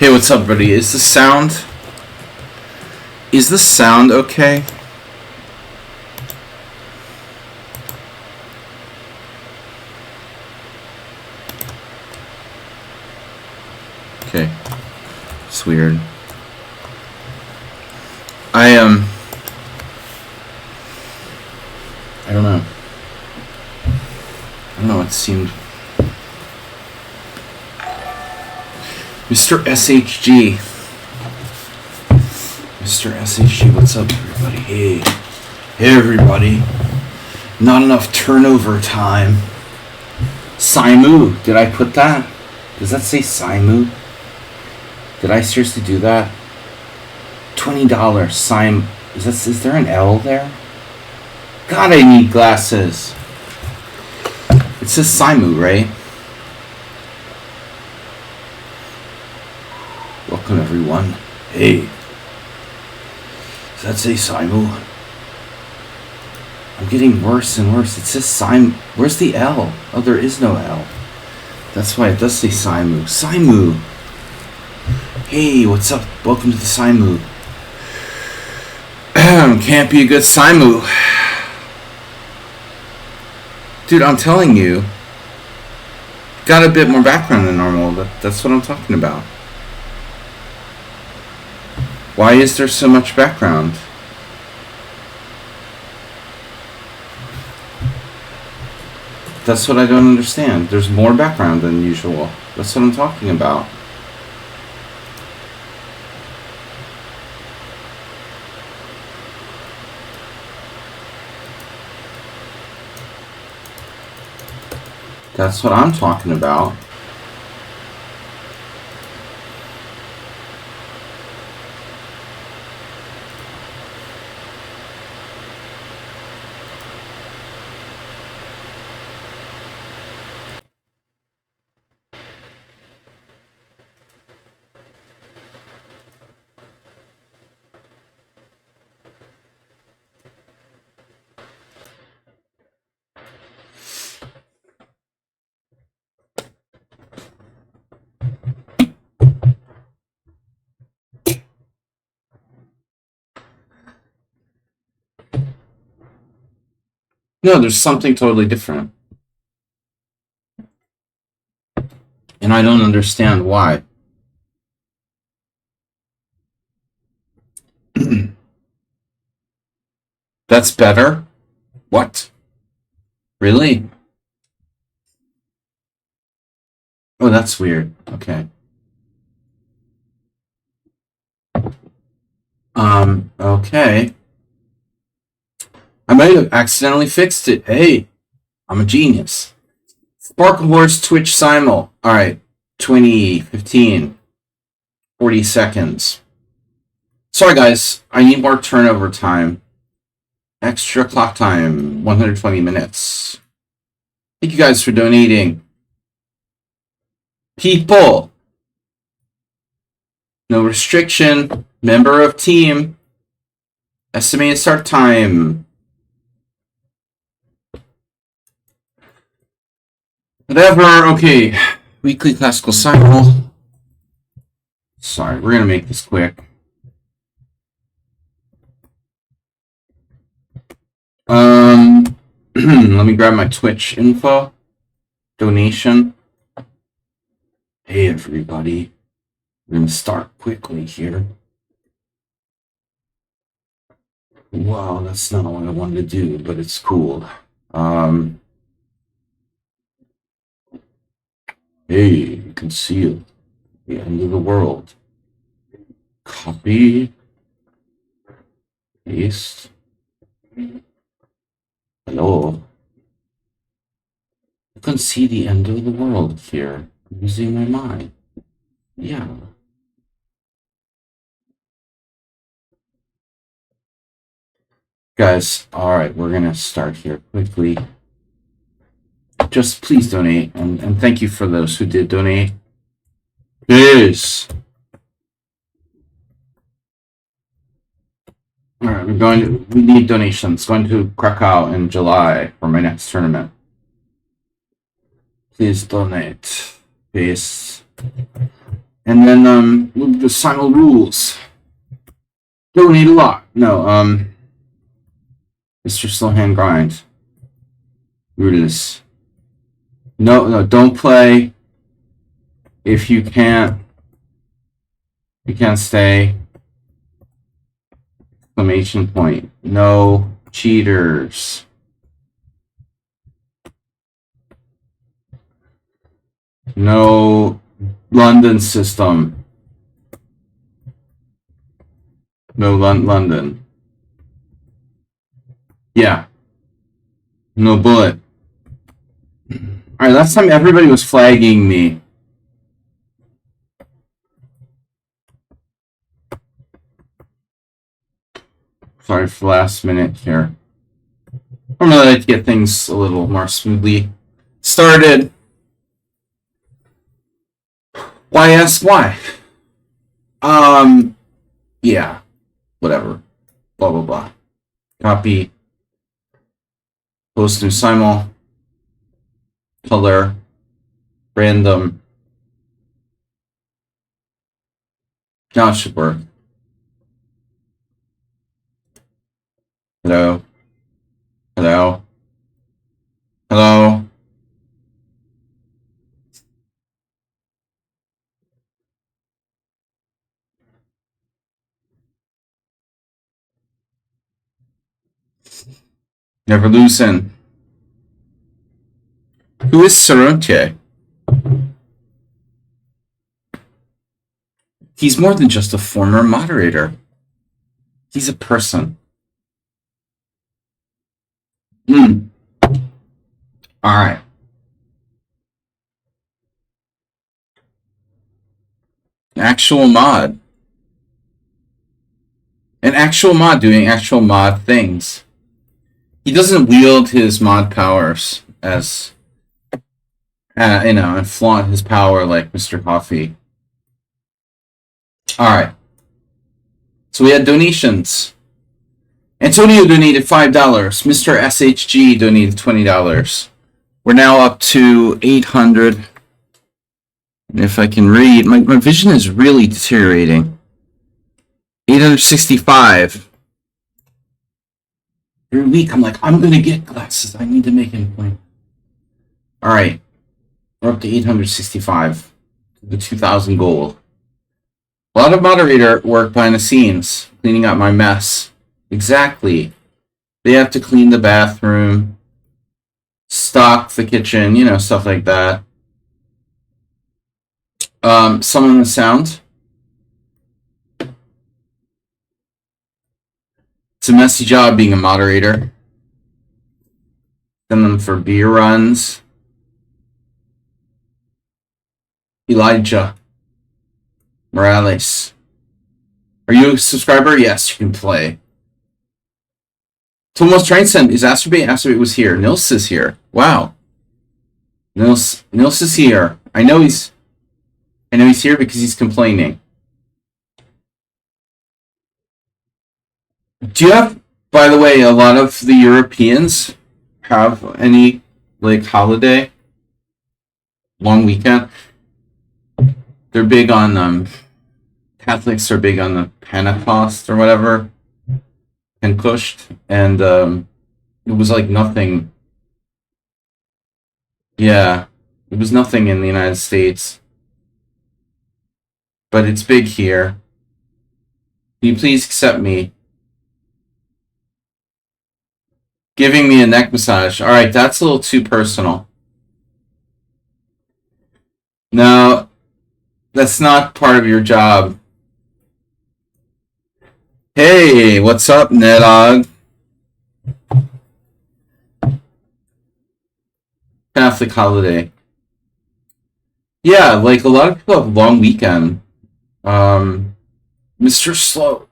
Hey, what's up, buddy? Is the sound okay? Okay. It's weird. I don't know. I don't know, it seemed... Mr. SHG. Mr. SHG, what's up, everybody? Hey, everybody. Not enough turnover time. Simul. Did I put that? Does that say Simul? Did I seriously do that? $20. Sim. Is there an L there? God, I need glasses. It says Simul, right? Welcome, everyone. Hey. Does that say Simul? I'm getting worse and worse. It says Simul. Where's the L? Oh, there is no L. That's why it does say Simul. Simul. Hey, what's up? Welcome to the Simul. Can't be a good Simul. Dude, I'm telling you. Got a bit more background than normal. That's what I'm talking about. Why is there so much background? That's what I don't understand. There's more background than usual. That's what I'm talking about. That's what I'm talking about. No, there's something totally different. And I don't understand why. That's better? What? Really? Oh, that's weird. Okay. Okay. I might have accidentally fixed it. Hey, I'm a genius. Sparkle Horse Twitch Simul. Alright. 20, 15, 40 seconds. Sorry, guys. I need more turnover time. Extra clock time. 120 minutes. Thank you guys for donating. People. No restriction. Member of team. Estimated start time. Whatever. Okay. Weekly classical Simul. Sorry, we're going to make this quick. Let me grab my Twitch info. Donation. Hey, everybody. We're going to start quickly here. Wow, that's not what I wanted to do, but it's cool. Hey, you can see it. The end of the world. Copy. Paste. Hello. You can see the end of the world here. I'm using my mind. Yeah. Guys, alright, we're gonna start here quickly. Just please donate, and thank you for those who did donate. Peace. Alright, we need donations. Going to Krakow in July for my next tournament. Please donate. Peace. And then the Simul rules. Donate a lot. No, Mr. Slowhand Grind. Ruthless. No, don't play if you can't stay. Exclamation point. No cheaters. No London system. No London. Yeah. No bullet. Alright, last time everybody was flagging me. Sorry for last minute here. I'm gonna like to get things a little more smoothly started. Why ask why? Yeah. Whatever. Blah blah blah. Copy. Post new Simul. Color. Random. Now it should work. Hello. Hello. Hello. Never loosen. Who is Saronche? He's more than just a former moderator. He's a person. Alright. Actual mod. An actual mod doing actual mod things. He doesn't wield his mod powers as, and flaunt his power like Mr. Coffee. Alright. So we had donations. Antonio donated $5. Mr. SHG donated $20. We're now up to 800. If I can read, my vision is really deteriorating. 865. Every week I'm like, I'm gonna get glasses. I need to make an appointment. Alright. We're up to 865. The 2,000 goal. A lot of moderator work behind the scenes, cleaning up my mess. Exactly. They have to clean the bathroom, stock the kitchen, stuff like that. Some on the sound. It's a messy job being a moderator. Send them for beer runs. Elijah Morales. Are you a subscriber? Yes, you can play. Tomas Trainson is Asterbait. Asterbait was here. Nils is here. Wow. Nils is here. I know he's here because he's complaining. Do you have, by the way, a lot of the Europeans have any holiday? Long weekend? They're big on Catholics are big on the Pentecost or whatever. Pentecost, and it was like nothing. Yeah, it was nothing in the United States, but it's big here. Can you please accept me? Giving me a neck massage. Alright, that's a little too personal. No, that's not part of your job. Hey, what's up, Nedog? Catholic holiday. Yeah, a lot of people have long weekend. Mr. Slow.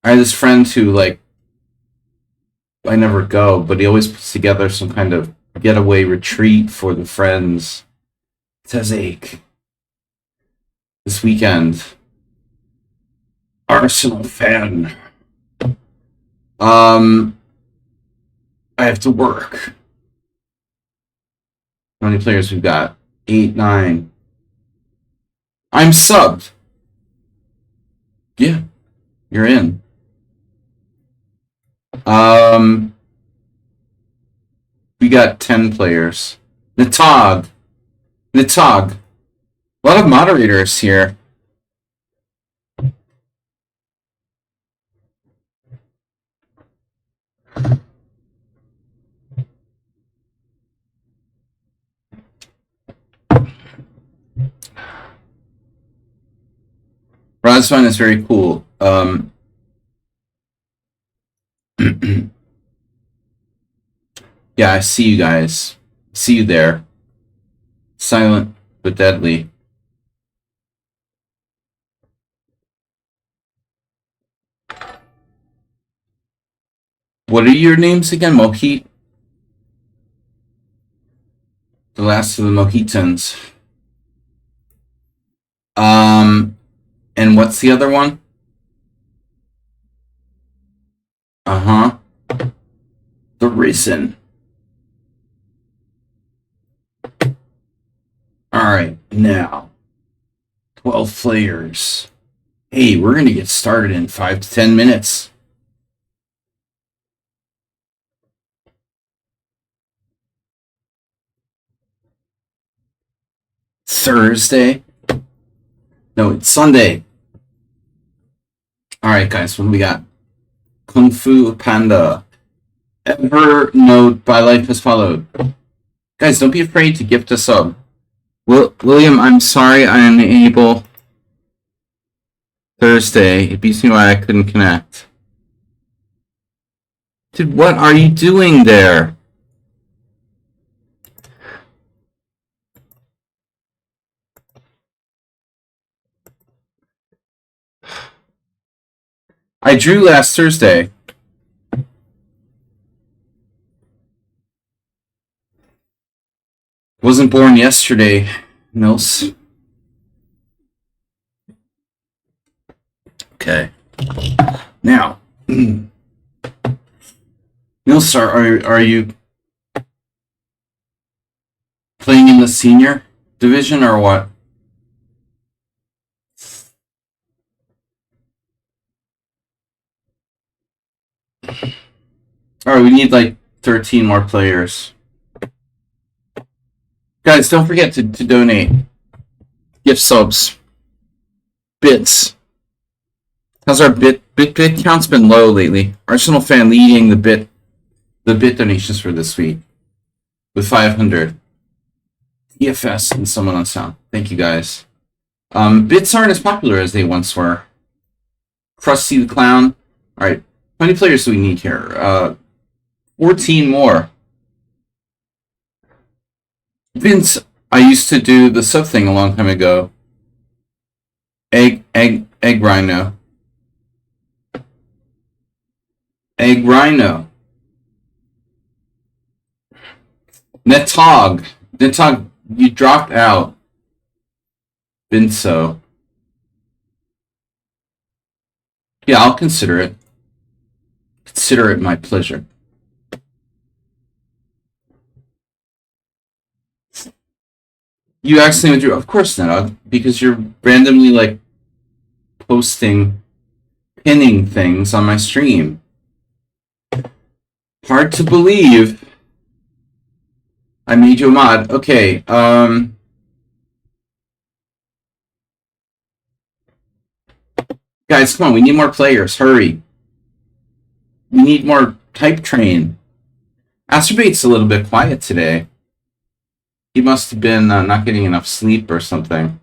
I had this friend who, I never go, but he always puts together some kind of getaway retreat for the friends. It says ache. This weekend. Arsenal fan. I have to work. How many players we've got? 8, 9. I'm subbed. Yeah, you're in. We got 10 players. Natog. A lot of moderators here. Rosvine is very cool. Yeah, I see you guys. See you there. Silent but deadly. What are your names again? Mohit? The last of the Mohitans. And what's the other one? Uh-huh. The Risen. Alright, now. 12 players. Hey, we're gonna get started in 5 to 10 minutes. Thursday? No, it's Sunday. Alright, guys, what do we got? Kung Fu Panda. Evernote by Life has followed. Guys, don't be afraid to gift a sub. William, I'm sorry I'm unable. Thursday. It beats me why I couldn't connect. Dude, what are you doing there? I drew last Thursday. Wasn't born yesterday, Nils. Okay. Now, Nils, are you playing in the senior division or what? Alright, we need like 13 more players. Guys, don't forget to donate. Gift subs. Bits. How's our bit count's been low lately? Arsenal fan leading the bit donations for this week with 500. EFS and someone on sound. Thank you guys. Bits aren't as popular as they once were. Krusty the Clown. Alright, how many players do we need here? 14 more. Vince, I used to do the sub thing a long time ago. Egg Rhino. Egg Rhino. Netog, you dropped out. Vinso. Yeah, I'll consider it. Consider it my pleasure. You accidentally withdrew? Of course not, because you're randomly like pinning things on my stream. Hard to believe. I made you a mod. Okay, guys, come on, we need more players. Hurry. We need more type train. Astrobate's a little bit quiet today. He must have been not getting enough sleep or something.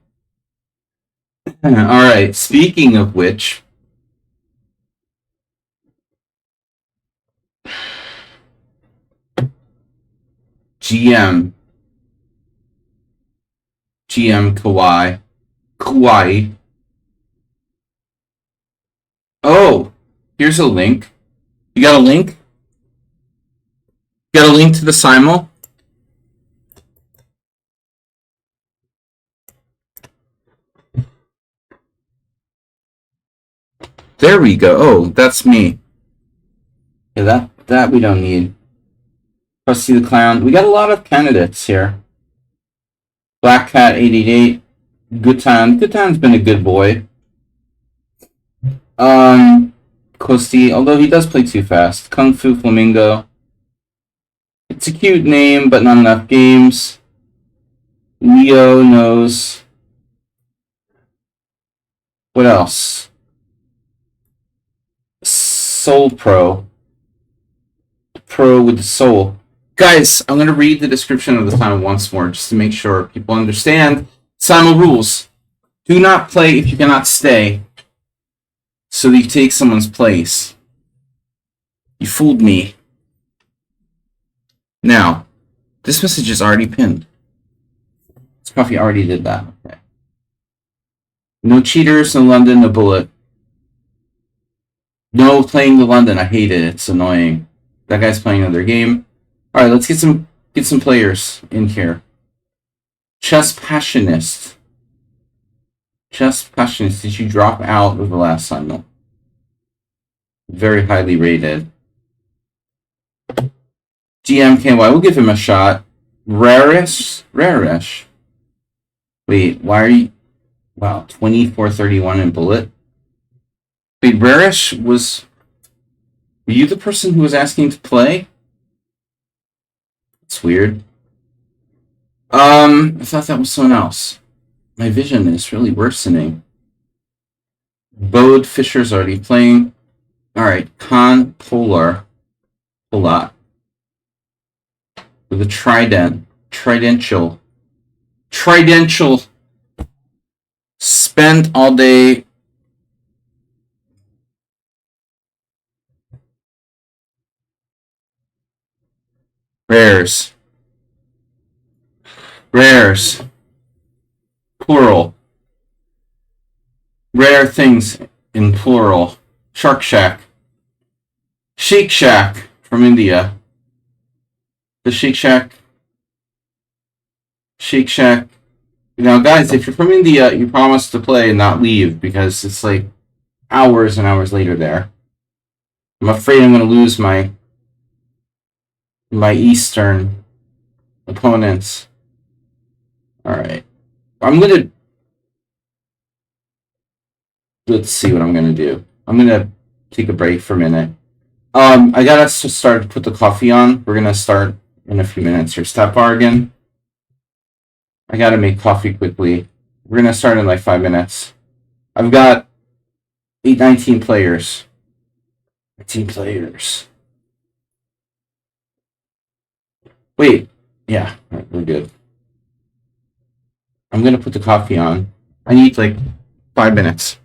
Alright, speaking of which... GM Kauai. Oh, here's a link. You got a link? You got a link to the Simul? There we go. Oh, that's me. Yeah, that we don't need. Krusty the Clown. We got a lot of candidates here. Black Cat 888. Good time's been a good boy. Kosti, although he does play too fast. Kung Fu Flamingo. It's a cute name, but not enough games. Leo knows. What else? Soul Pro. Pro with the soul. Guys, I'm going to read the description of the Simul once more just to make sure people understand. Simul rules. Do not play if you cannot stay, so that you take someone's place. You fooled me. Now, this message is already pinned. This coffee already did that. Okay. No cheaters, no London, no bullet. No playing the London. I hate it. It's annoying. That guy's playing another game. All right, let's get some players in here. Chess Passionist. Chess Passionist. Did you drop out of the last Simul? Very highly rated. GMKY. We'll give him a shot. Rarish. Wait, why are you? Wow, 2431 in bullet. Wait, Rarish was. Were you the person who was asking to play? It's weird. I thought that was someone else. My vision is really worsening. Bode Fisher's already playing. Alright, Con Polar. Polat. With a trident. Tridential. Spent all day. Rares. Plural. Rare things in plural. Shark Shack. Shake Shack from India. The Shake Shack. Now, guys, if you're from India, you promise to play and not leave because it's like hours and hours later there. I'm afraid I'm going to lose my Eastern opponents. Alright. Let's see what I'm going to do. I'm going to take a break for a minute. I got us to start to put the coffee on. We're going to start in a few minutes here. Step bar again. I got to make coffee quickly. We're going to start in like 5 minutes. I've got 19 players. 19 players. Wait. Yeah, right, we're good. I'm going to put the coffee on. I need like 5 minutes.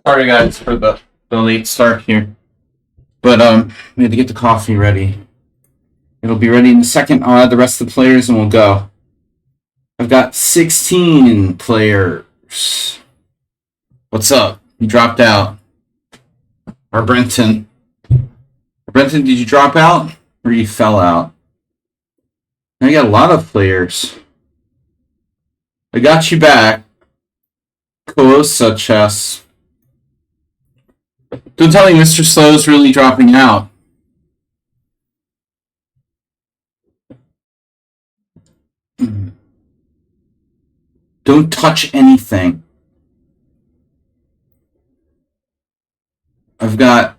Sorry guys for the late start here. But we had to get the coffee ready. It'll be ready in a second. I'll add the rest of the players and we'll go. I've got 16 players. What's up? You dropped out. Or Brenton. Brenton, did you drop out? Or you fell out? I got a lot of players. I got you back. Colosa chess. Don't tell me Mr. Slow's really dropping out. Don't touch anything. I've got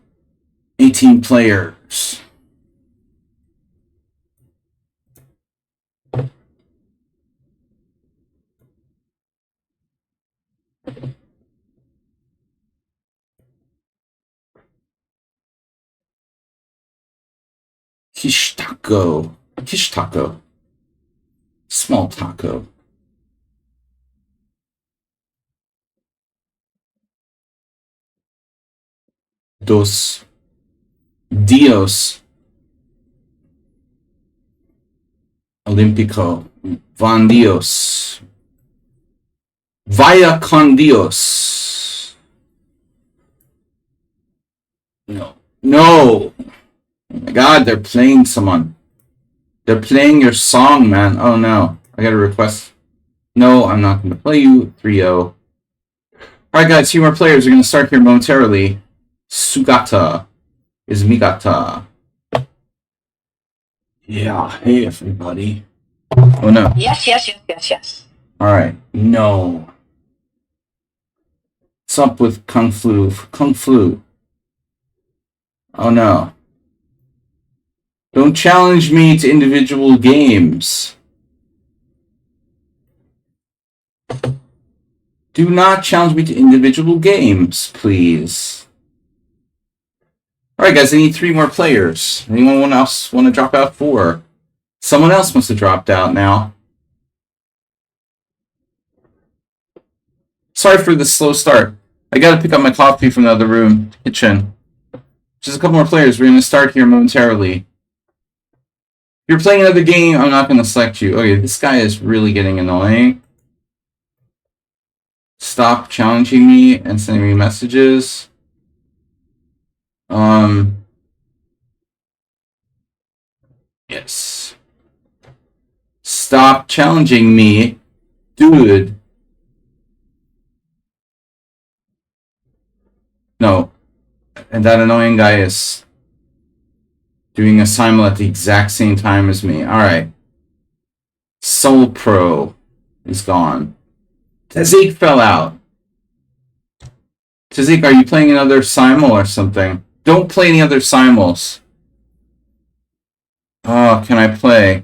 18 players. Kish taco. Kish taco. Small taco. Dos Dios. Olímpico. Van Dios. Vaya con Dios. No. No. Oh my god, they're playing someone. They're playing your song, man. Oh no. I got a request. No, I'm not going to play you. 3-0. Alright guys, 2 more players are going to start here momentarily. Sugata is Migata. Yeah, hey everybody. Oh no. Yes. Alright, no. What's up with Kung Flu? Kung Flu. Oh no. Don't challenge me to individual games. Do not challenge me to individual games, please. Alright guys, I need 3 more players. Anyone else want to drop out? 4. Someone else must have dropped out now. Sorry for the slow start. I gotta pick up my coffee from the other room, kitchen. Just a couple more players. We're gonna start here momentarily. If you're playing another game, I'm not gonna select you. Okay, this guy is really getting annoying. Stop challenging me and sending me messages. Yes. Stop challenging me, dude. No. And that annoying guy is doing a simul at the exact same time as me. Alright. Soul Pro is gone. Tezik fell out. Tezik, are you playing another simul or something? Don't play any other simuls. Oh, can I play?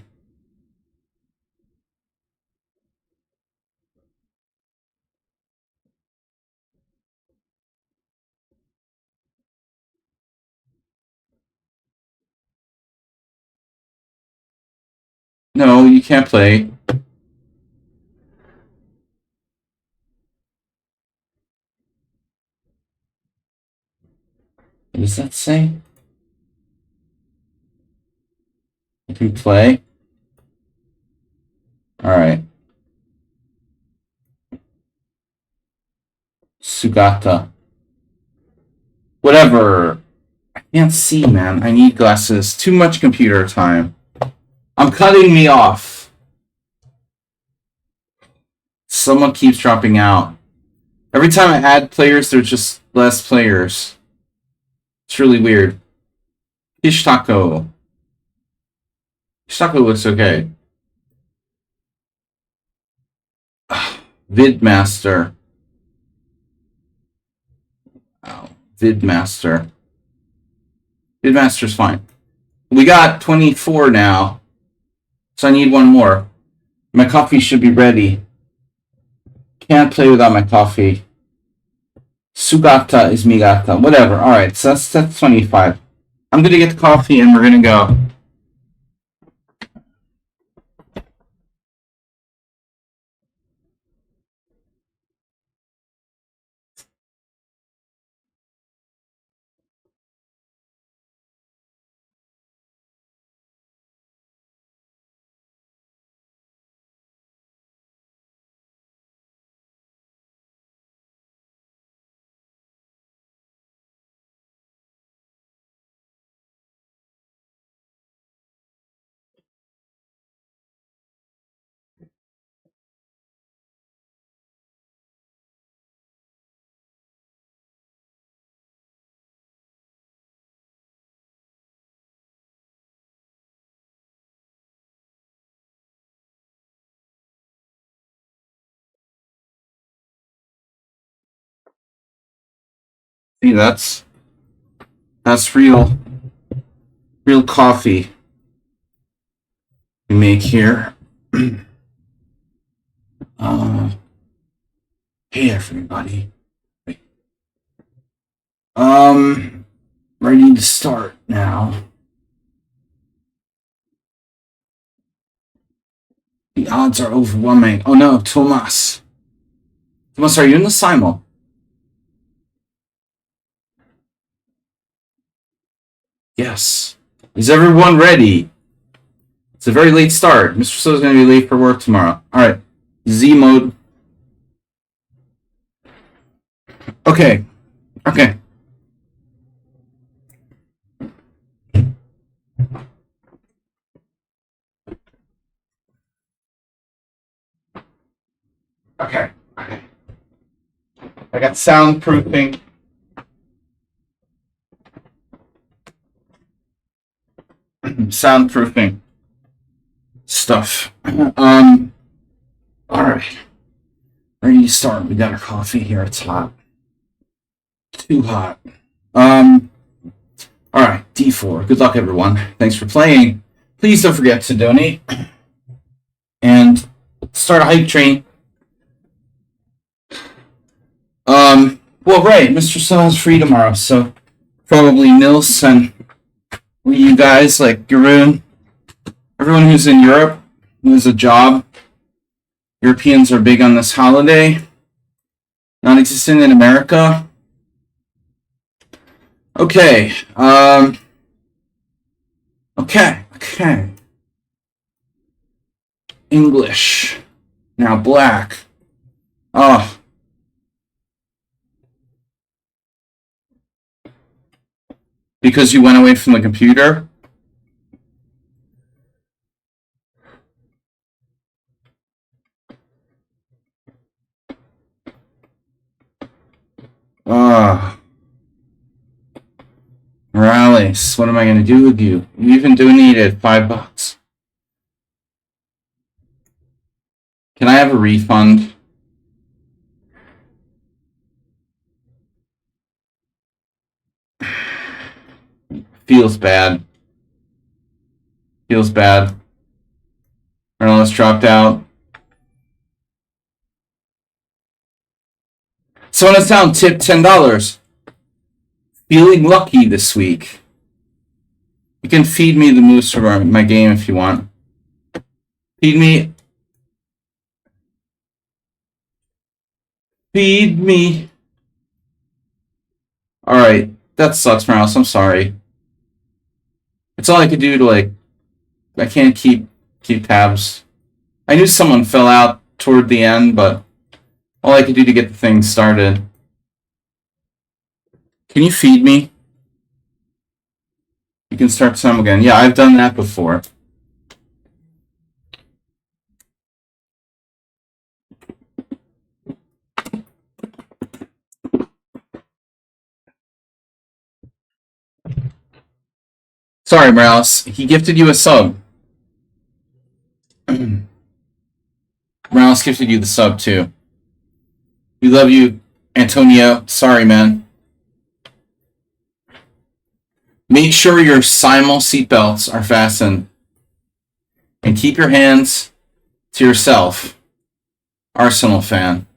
No, you can't play. What does that say? You can play? Alright. Sugata. Whatever. I can't see, man. I need glasses. Too much computer time. I'm cutting me off. Someone keeps dropping out. Every time I add players, there's just less players. It's really weird. Ishtako. Ishtako looks okay. Vidmaster. Wow. Vidmaster. Vidmaster's fine. We got 24 now. So I need one more. My coffee should be ready. Can't play without my coffee. Sugata is Migata. Whatever. Alright, so that's 25. I'm gonna get the coffee and we're gonna go. See, that's real coffee we make here. Hey everybody. Ready to start now. The odds are overwhelming. Oh no, Thomas. Thomas, are you in the Simul? Yes. Is everyone ready? It's a very late start. Mr. So's going to be late for work tomorrow. Alright. Z mode. Okay. Okay. Okay. I got soundproofing. Soundproofing stuff. All right. Ready to start. We got our coffee here. It's hot. Too hot. All right. D4. Good luck, everyone. Thanks for playing. Please don't forget to donate and start a hype train. Well, right. Mr. Sal is free tomorrow, so probably Nils and you guys, like Garoon, everyone who's in Europe, who has a job. Europeans are big on this holiday. Non-existent in America. Okay. Okay. English. Now black. Oh. Because you went away from the computer? Morales, what am I going to do with you? You even donated $5. Can I have a refund? Feels bad. Feels bad. Morales dropped out. Someone has down tip $10. Feeling lucky this week. You can feed me the moose for my game if you want. Feed me. Feed me. Alright. That sucks, Morales. I'm sorry. It's all I could do to, like... I can't keep tabs. I knew someone fell out toward the end, but... all I could do to get the thing started. Can you feed me? You can start some again. Yeah, I've done that before. Sorry, Morales. He gifted you a sub. Morales gifted you the sub, too. We love you, Antonio. Sorry, man. Make sure your Simul seatbelts are fastened. And keep your hands to yourself. Arsenal fan.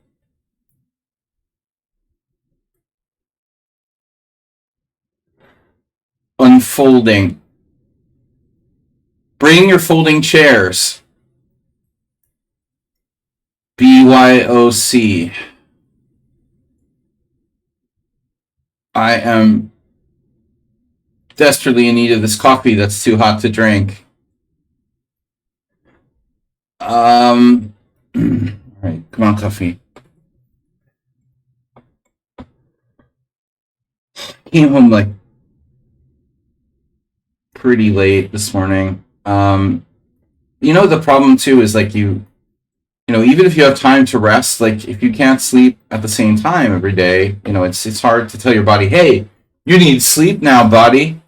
Unfolding. Bring your folding chairs. BYOC. I am desperately in need of this coffee that's too hot to drink. Alright, come on, coffee. Came home like pretty late this morning. You know, the problem too is like you know, even if you have time to rest, like if you can't sleep at the same time every day, you know, it's hard to tell your body, hey, you need sleep now, buddy.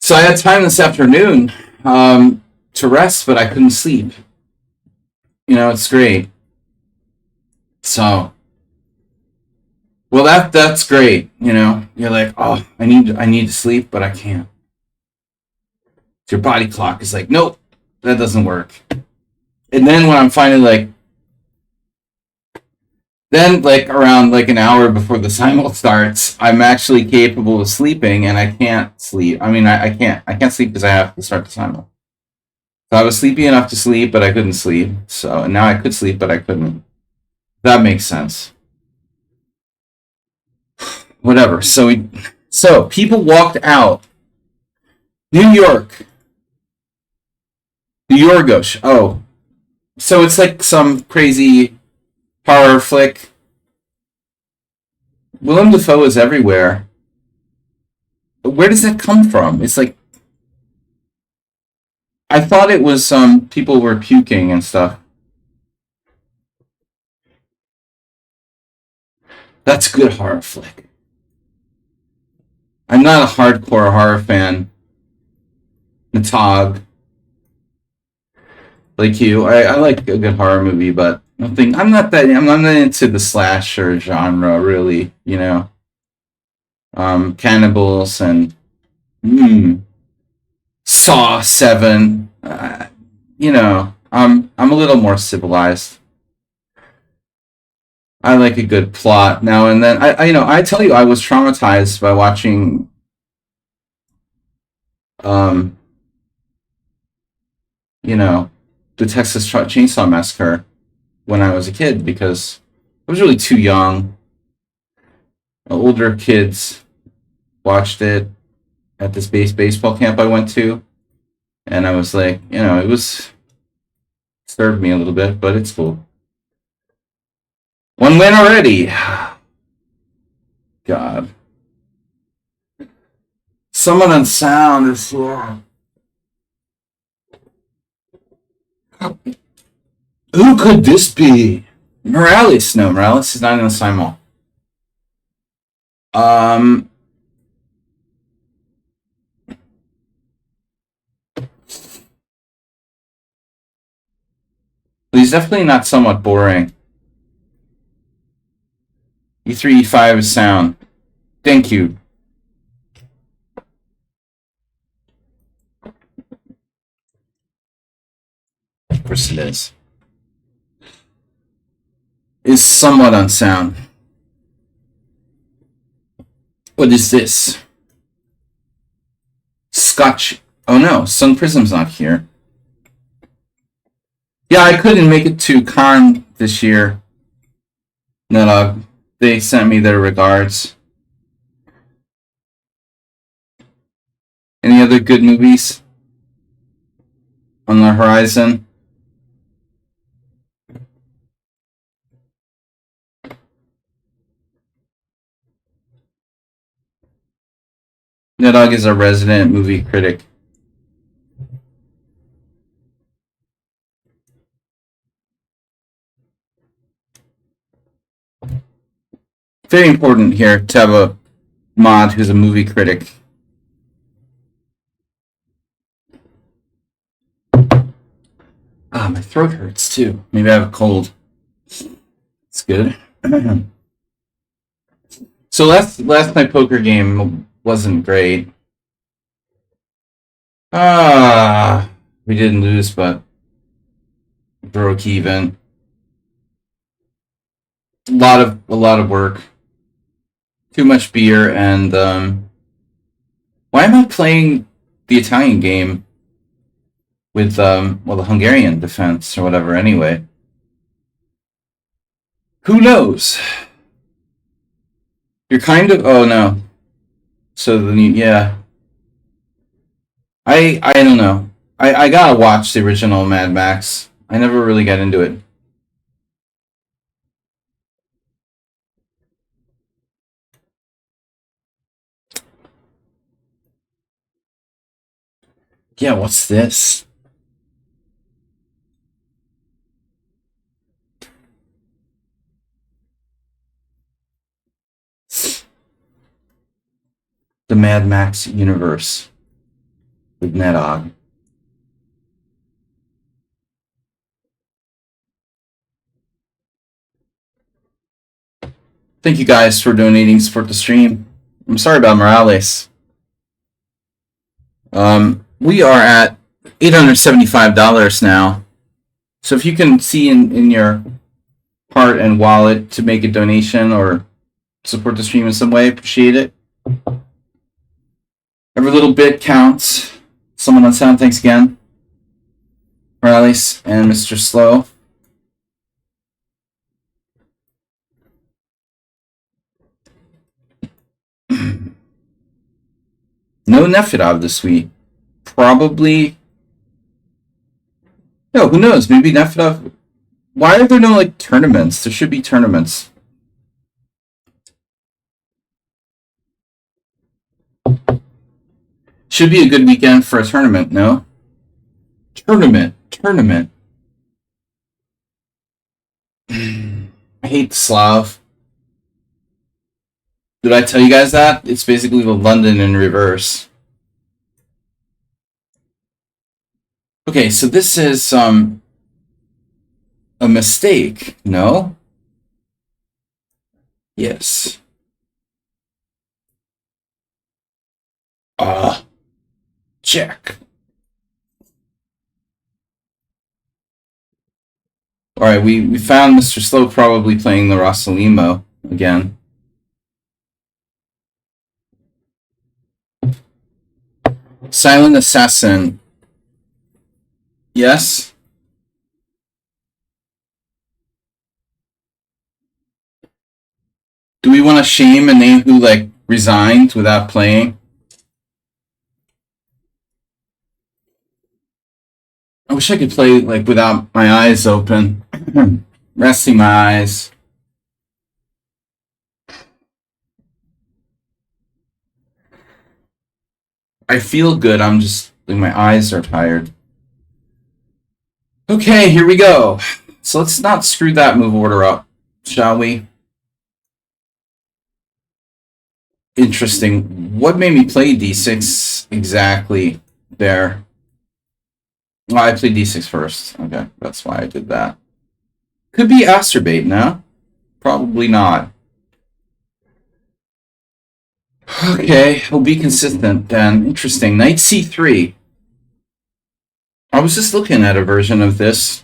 So I had time this afternoon to rest, but I couldn't sleep. You know, it's great. So Well, that's great. You know, you're like, oh, I need to sleep, but I can't. Your body clock is like, nope, that doesn't work. And then when I'm finally like, then like around like an hour before the simul starts, I'm actually capable of sleeping, and I can't sleep. I mean, I can't sleep because I have to start the simul. So I was sleepy enough to sleep, but I couldn't sleep. So and now I could sleep, but I couldn't. That makes sense. Whatever. So people walked out. New York, the Yorgos. Oh, so it's like some crazy horror flick. Willem Dafoe is everywhere. But where does that come from? It's like I thought it was people were puking and stuff. That's a good horror flick. I'm not a hardcore horror fan. Natog, like you, I like a good horror movie, but nothing. I'm not into the slasher genre, really. You know, cannibals and Saw 7. You know, I'm a little more civilized. I like a good plot now and then. You know, I tell you, I was traumatized by watching um, you know, the Texas Chainsaw Massacre when I was a kid because I was really too young. Older kids watched it at this baseball camp I went to, and I was like, you know, it was disturbed me a little bit, but it's cool. One win already. God. Someone on sound is here. Who could this be? Morales. No, Morales is not in the simul. Um, he's definitely not somewhat boring. E3, E5 is sound. Thank you. Of course it is. Is somewhat unsound. What is this? Scotch. Oh no, Sun Prism's not here. Yeah, I couldn't make it to Con this year. No, they sent me their regards. Any other good movies on the horizon? Nedog is a resident movie critic. Very important here to have a mod who's a movie critic. Ah, my throat hurts too. Maybe I have a cold. It's good. So last night poker game wasn't great. We didn't lose, but broke even. A lot of work. Too much beer and why am I playing the Italian game with the Hungarian defense or whatever anyway? Who knows? You're kind of oh no. So then yeah. I don't know. I gotta watch the original Mad Max. I never really got into it. Yeah, what's this? The Mad Max universe with Nedog. Thank you guys for donating to support the stream. I'm sorry about Morales. We are at $875 now. So if you can see in your heart and wallet to make a donation or support the stream in some way, appreciate it. Every little bit counts. Someone on sound, thanks again. Morales and Mr. Slow. No Nefedov this week. Probably. No, who knows? Maybe Nefedov. Why are there no like tournaments? There should be tournaments. Should be a good weekend for a tournament, no? Tournament. I hate Slav. Did I tell you guys that? It's basically the London in reverse. Okay, so this is a mistake, no? Yes. Check. Alright, we found Mr. Slow probably playing the Rosalimo again. Silent Assassin. Yes? Do we want to shame a name who, like, resigned without playing? I wish I could play, like, without my eyes open. Resting my eyes. I feel good, I'm just, like, my eyes are tired. Okay, here we go. So let's not screw that move order up, shall we? Interesting. What made me play d6 exactly there? Well, I played d6 first. Okay, that's why I did that. Could be Asterbait, no? Probably not. Okay, we'll be consistent then. Interesting. Knight c3. I was just looking at a version of this.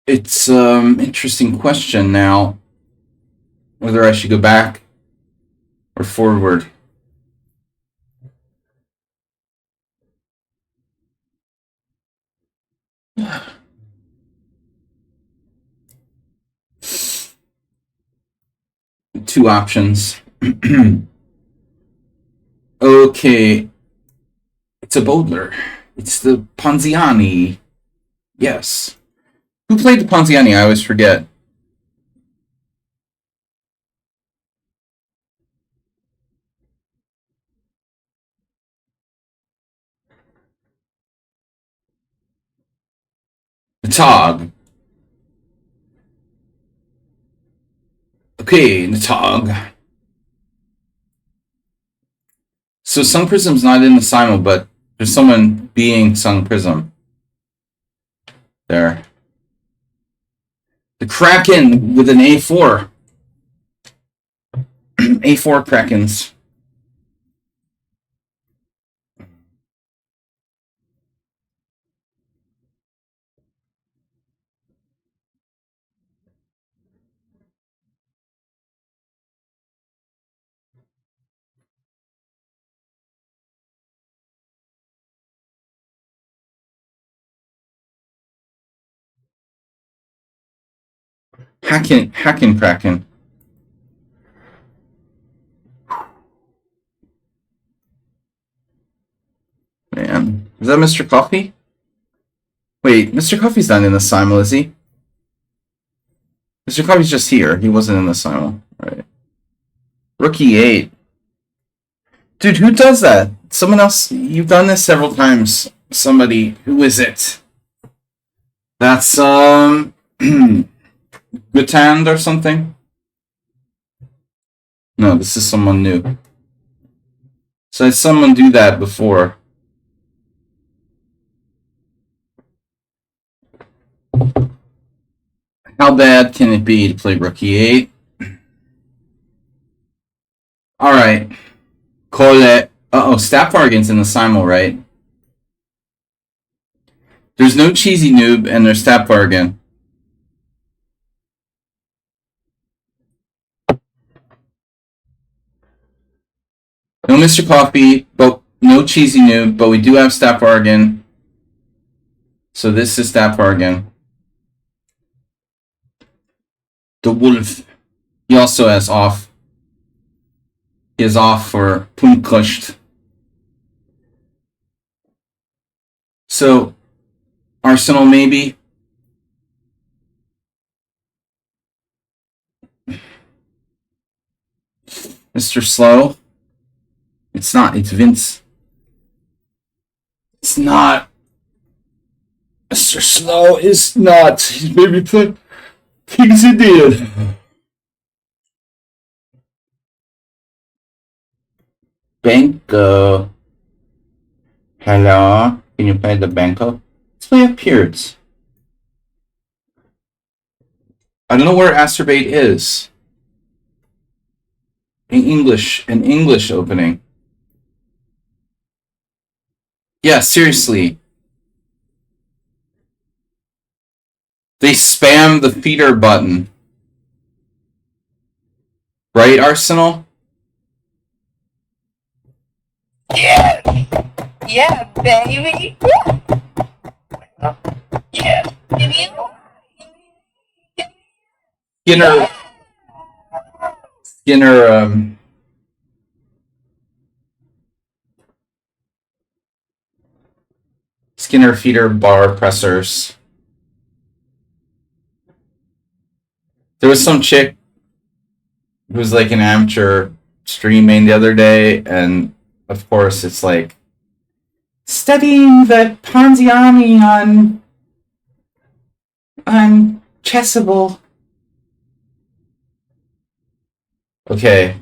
It's an interesting question now, whether I should go back or forward. Two options. Okay. It's a Bodler. It's the Ponziani. Yes. Who played the Ponziani? I always forget. The Tog. Okay, the Tog. So Sung Prism's not in the Simul, but there's someone being Sung Prism. There. The Kraken with an A4. A4 Krakens. Hacking Kraken. Man. Is that Mr. Coffee? Wait, Mr. Coffee's not in the Simul, is he? Mr. Coffee's just here. He wasn't in the Simul. Right. Rookie 8. Dude, who does that? Someone else? You've done this several times. Somebody. Who is it? That's, Gutand or something? No, this is someone new. So I had someone do that before. How bad can it be to play rook e8? Alright. Call it. Uh-oh, Stapfargan's in the Simul, right? There's no cheesy noob, and there's Stapfargan. No Mr. Coffee, but no cheesy noob, but we do have Stapfargan. So this is Stapfargan. The Wolf. He also has off. He is off for Punkusht. So, Arsenal maybe. Mr. Slow. It's not. It's Vince. It's not. Mr. Slow is not. He's maybe playing King's Indian. Banco. Hello. Can you play the Banco? Let's play a Peards. I don't know where Asterbate is. An English opening. Yeah, seriously. They spam the feeder button. Right, Arsenal? Yeah. Yeah, baby. Yeah. Yeah. Skinner, Skinner feeder bar pressers. There was some chick who was like an amateur streaming the other day, and of course it's like studying the Ponziani on Chessable. Okay.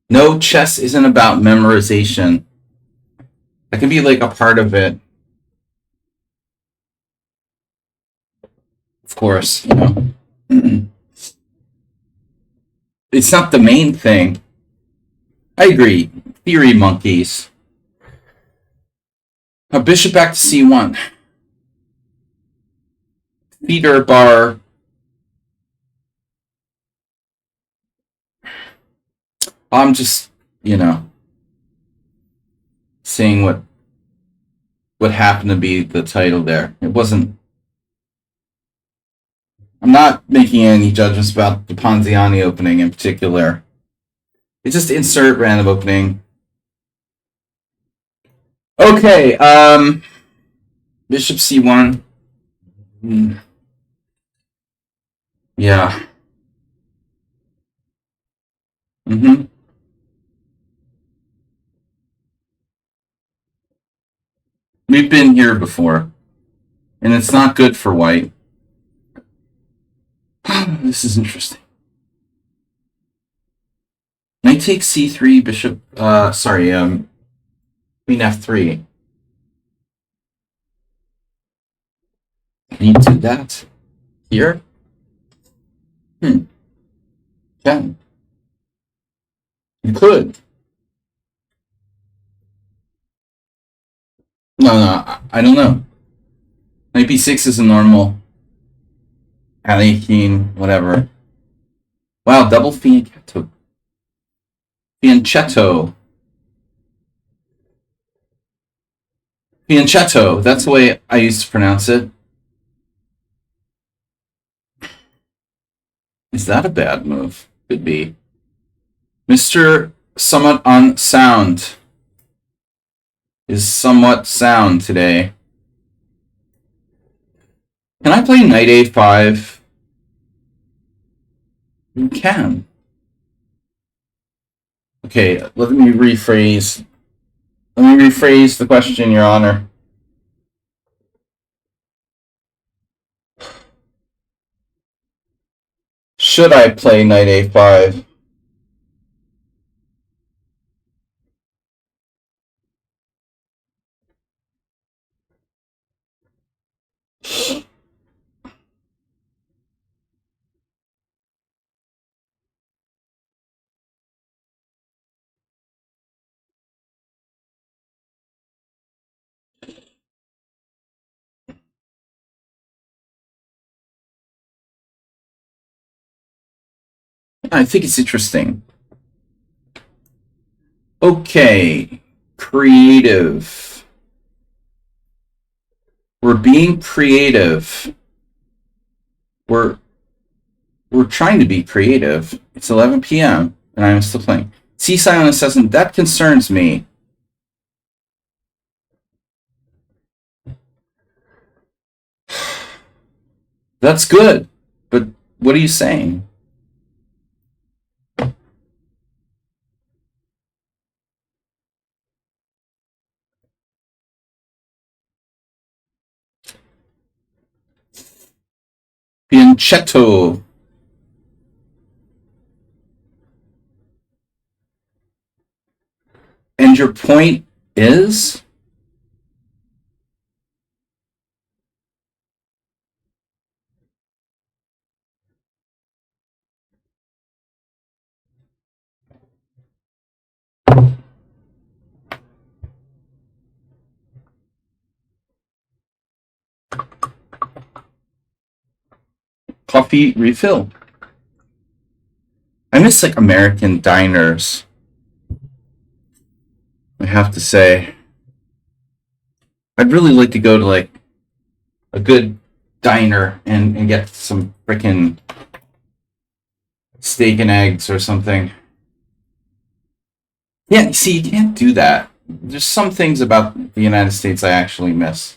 No, chess isn't about memorization. That can be like a part of it. Of course, you know. It's not the main thing. I agree. Theory monkeys. A bishop back to c1. Feeder bar. I'm just, you know, seeing what happened to be the title there. It wasn't. I'm not making any judgments about the Ponziani opening in particular. It's just insert random opening. Okay, Bishop c1. Yeah. Mm-hmm. We've been here before. And it's not good for white. This is interesting. Knight takes c3, bishop, queen f3. Can you do that here? Can. You could. No, I don't know. Knight b6 is a normal. Ally-King, whatever. Wow, double fianchetto. Fianchetto, that's the way I used to pronounce it. Is that a bad move? Could be. Mr. Somewhat Unsound is somewhat sound today. Can I play knight a5? You can. Okay, let me rephrase. Let me rephrase the question, Your Honor. Should I play knight a5? I think it's interesting. Okay, creative. We're being creative. We're trying to be creative. It's 11 p.m. and I'm still playing. C Silent Assassin, that concerns me. That's good, but what are you saying? Pianchetto. And your point is? Coffee refill. I miss like American diners. I have to say. I'd really like to go to like a good diner and get some freaking steak and eggs or something. Yeah, see, you can't do that. There's some things about the United States I actually miss.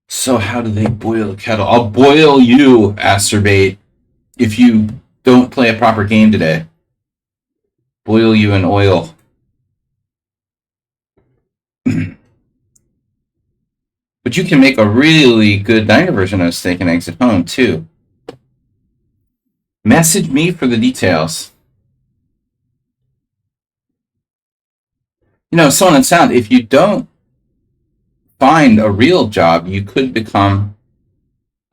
So how do they boil a kettle? I'll boil you, Acerbate, if you don't play a proper game today. Boil you in oil. But you can make a really good diner version of steak and eggs at home, too. Message me for the details. You know, Sound and Sound, if you don't find a real job, you could become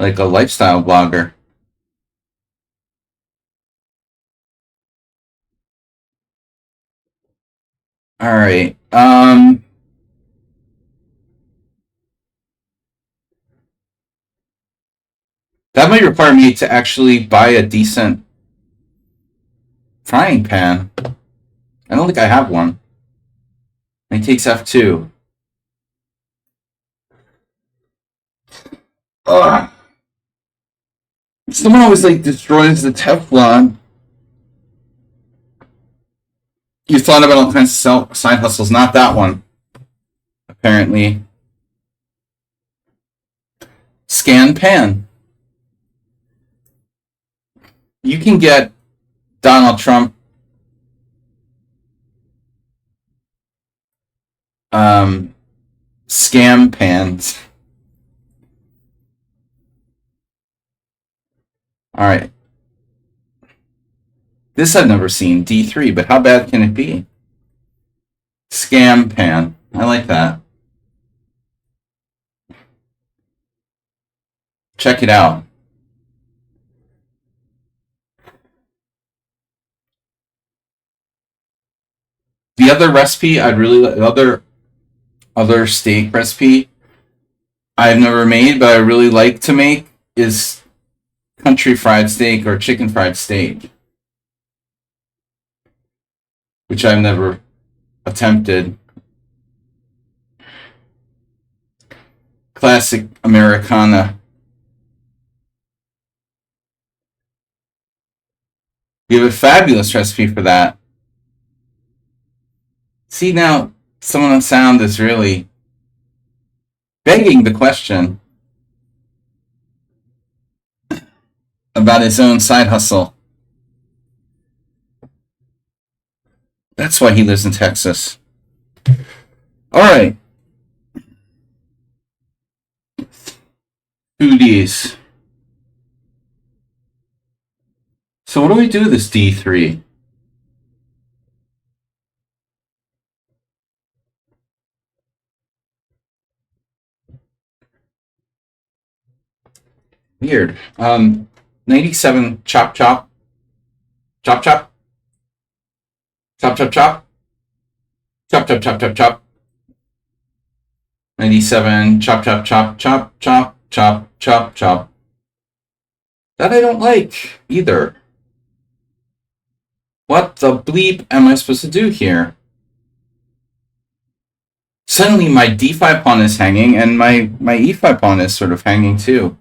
like a lifestyle blogger. All right. That might require me to actually buy a decent frying pan. I don't think I have one. And he takes F2. Ugh. Someone always like destroys the Teflon. You thought about all kinds of side hustles, not that one. Apparently. Scan pan. You can get Donald Trump scam pans. All right. This I've never seen, D3, but how bad can it be? Scam pan. I like that. Check it out. The other recipe I'd really other steak recipe I've never made, but I really like to make is country fried steak or chicken fried steak, which I've never attempted. Classic Americana. We have a fabulous recipe for that. See, now, someone on sound is really begging the question about his own side hustle. That's why he lives in Texas. All right. 2Ds. So what do we do with this D3? Weird. 97 chop chop. Chop chop. Chop chop chop. Chop chop chop chop chop. 97 chop chop chop chop chop chop chop chop. That I don't like either. What the bleep am I supposed to do here? Suddenly my d5 pawn is hanging and my e5 pawn is sort of hanging too.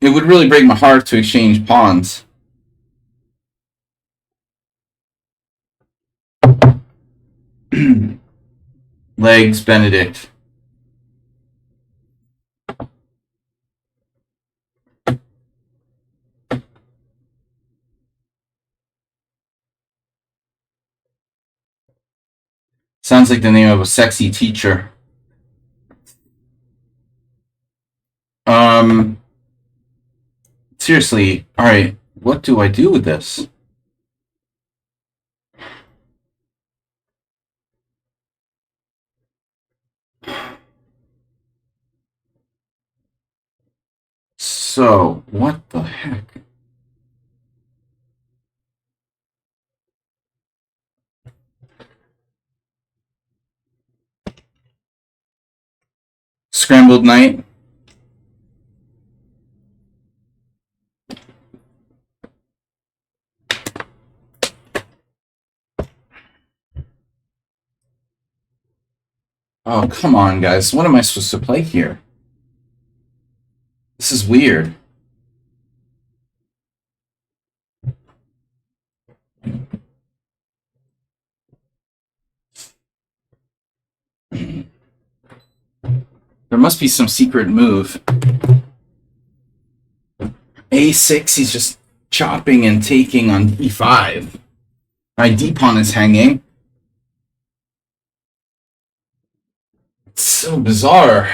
It would really break my heart to exchange pawns. Legs, Benedict. Sounds like the name of a sexy teacher. Seriously, alright, what do I do with this? So, what the heck? Scrambled knight. Oh, come on, guys. What am I supposed to play here? This is weird. There must be some secret move. A6, he's just chopping and taking on e5. My d-pawn is hanging. It's so bizarre.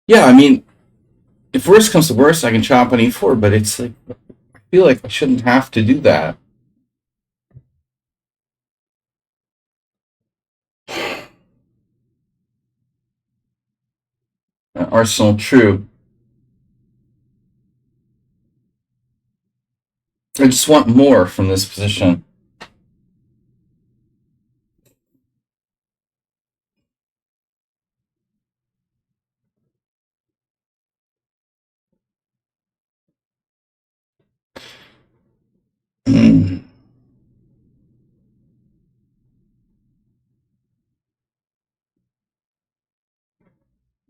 Yeah, I mean, if worst comes to worst, I can chop on e4, but it's like, I feel like I shouldn't have to do that. Arsenal true. I just want more from this position.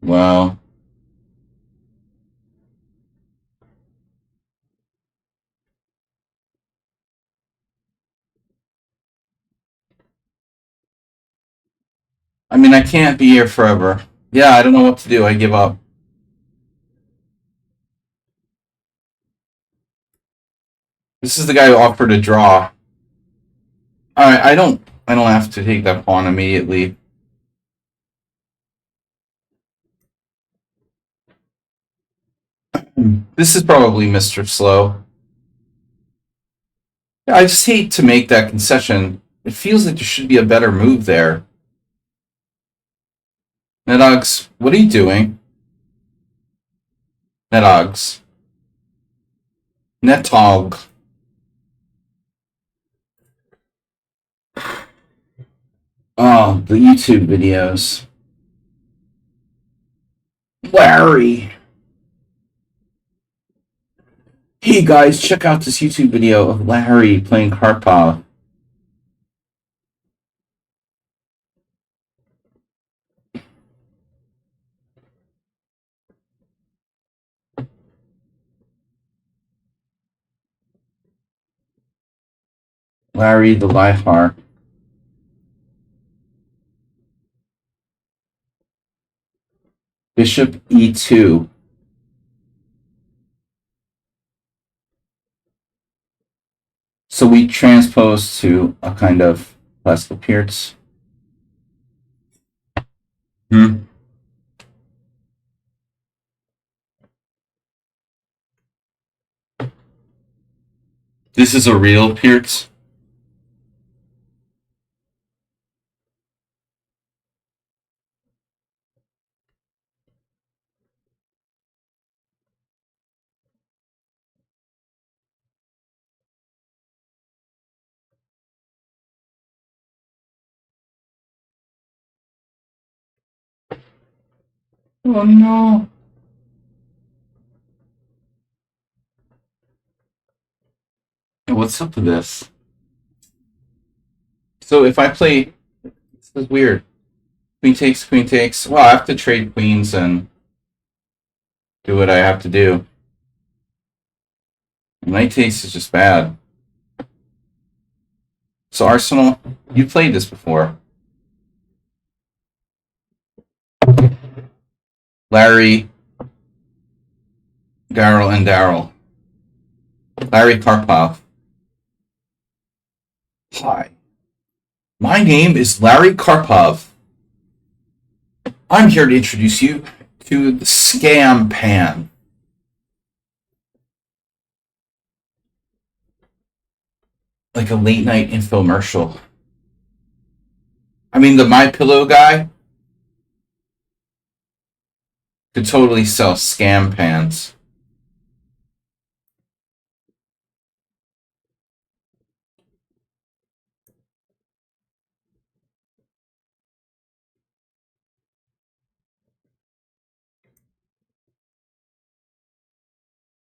Wow. I mean, I can't be here forever. Yeah, I don't know what to do. I give up. This is the guy who offered a draw. Alright, I don't have to take that pawn immediately. This is probably Mr. Slow. I just hate to make that concession. It feels like there should be a better move there. Nedogs, what are you doing? Nedogs. Netog. Oh, the YouTube videos. Larry. Hey guys, check out this YouTube video of Larry playing Karpov. Larry the Lifeheart. Bishop e2. So we transpose to a kind of classical Pearts. This is a real Pearts. Oh no. What's up with this? So if I play, this is weird. Queen takes, queen takes. Well, I have to trade queens and do what I have to do. Knight takes is just bad. So Arsenal, you played this before. Larry, Daryl, and Daryl. Larry Karpov. Hi. My name is Larry Karpov. I'm here to introduce you to the Scam Pan. Like a late night infomercial. I mean, the My Pillow guy could totally sell scam pans.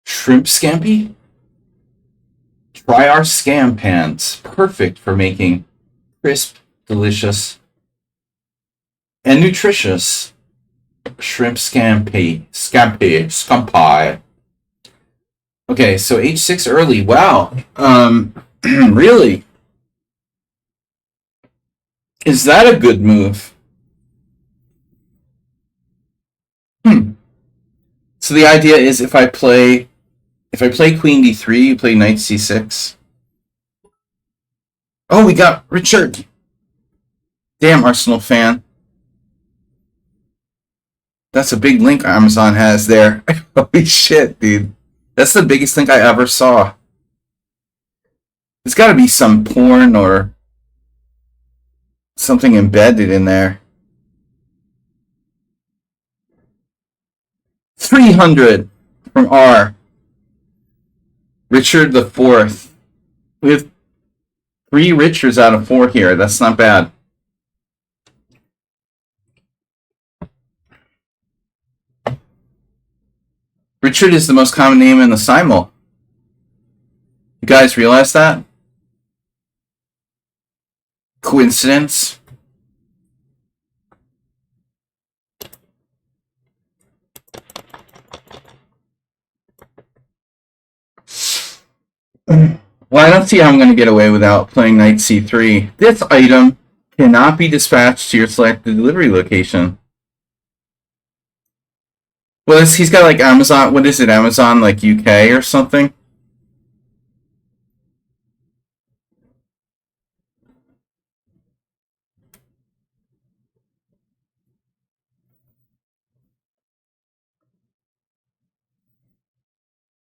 Shrimp scampi? Try our scam pans. Perfect for making crisp, delicious, and nutritious shrimp scampi. Okay, so h6 early. Wow. Really? Is that a good move? So the idea is if I play queen d3, you play knight c6. Oh, we got Richard. Damn, Arsenal fan. That's a big link Amazon has there. Holy shit, dude. That's the biggest link I ever saw. There's got to be some porn or something embedded in there. 300 from R. Richard the Fourth. We have 3 Richards out of 4 here. That's not bad. Richard is the most common name in the Simul. You guys realize that? Coincidence? Well, I don't see how I'm going to get away without playing knight c3. This item cannot be dispatched to your selected delivery location. Well, he's got like Amazon, what is it, Amazon like UK or something?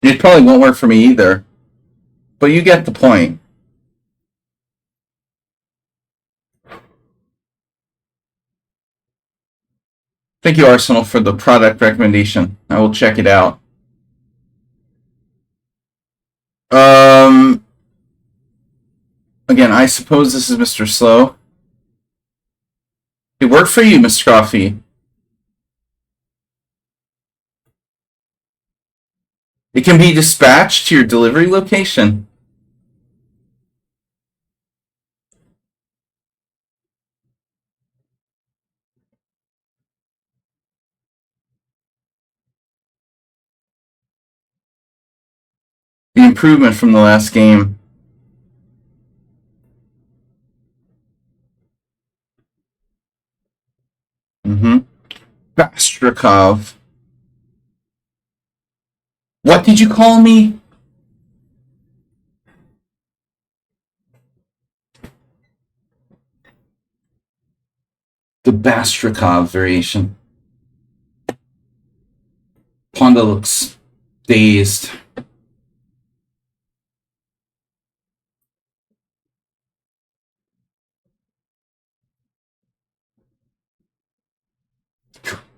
It probably won't work for me either. But you get the point. Thank you, Arsenal, for the product recommendation. I will check it out. Again, I suppose this is Mr. Slow. It worked for you, Mr. Coffee. It can be dispatched to your delivery location. The improvement from the last game. Mm-hmm. Bastrakov. What did you call me? The Bastrakov variation. Panda looks dazed.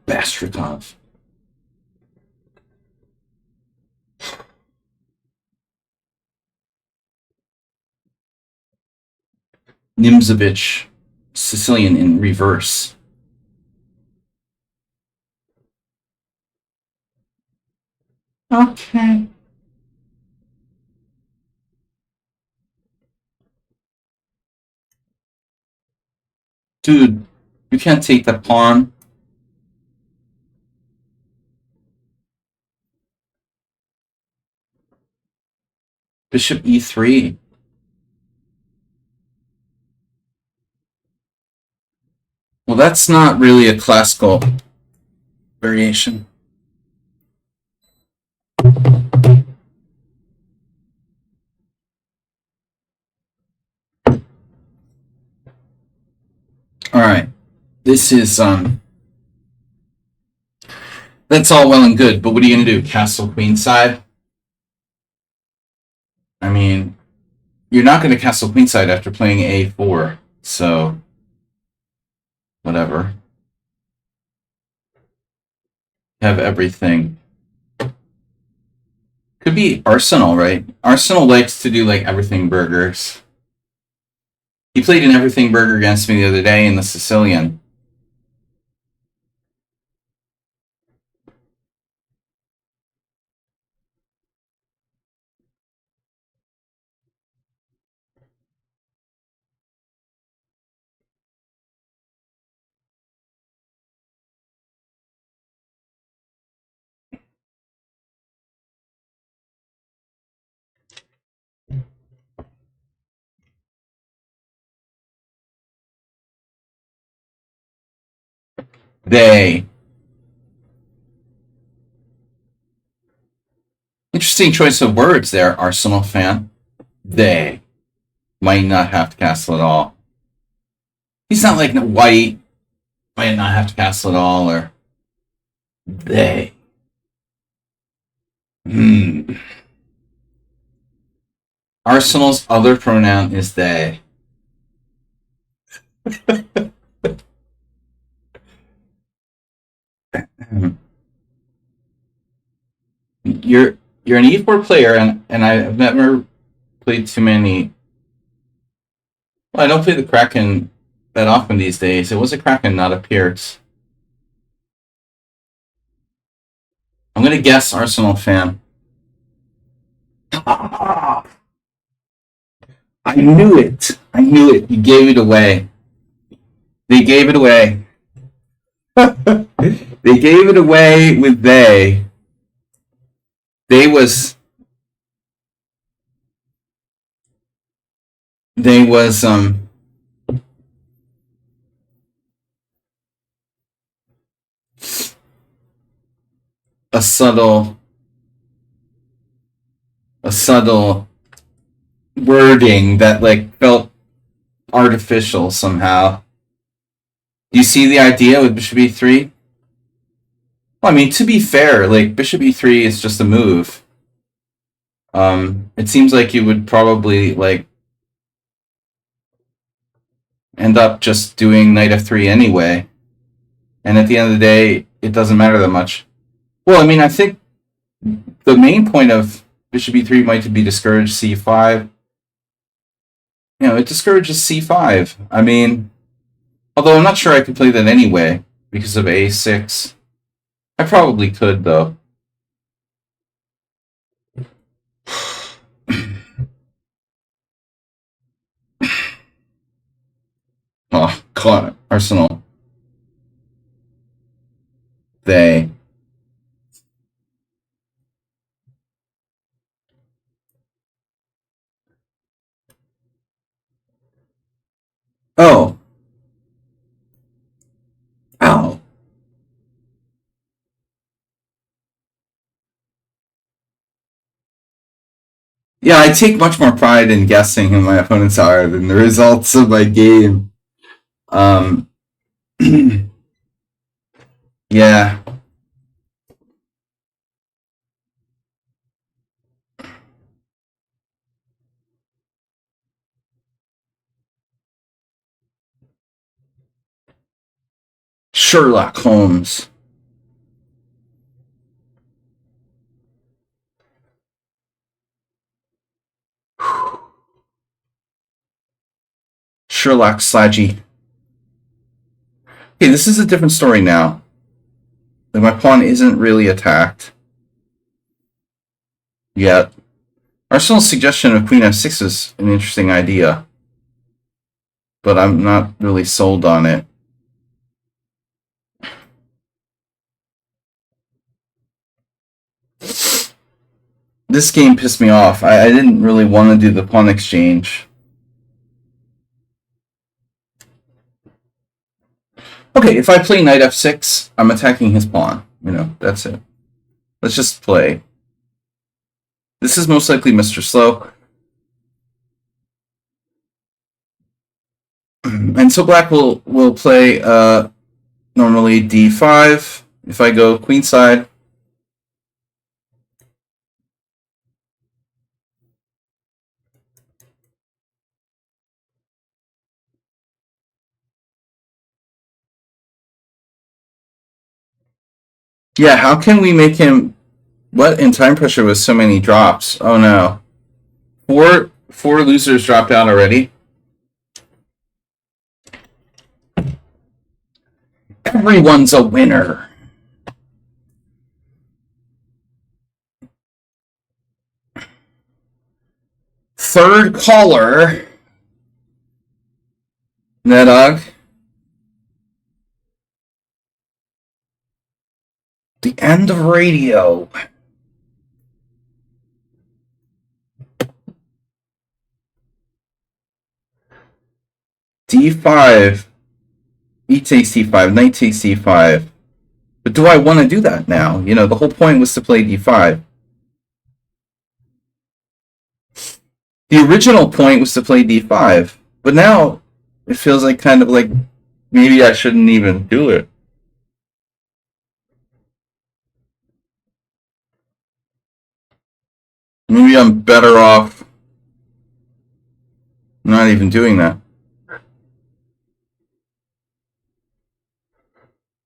Bastrakov. Nimzovich, Sicilian in reverse. Okay. Dude, you can't take that pawn. Bishop e3. Well, that's not really a classical variation. All right. This is that's all well and good, but what are you going to do? Castle queenside? I mean, you're not going to castle queenside after playing a4, so whatever. Have everything. Could be Arsenal, right? Arsenal likes to do like everything burgers. He played an everything burger against me the other day in the Sicilian. They. Interesting choice of words there, Arsenal fan. They might not have to castle at all. He's not like white, might not have to castle at all, or they. Arsenal's other pronoun is they. you're an e4 player, and I've never played too many. Well, I don't play the Kraken that often these days. It was a Kraken, not a Pierce. I'm gonna guess Arsenal fan. I knew it. I knew it. You gave it away. They gave it away. They gave it away with they. They was a subtle wording that like felt artificial somehow. Do you see the idea with bishop e3? Well, I mean, to be fair, like bishop e3 is just a move. It seems like you would probably like end up just doing knight f3 anyway, and at the end of the day, it doesn't matter that much. Well, I mean, I think the main point of bishop e3 might be discourage c5. You know, it discourages c5. I mean, although I'm not sure I could play that anyway because of a6. I probably could, though. Oh, God. Arsenal. They. Oh. Ow. Yeah, I take much more pride in guessing who my opponents are than the results of my game. Yeah. Sherlock Holmes. Sherlock Slaggy. Okay, this is a different story now. Like, my pawn isn't really attacked yet. Arsenal's suggestion of Queen f6 is an interesting idea, but I'm not really sold on it. This game pissed me off. I didn't really want to do the pawn exchange. Okay, if I play knight f6, I'm attacking his pawn. You know, that's it. Let's just play. This is most likely Mr. Slow. And so black will play normally d5 if I go queenside. Yeah, how can we make him... What in time pressure with so many drops? Oh no. Four losers dropped out already. Everyone's a winner. Third caller. Nedog. The end of radio. d5. E takes d5. Knight takes d5. But do I want to do that now? You know, the whole point was to play d5. The original point was to play d5. But now it feels like kind of like maybe I shouldn't even do it. Maybe I'm better off not even doing that.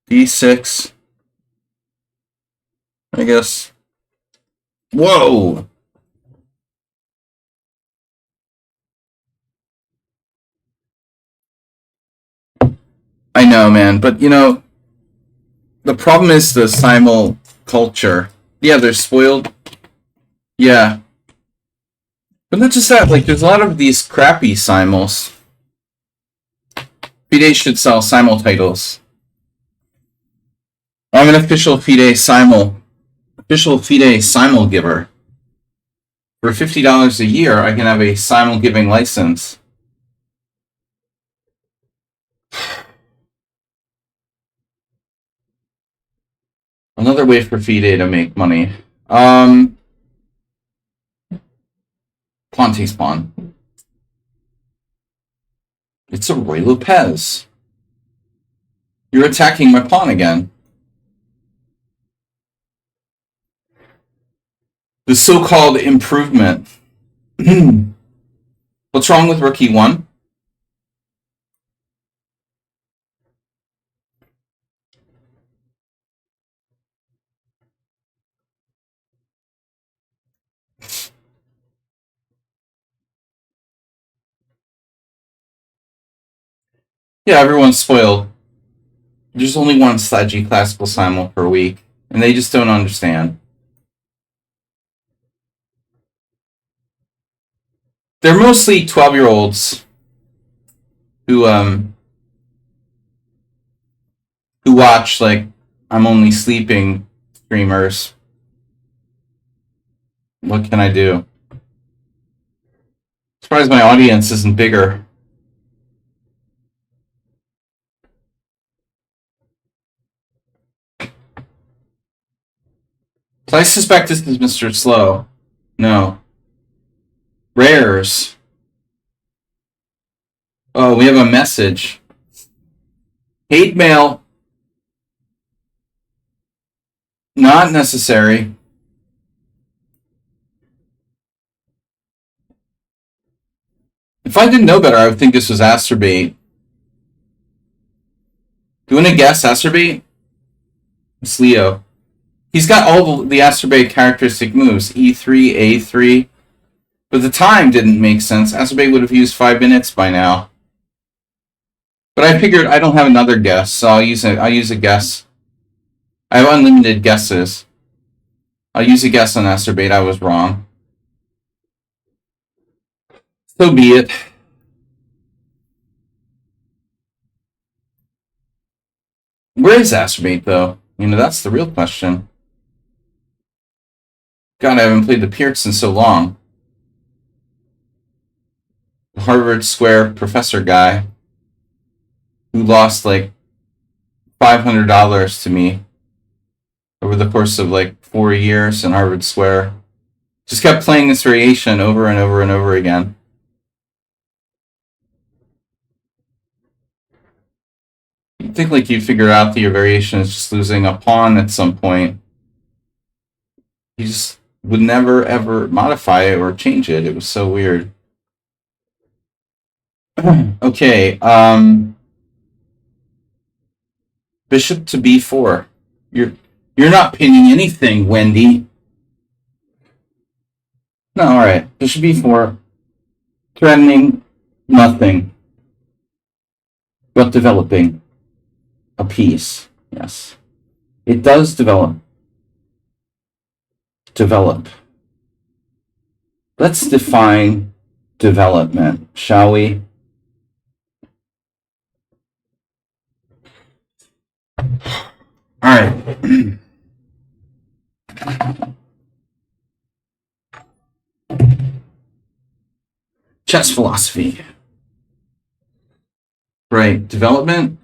d6. I guess. Whoa! I know, man, but you know, the problem is the Simul culture. Yeah, they're spoiled. Yeah. But not just that, like, there's a lot of these crappy Simuls. FIDE should sell Simul titles. I'm an official FIDE Simul giver. For $50 a year, I can have a Simul giving license. Another way for FIDE to make money. Pawn takes pawn. It's a Roy Lopez. You're attacking my pawn again. The so-called improvement. What's wrong with rook e1? Yeah, everyone's spoiled. There's only one sludgy classical simul per week, and they just don't understand. They're mostly 12-year-olds who watch, like, I'm only sleeping streamers. What can I do? Surprised my audience isn't bigger. So I suspect this is Mr. Slow. No. Rares. Oh, we have a message. Hate mail. Not necessary. If I didn't know better, I would think this was Asterbait. Do you want to guess Asterbait? It's Leo. He's got all the Asterbait characteristic moves. E3, A3. But the time didn't make sense. Asterbait would have used 5 minutes by now. But I figured I don't have another guess, so I'll use a guess. I have unlimited guesses. I'll use a guess on Asterbait. I was wrong. So be it. Where is Asterbait, though? That's the real question. God, I haven't played the Pierce in so long. The Harvard Square professor guy who lost like $500 to me over the course of like 4 years in Harvard Square. Just kept playing this variation over and over and over again. You'd think like you'd figure out that your variation is just losing a pawn at some point. You just would never ever modify it or change it. It was so weird. Okay, bishop to b4. You're not pinning anything, Wendy. No, all right. Bishop b4. Threatening nothing, but developing a piece. Yes, it does develop. Let's define development, shall we? All right. Chess philosophy. Right. Development.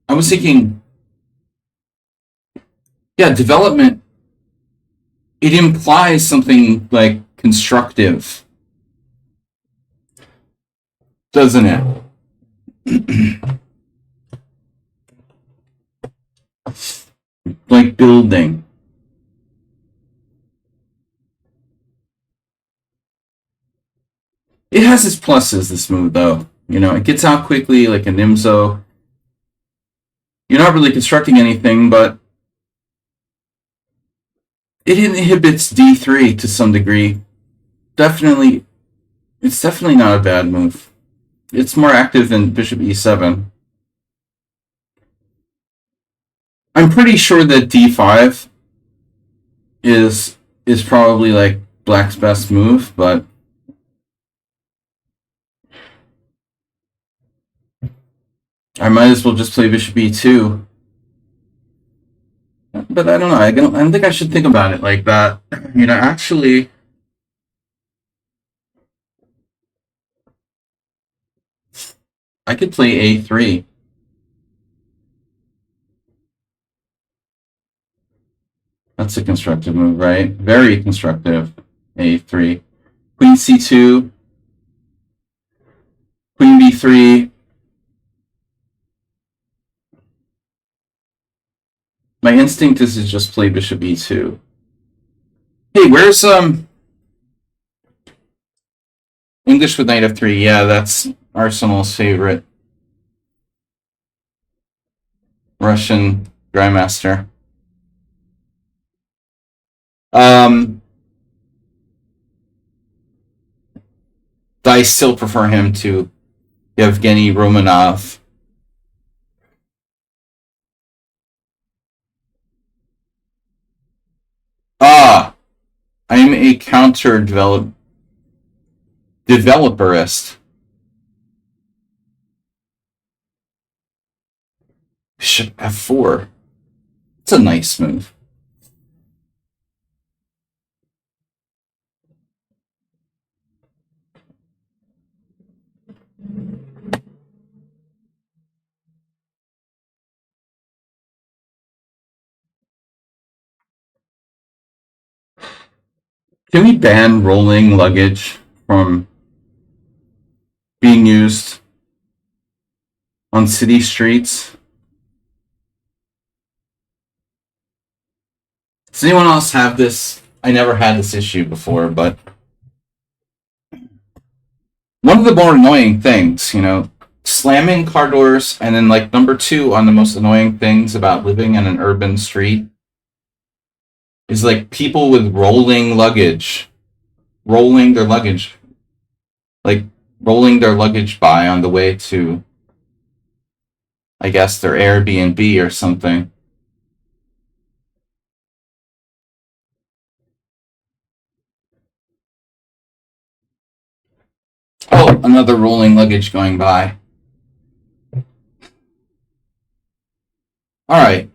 I was thinking, yeah, development. It implies something like constructive, doesn't it? Like building. It has its pluses, this move, though. It gets out quickly, like a Nimzo. You're not really constructing anything, but it inhibits d3 to some degree. It's definitely not a bad move. It's more active than bishop e7. I'm pretty sure that d5 is probably like black's best move, but I might as well just play bishop e2. But I don't know. I don't think I should think about it like that. Actually, I could play a3. That's a constructive move, right? Very constructive. a3. Queen c2. Queen b3. My instinct is to just play bishop e2. Hey, where's English with knight f3? Yeah, that's Arsenal's favorite Russian grandmaster. I still prefer him to Yevgeny Romanov. I'm a counter developerist. Bishop f4. It's a nice move. Can we ban rolling luggage from being used on city streets? Does anyone else have this? I never had this issue before, but one of the more annoying things, slamming car doors, and then like number two on the most annoying things about living in an urban street is like people with rolling their luggage, like rolling their luggage by on the way to, I guess, their Airbnb or something. Oh, another rolling luggage going by. All right.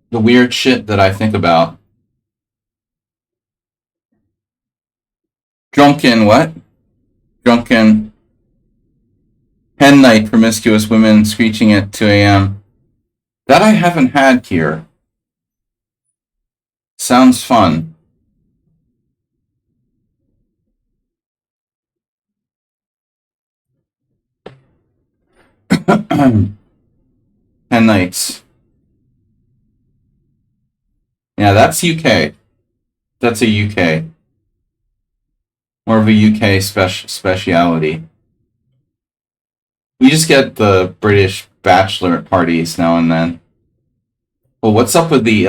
The weird shit that I think about. Drunken what? Drunken hen night, promiscuous women screeching at 2 a.m. That I haven't had here. Sounds fun. Hen nights. Yeah, that's UK. That's a UK. More of a UK speciality. We just get the British bachelor parties now and then. Well, what's up with the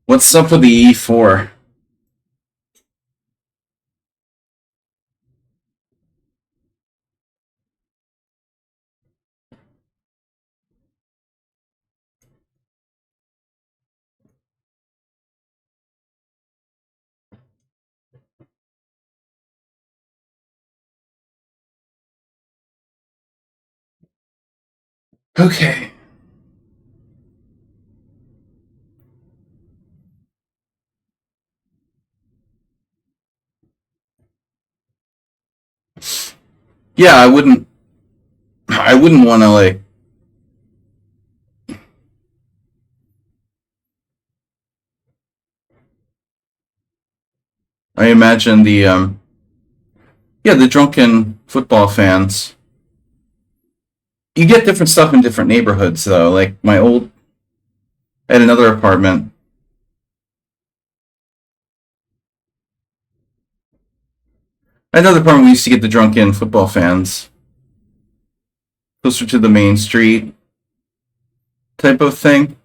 E4? Okay. Yeah, I wouldn't want to like I imagine the drunken football fans. You get different stuff in different neighborhoods though. Like at another apartment. At another apartment we used to get the drunken football fans. Closer to the main street type of thing.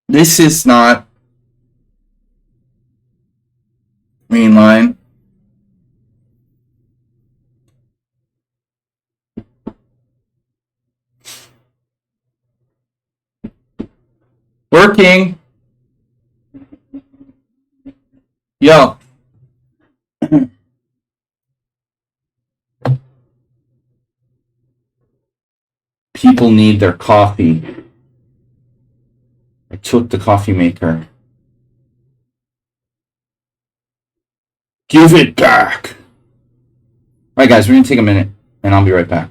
This is not main line. Working. Yo. People need their coffee. I took the coffee maker. Give it back. Alright guys, we're gonna take a minute and I'll be right back.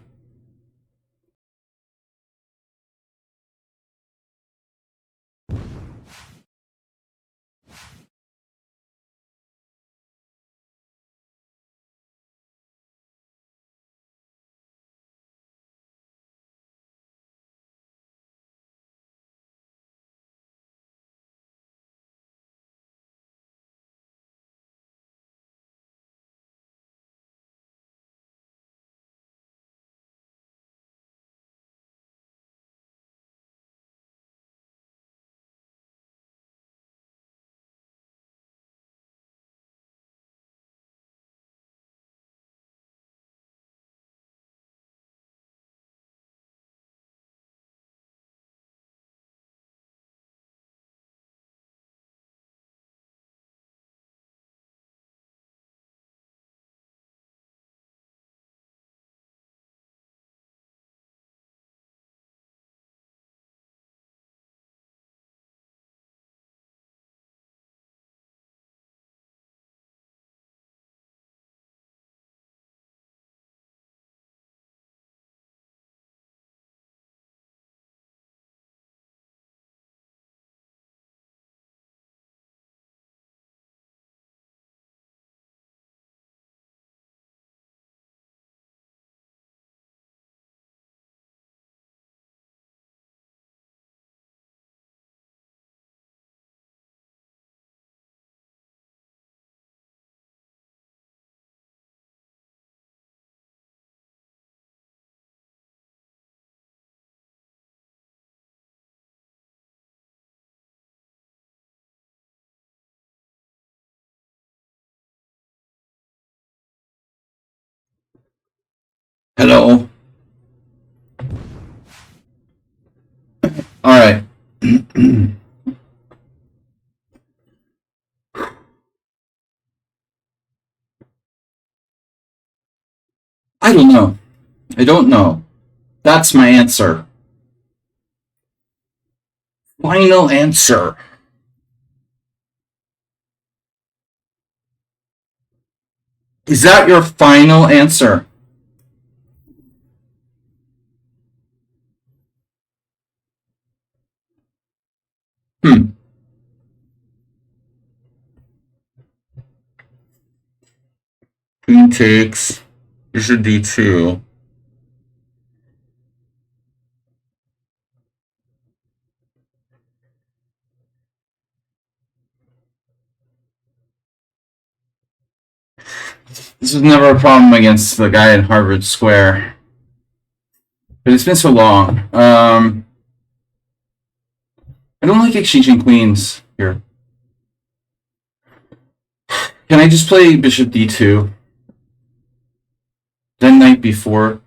Hello. All right. I don't know. I don't know. That's my answer. Final answer. Is that your final answer? Hmm. Queen takes. Bishop d2. This was never a problem against the guy in Harvard Square. But it's been so long. I don't like exchanging queens here. Can I just play bishop d2? Then knight b4.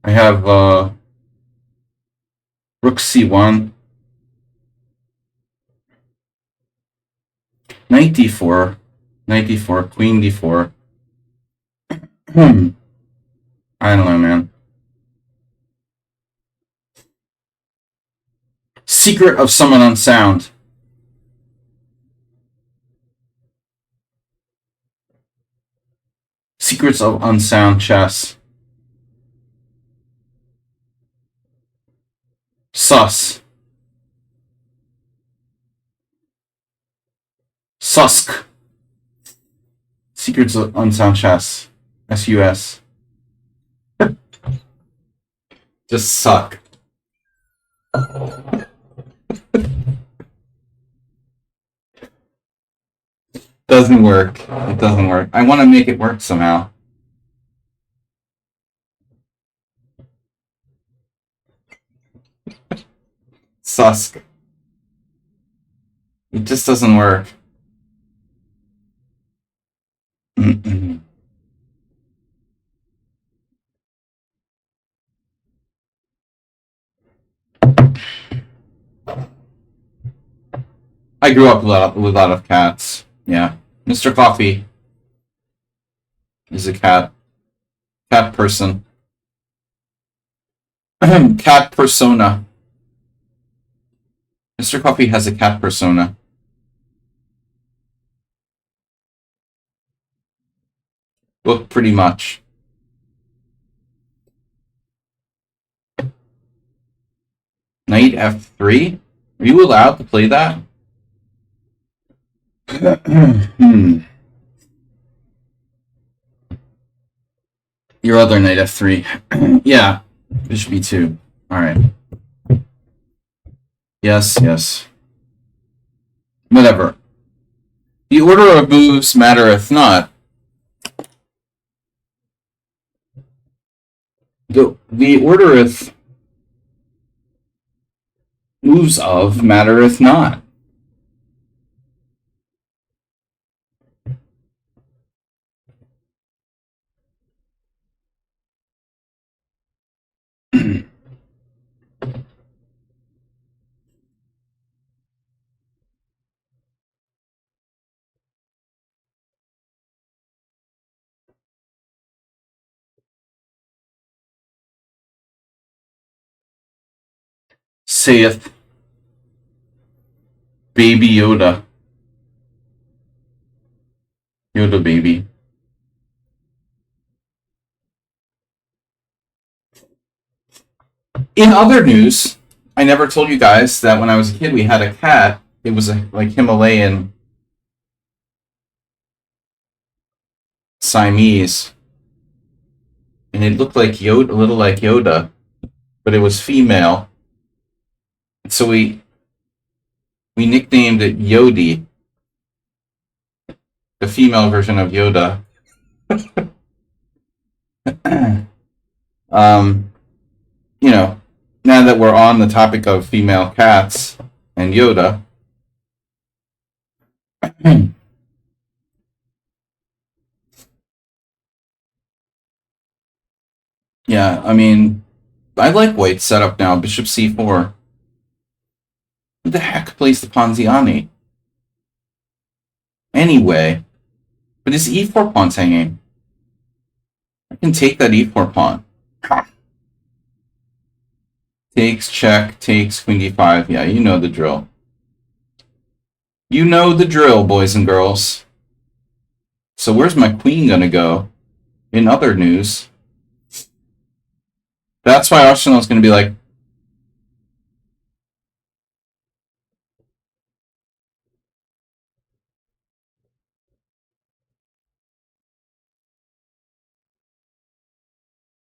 I have rook c1. Knight d4. Knight d4. Queen d4. I don't know, man. Secret of Someone Unsound. Secrets of Unsound Chess. Sus. Susk. Secrets of Unsound Chess. S-U-S. Just suck. Doesn't work. It doesn't work. I want to make it work somehow. Susk. It just doesn't work. I grew up with a lot of cats. Yeah. Mr. Coffee is a cat. Cat person. Cat persona. Mr. Coffee has a cat persona. Well, pretty much. Knight f3? Are you allowed to play that? Your other knight f3. Yeah. Bishop e2. Alright. Yes, yes. Whatever. The order of moves mattereth not. The ordereth moves of mattereth not. Saith Baby Yoda. Yoda baby. In other news, I never told you guys that when I was a kid we had a cat. It was like Himalayan Siamese. And it looked like Yoda, a little like Yoda, but it was female. So we nicknamed it Yodi, the female version of Yoda. You know, now that we're on the topic of female cats and Yoda, Yeah, I mean, I like White's setup now. Bishop c4. Who the heck plays the Ponziani? Anyway, but his e4 pawn's hanging. I can take that e4 pawn. Takes, check, takes, queen d5. Yeah, you know the drill. You know the drill, boys and girls. So where's my queen gonna go? In other news. That's why Arsenal's gonna be like,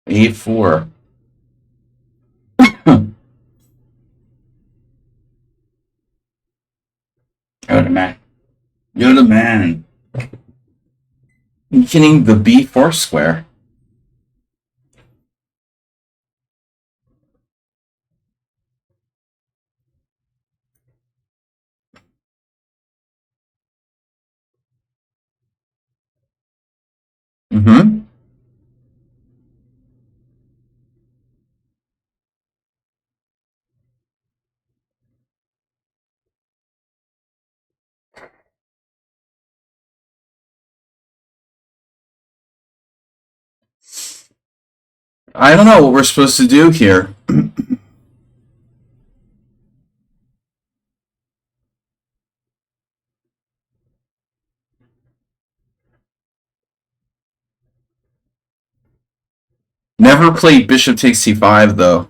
a4. You're the man. You're the man. Getting the b4 square. Mm-hmm. I don't know what we're supposed to do here. Never played bishop takes c5, though.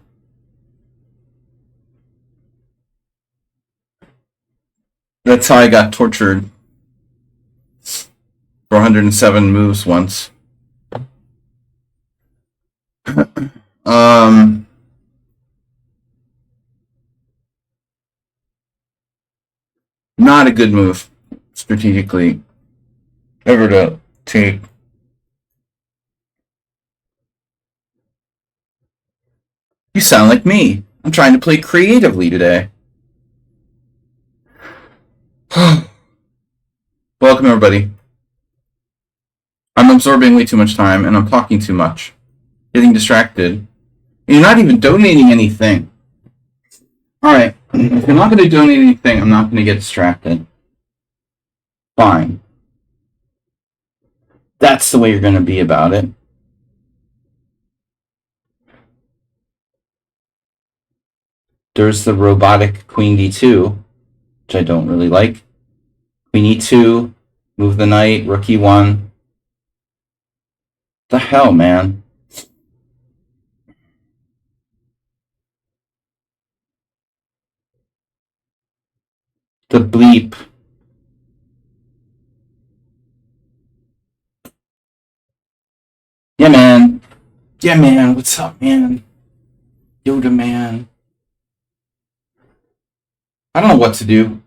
That's how I got tortured for 107 moves once. Not a good move strategically ever to take. You sound like me. I'm trying to play creatively today. Welcome, everybody. I'm absorbing way too much time, and I'm talking too much. Getting distracted. And you're not even donating anything. Alright, if you're not going to donate anything, I'm not going to get distracted. Fine. That's the way you're going to be about it. There's the robotic queen d2, which I don't really like. Queen e2, move the knight, rook e1. The hell, man? The bleep. Yeah, man. Yeah, man. What's up, man? Yoda, man. I don't know what to do.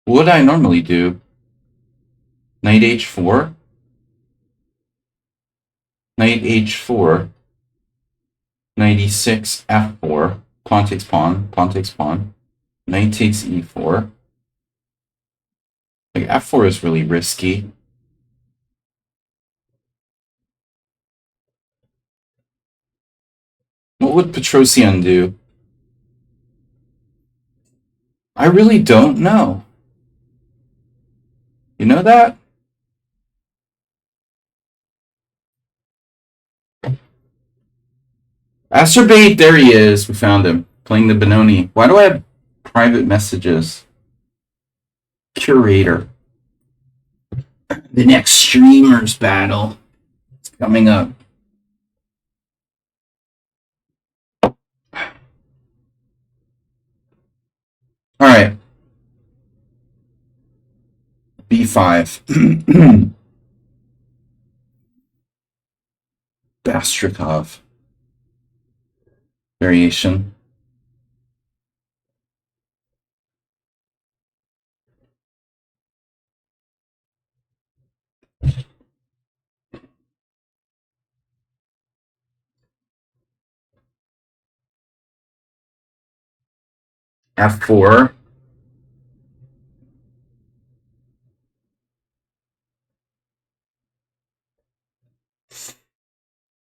What would I normally do? Knight h4? Knight h4. Knight e6, f4. Pawn takes pawn. Pawn takes pawn. Knight takes e4. Like, f4 is really risky. What would Petrosian do? I really don't know. You know that? Astrobate, there he is. We found him. Playing the Benoni. Why do I have private messages? Curator. The next streamers battle is coming up. Alright. b5. Bastrikov. Variation. f4.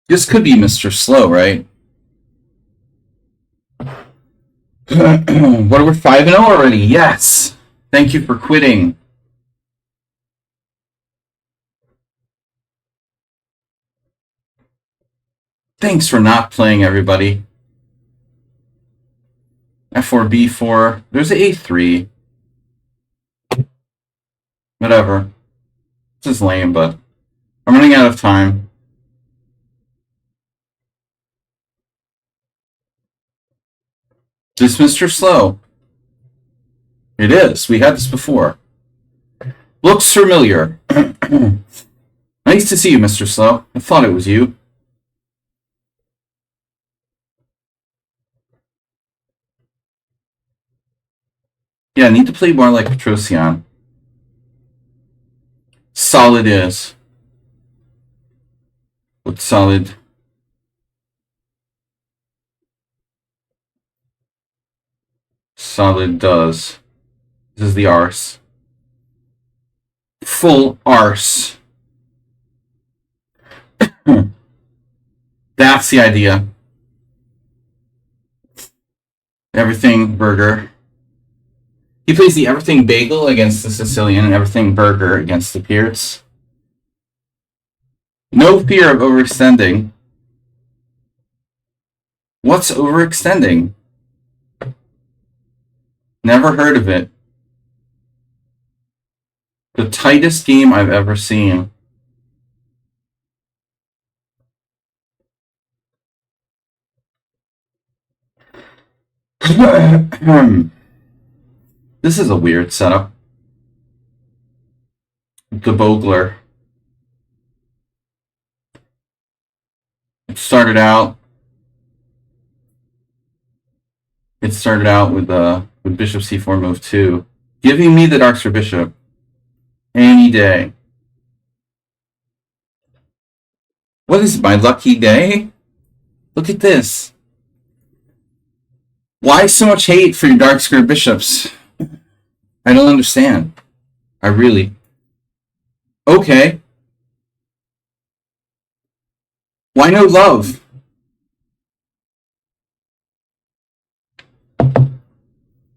This could be Mr. Slow, right? What, we're 5-0 already? Yes! Thank you for quitting. Thanks for not playing, everybody. F4, B4. There's an A3. Whatever. This is lame, but I'm running out of time. Is this Mr. Slow? It is. We had this before. Looks familiar. Nice to see you, Mr. Slow. I thought it was you. Yeah, I need to play more like Petrosian. Solid is. What solid? Solid does. This is the arse. Full arse. That's the idea. Everything burger. He plays the everything bagel against the Sicilian and everything burger against the Pierce. No fear of overextending. What's overextending? Never heard of it. The tightest game I've ever seen. This is a weird setup. The Bogler. It started out with Bishop C4 move 2. Giving me the darks for Bishop. Any day. What is my lucky day? Look at this. Why so much hate for your dark square bishops? I don't understand. I really. Okay. Why no love?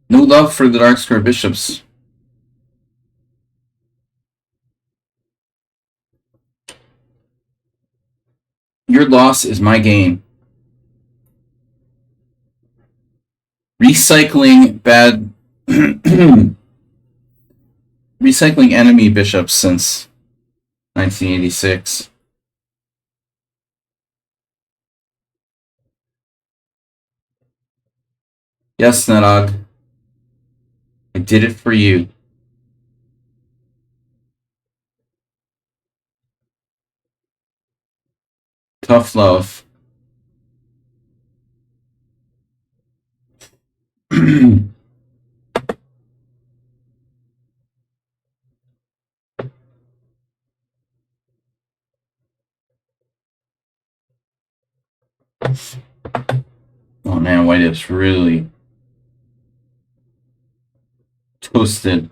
No love for the dark square bishops. Your loss is my gain. Recycling bad... recycling enemy bishops since 1986. Yes, Narag. I did it for you. Tough love. Oh man, white is really toasted.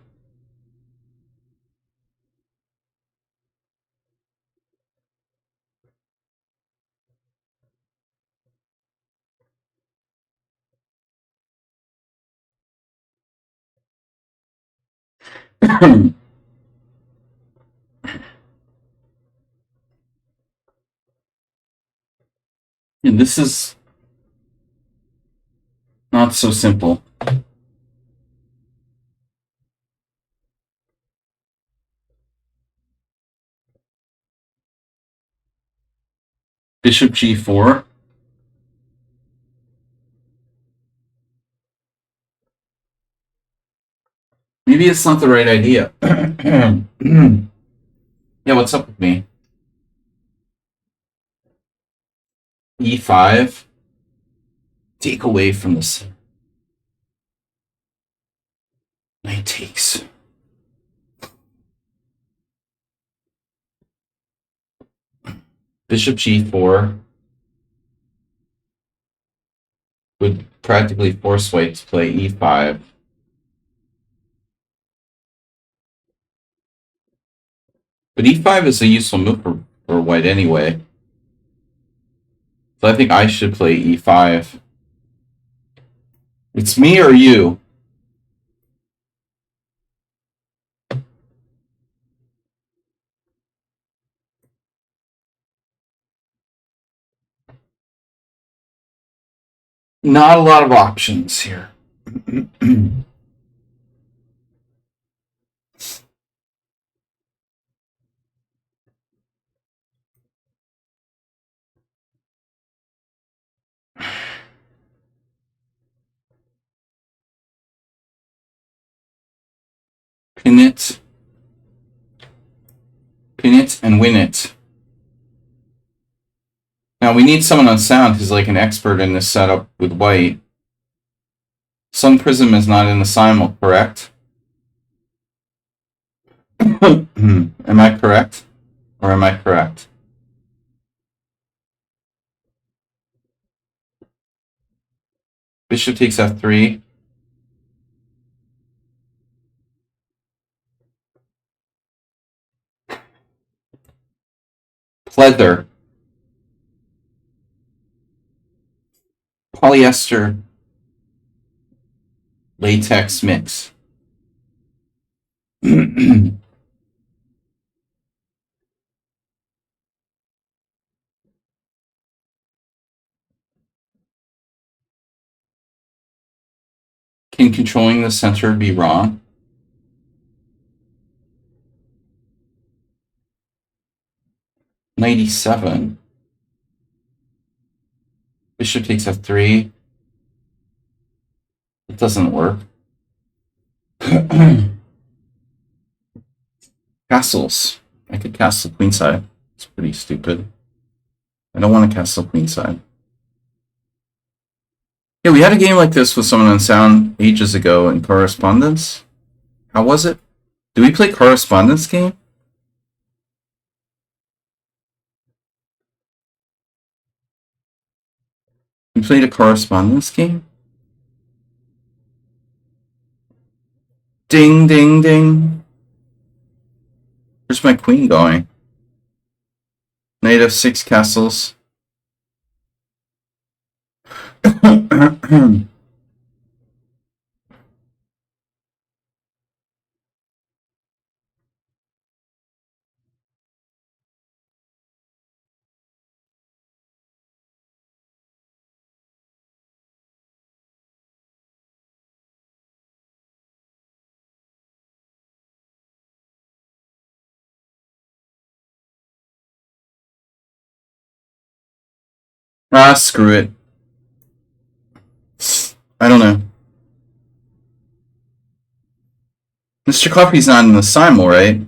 And this is not so simple. Bishop G4. Maybe it's not the right idea. Yeah, what's up with me? E5. Take away from this. Knight takes. Bishop G4 would practically force white to play E5. But E5 is a useful move for white anyway. So I think I should play e5. It's me or you? Not a lot of options here. Pin it, and win it. Now we need someone on sound who's like an expert in this setup with white. Sun Prism is not in the Simul, correct? Am I correct? Or am I correct? Bishop takes f3. Pleather. Polyester. Latex mix. Can controlling the center be wrong? Knight 'Bishop takes f3. It doesn't work. Castles. I could castle queenside. It's pretty stupid. I don't want to castle queenside. Yeah, we had a game like this with someone on sound ages ago in correspondence. How was it? Did we play correspondence game? We played a correspondence game? Ding, ding, ding. Where's my queen going? Knight f6 castles. Screw it. I don't know. Mr. Coffee's not in the Simul, right?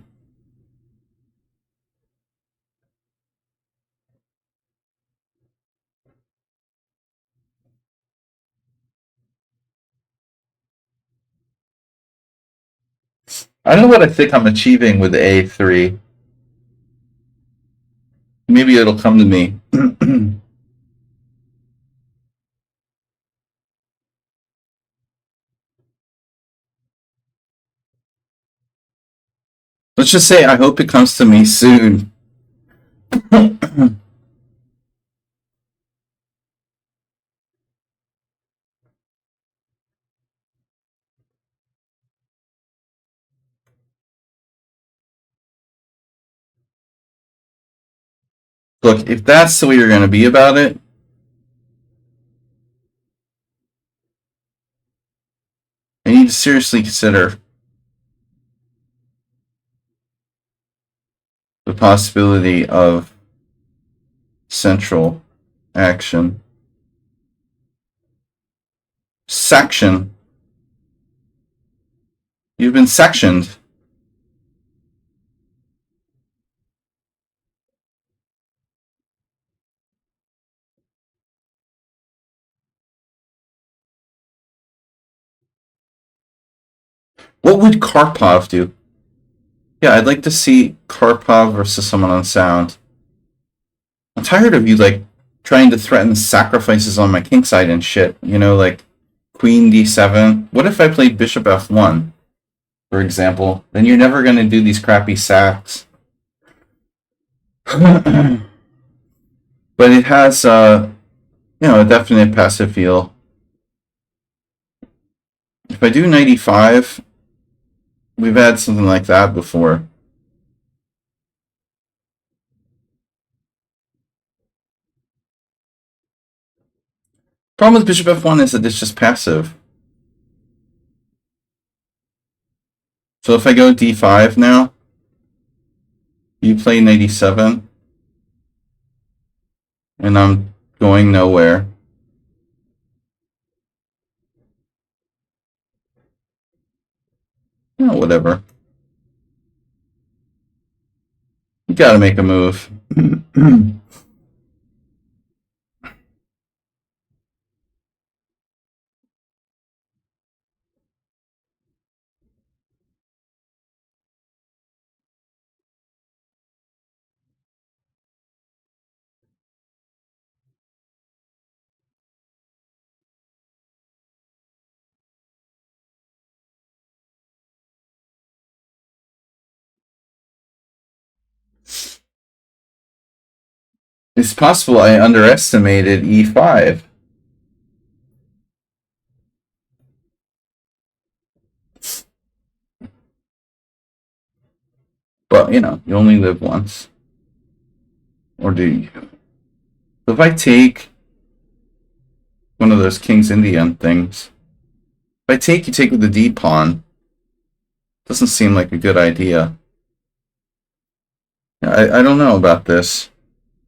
I don't know what I think I'm achieving with A3. Maybe it'll come to me. Let's just say I hope it comes to me soon. Look, if that's the way you're going to be about it, I need to seriously consider the possibility of central action. Section. You've been sectioned. What would Karpov do? Yeah, I'd like to see Karpov versus someone on sound. I'm tired of you, like, trying to threaten sacrifices on my king side and shit. You know, like, queen d7. What if I played bishop f1, for example? Then you're never going to do these crappy sacks. But it has You know, a definite passive feel. If I do 95, we've had something like that before. Problem with bishop f1 is that it's just passive. So if I go d5 now, you play 97, and I'm going nowhere. Oh, whatever. You gotta make a move. It's possible I underestimated e5. But, you know, you only live once. Or do you? So if I take one of those King's Indian things, if I take, you take with the D pawn. Doesn't seem like a good idea. I don't know about this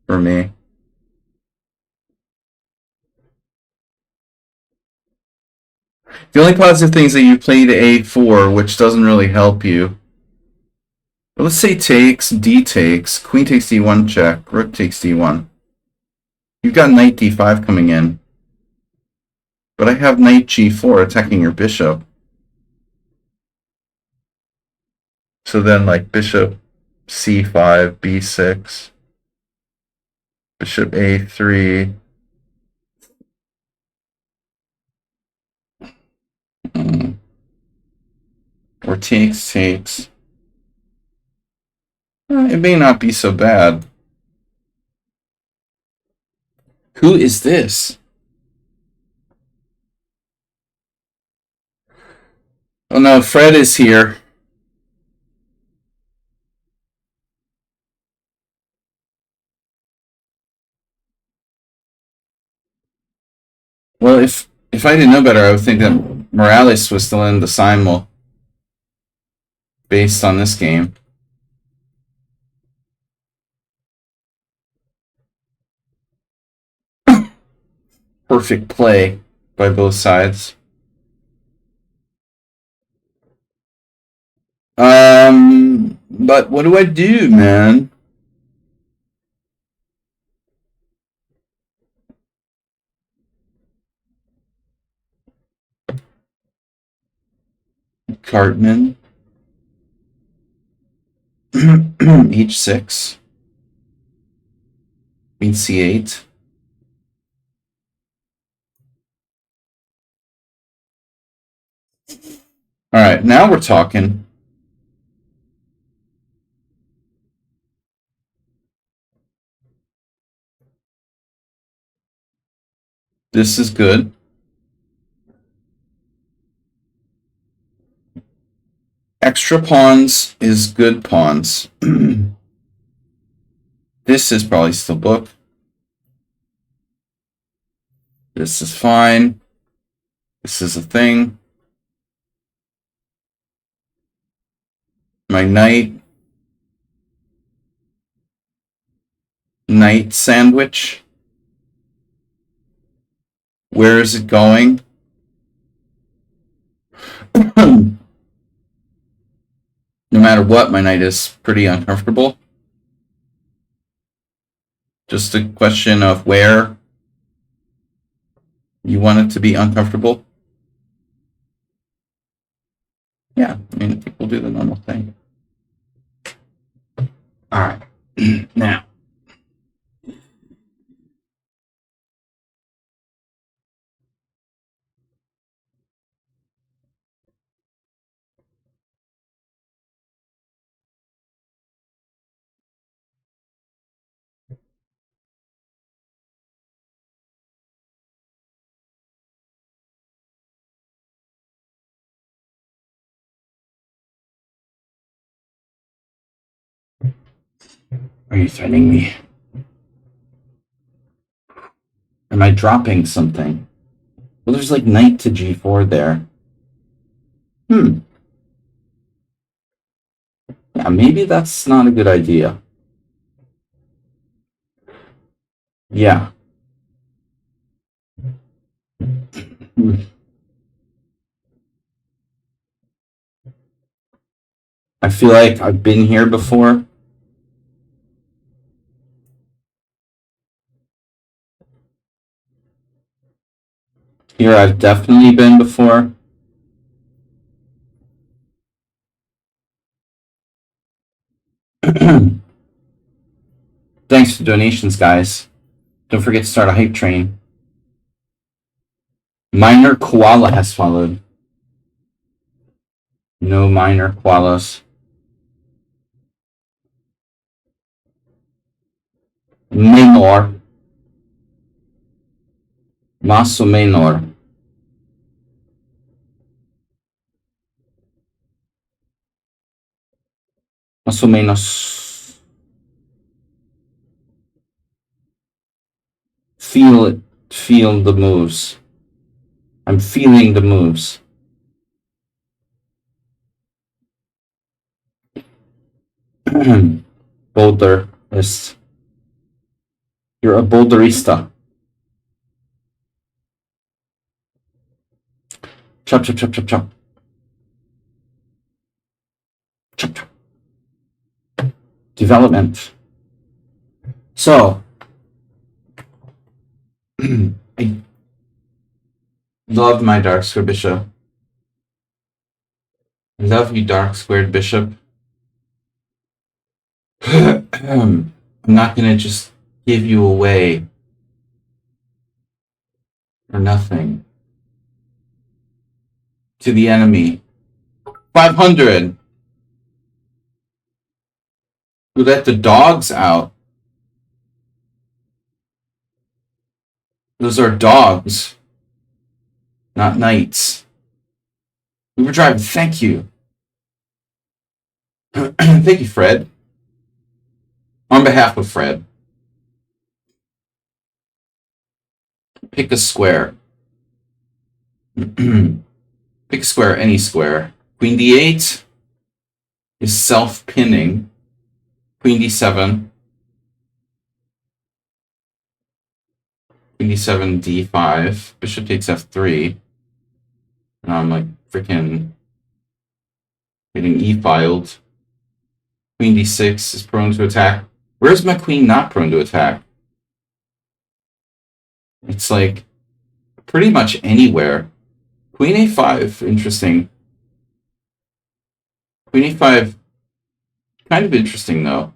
for me. The only positive thing is that you played a4, which doesn't really help you. But let's say takes, d takes, queen takes d1 check, rook takes d1. You've got knight d5 coming in. But I have knight g4 attacking your bishop. So then, like, bishop c5, b6, bishop a3. Or takes, takes. It may not be so bad. Who is this? Oh no, Fred is here. Well, if I didn't know better, I would think that Morales was still in the Simul based on this game. Perfect play by both sides. But what do I do, man? Cartman. H6. Queen C8. Alright, now we're talking. This is good. Extra pawns is good pawns. This is probably still book. This is fine. This is a thing. My knight sandwich. Where is it going? No matter what, my knight is pretty uncomfortable. Just a question of where you want it to be uncomfortable. Yeah, I mean, I think we'll do the normal thing. All right. Now, Are you threatening me? Am I dropping something? Well, there's like knight to g4 there. Yeah, maybe that's not a good idea. Yeah. I feel like I've been here before. Here I've definitely been before. Thanks for donations, guys. Don't forget to start a hype train. Minor koala has followed. No minor koalas. Menor. Maso menor. Más o menos. Feel it. Feel the moves. I'm feeling the moves. Boulderist. You're a boulderista. Chop, chop, chop, chop, chop. Chop, chop. Development. So, I love my dark square bishop. I love you, dark squared bishop. I'm not gonna just give you away for nothing to the enemy. 500. We let the dogs out. Those are dogs, not knights. We were driving. Thank you. Thank you, Fred. On behalf of Fred, pick a square. Pick a square, any square. Queen d8 is self-pinning. Queen d7. Queen d7, d5. Bishop takes f3. And I'm like freaking getting e-filed. Queen d6 is prone to attack. Where's my queen not prone to attack? It's like pretty much anywhere. Queen a5, interesting. Queen a5, kind of interesting though.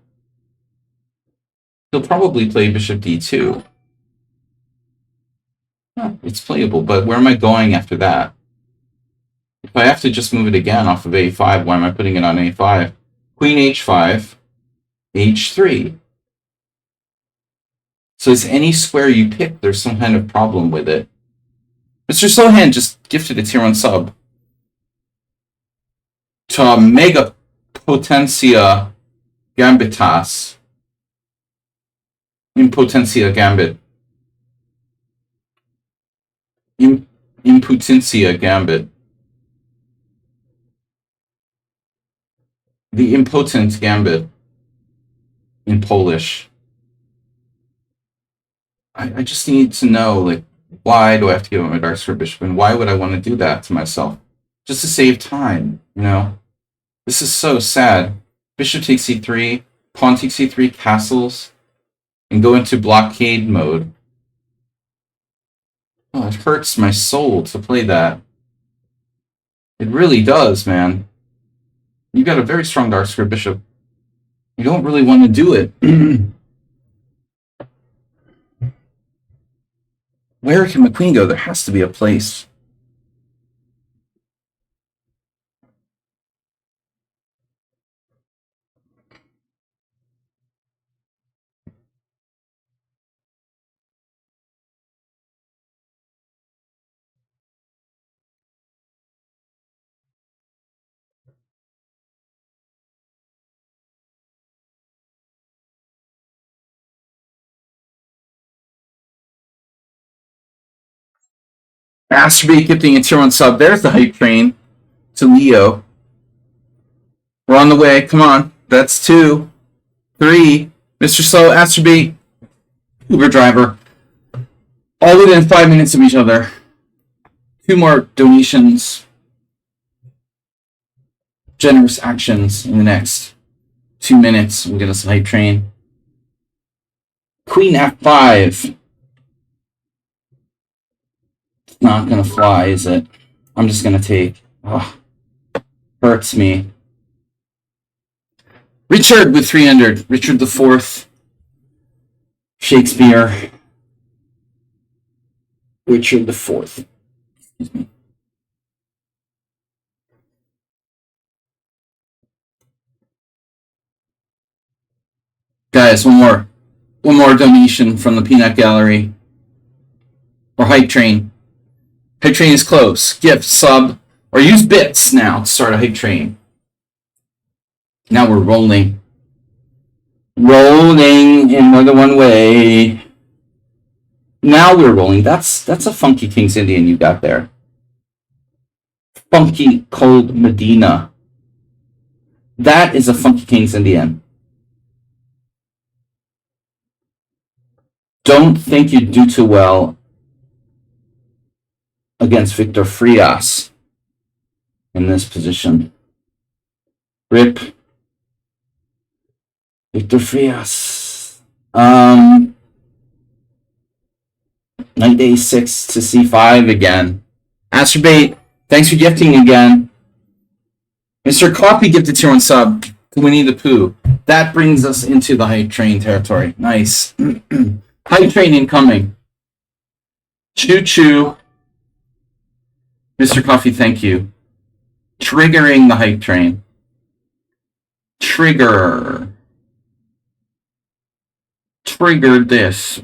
He'll probably play bishop d2. Huh, it's playable, but where am I going after that? If I have to just move it again off of a5, why am I putting it on a5? Queen h5, h3. So it's any square you pick, there's some kind of problem with it. Mr. Sohan just gifted a tier 1 sub to Mega Potentia Gambitas. Impotencia Gambit. Impotencia Gambit. The Impotent Gambit in Polish. I just need to know, like, why do I have to give up my dark square bishop, and why would I want to do that to myself? Just to save time, you know? This is so sad. Bishop takes c3, pawn takes c3, castles, and go into blockade mode. Oh, it hurts my soul to play that. It really does, man. You got a very strong dark square bishop. You don't really want to do it. Where can my queen go? There has to be a place. Masturbate gifting a tier 1 sub. There's the hype train to Leo. We're on the way. Come on. That's 2. 3. Mr. Slow, Masturbate, Uber driver. All within 5 minutes of each other. 2 more donations. Generous actions in the next 2 minutes. We'll get us a hype train. Queen F5. It's not going to fly, is it? I'm just going to take. Oh, hurts me. Richard with 300. Richard the Fourth. Shakespeare. Richard the Fourth. Excuse me. Guys, one more donation from the Peanut Gallery. Or Hype Train. Hype Train is close. Gift, sub, or use bits now to start a Hype Train. Now we're rolling. Rolling in more than one way. Now we're rolling. That's a funky King's Indian you got there. Funky Cold Medina. That is a funky King's Indian. Don't think you do too well against Victor Frias in this position. Rip. Victor Frias. Knight A6 to C5 again. Astrobate, thanks for gifting again. Mr. Coffee gifted tier 1 sub to Winnie the Pooh. That brings us into the hype train territory. Nice. Hype train incoming. Choo choo. Mr. Coffee, thank you. Triggering the hype train. Trigger. Triggered this.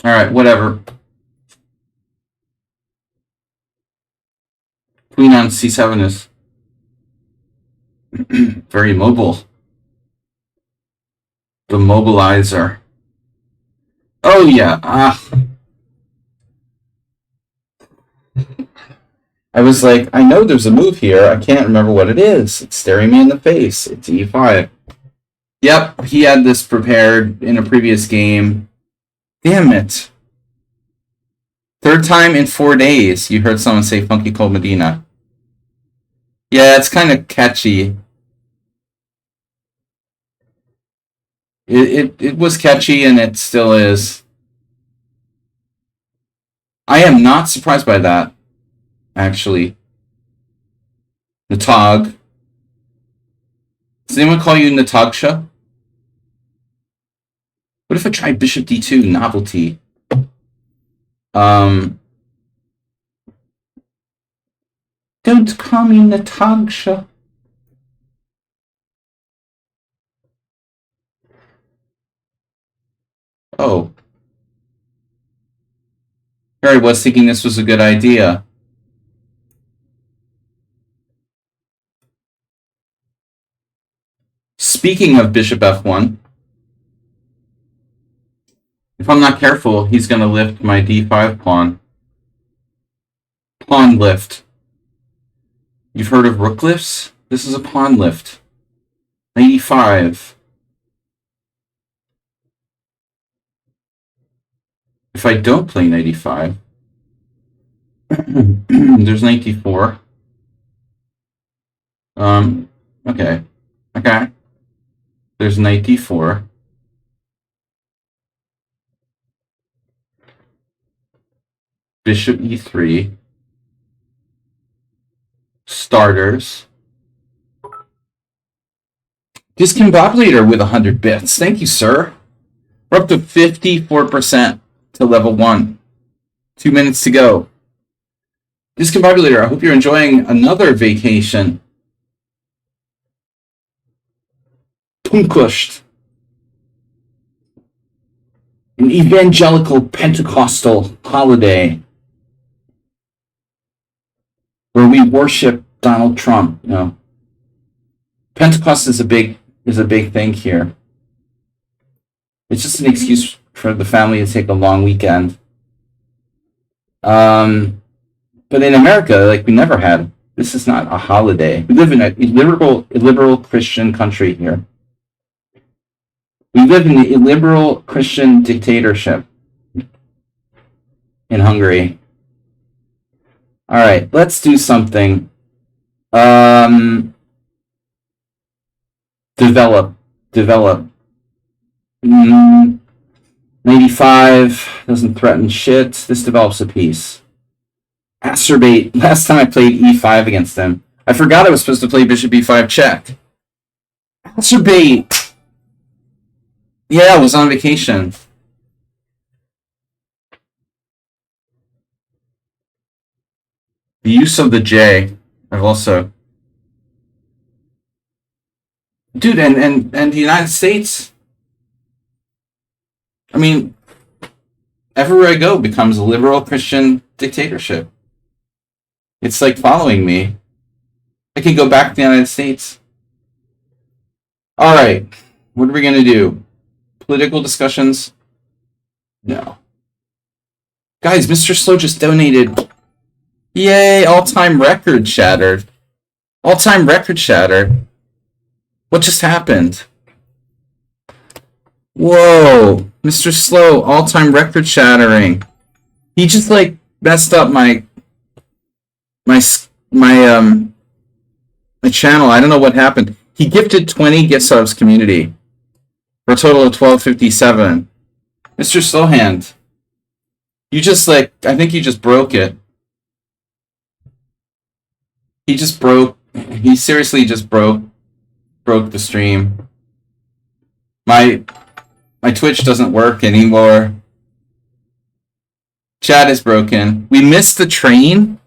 Alright, whatever. Queen on C7 is very mobile. The mobilizer. Oh yeah. I was like, I know there's a move here. I can't remember what it is. It's staring me in the face. It's E5. Yep, he had this prepared in a previous game. Damn it. 3rd time in 4 days you heard someone say Funky Cold Medina. Yeah, it's kind of catchy. It was catchy and it still is. I am not surprised by that, actually. Natog. Does anyone call you Natagsha? What if I try Bishop D2, novelty? Don't call me Natagsha. Oh. Here I was thinking this was a good idea. Speaking of Bishop F1, if I'm not careful, he's going to lift my D5 pawn. Pawn lift. You've heard of rook lifts? This is a pawn lift. 95. If I don't play 95, there's 94. Okay. Okay. There's 94. Bishop E3. Starters. Discombobulator with 100 bits. Thank you, sir. We're up to 54% to level 1. 2 minutes to go. Discombobulator, I hope you're enjoying another vacation. Punkusht. An evangelical Pentecostal holiday where we worship Donald Trump. No. Pentecost is a big thing here. It's just an excuse for the family to take a long weekend. But in America, like, we never had. This is not a holiday. We live in a illiberal Christian country here. We live in the illiberal Christian dictatorship in Hungary. All right, let's do something. Develop. 95 doesn't threaten shit. This develops a piece. Acerbate. Last time I played e5 against him, I forgot I was supposed to play bishop e5 check. Acerbate. Yeah, I was on vacation. The use of the J. I've also... Dude, and the United States... I mean, everywhere I go becomes a liberal Christian dictatorship. It's like following me. I can go back to the United States. Alright, what are we going to do? Political discussions? No. Guys, Mr. Slow just donated. Yay, all-time record shattered. All-time record shattered. What just happened? Whoa, Mr. Slow, all-time record shattering. He just, like, messed up my channel. I don't know what happened. He gifted 20 gift subs community for a total of 1257. Mr. Slowhand, you just, like, I think you just broke it. He seriously just broke the stream. My Twitch doesn't work anymore. Chat is broken. We missed the train?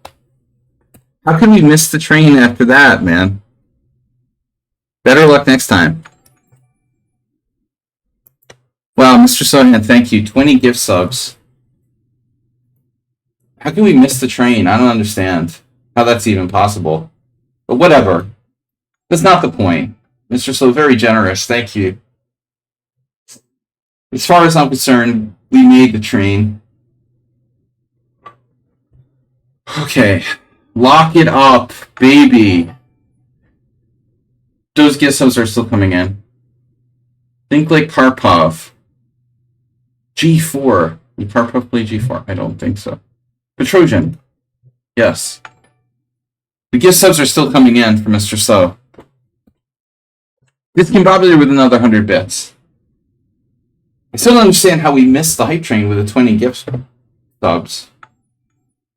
How can we miss the train after that, man? Better luck next time. Wow, Mr. Sohan, thank you. 20 gift subs. How can we miss the train? I don't understand how that's even possible. But whatever. That's not the point. Mr. So very generous. Thank you. As far as I'm concerned, we made the train. Okay. Lock it up, baby. Those gift subs are still coming in. Think like Karpov. G4. Did Karpov play G4? I don't think so. Petrosian. Yes. The gift subs are still coming in for Mr. So. Discombobulated with another 100 bits. I still don't understand how we missed the hype train with the 20 gift subs.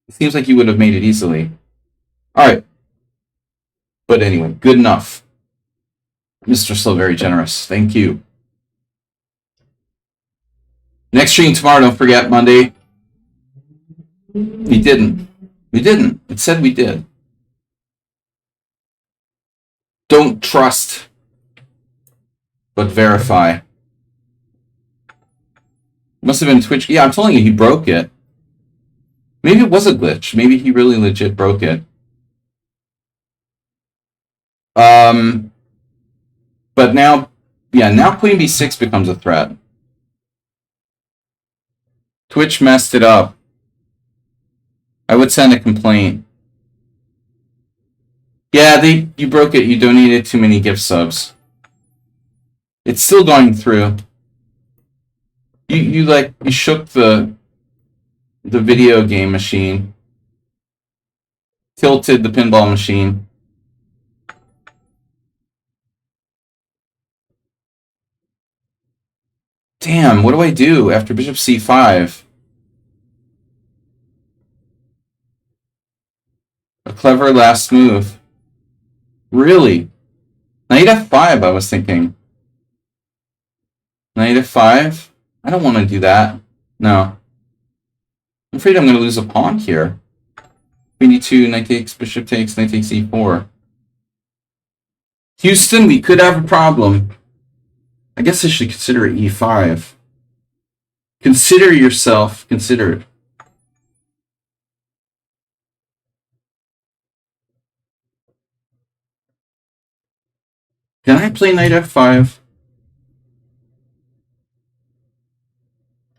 It seems like you would have made it easily. Alright. But anyway, good enough. Mr. Slow, very generous. Thank you. Next stream tomorrow, don't forget, Monday. We didn't. It said we did. Don't trust, but verify. Must have been Twitch. Yeah, I'm telling you, he broke it. Maybe it was a glitch. Maybe he really legit broke it. But now, yeah, now Queen B6 becomes a threat. Twitch messed it up. I would send a complaint. Yeah, you broke it. You donated too many gift subs. It's still going through. You shook the video game machine. Tilted the pinball machine. Damn, what do I do after bishop c5? A clever last move. Really? Knight f5, I was thinking. Knight f5? I don't want to do that. No. I'm afraid I'm going to lose a pawn here. Queen d2, knight takes, bishop takes, knight takes e4. Houston, we could have a problem. I guess I should consider it e5. Consider yourself considered. Can I play knight f5?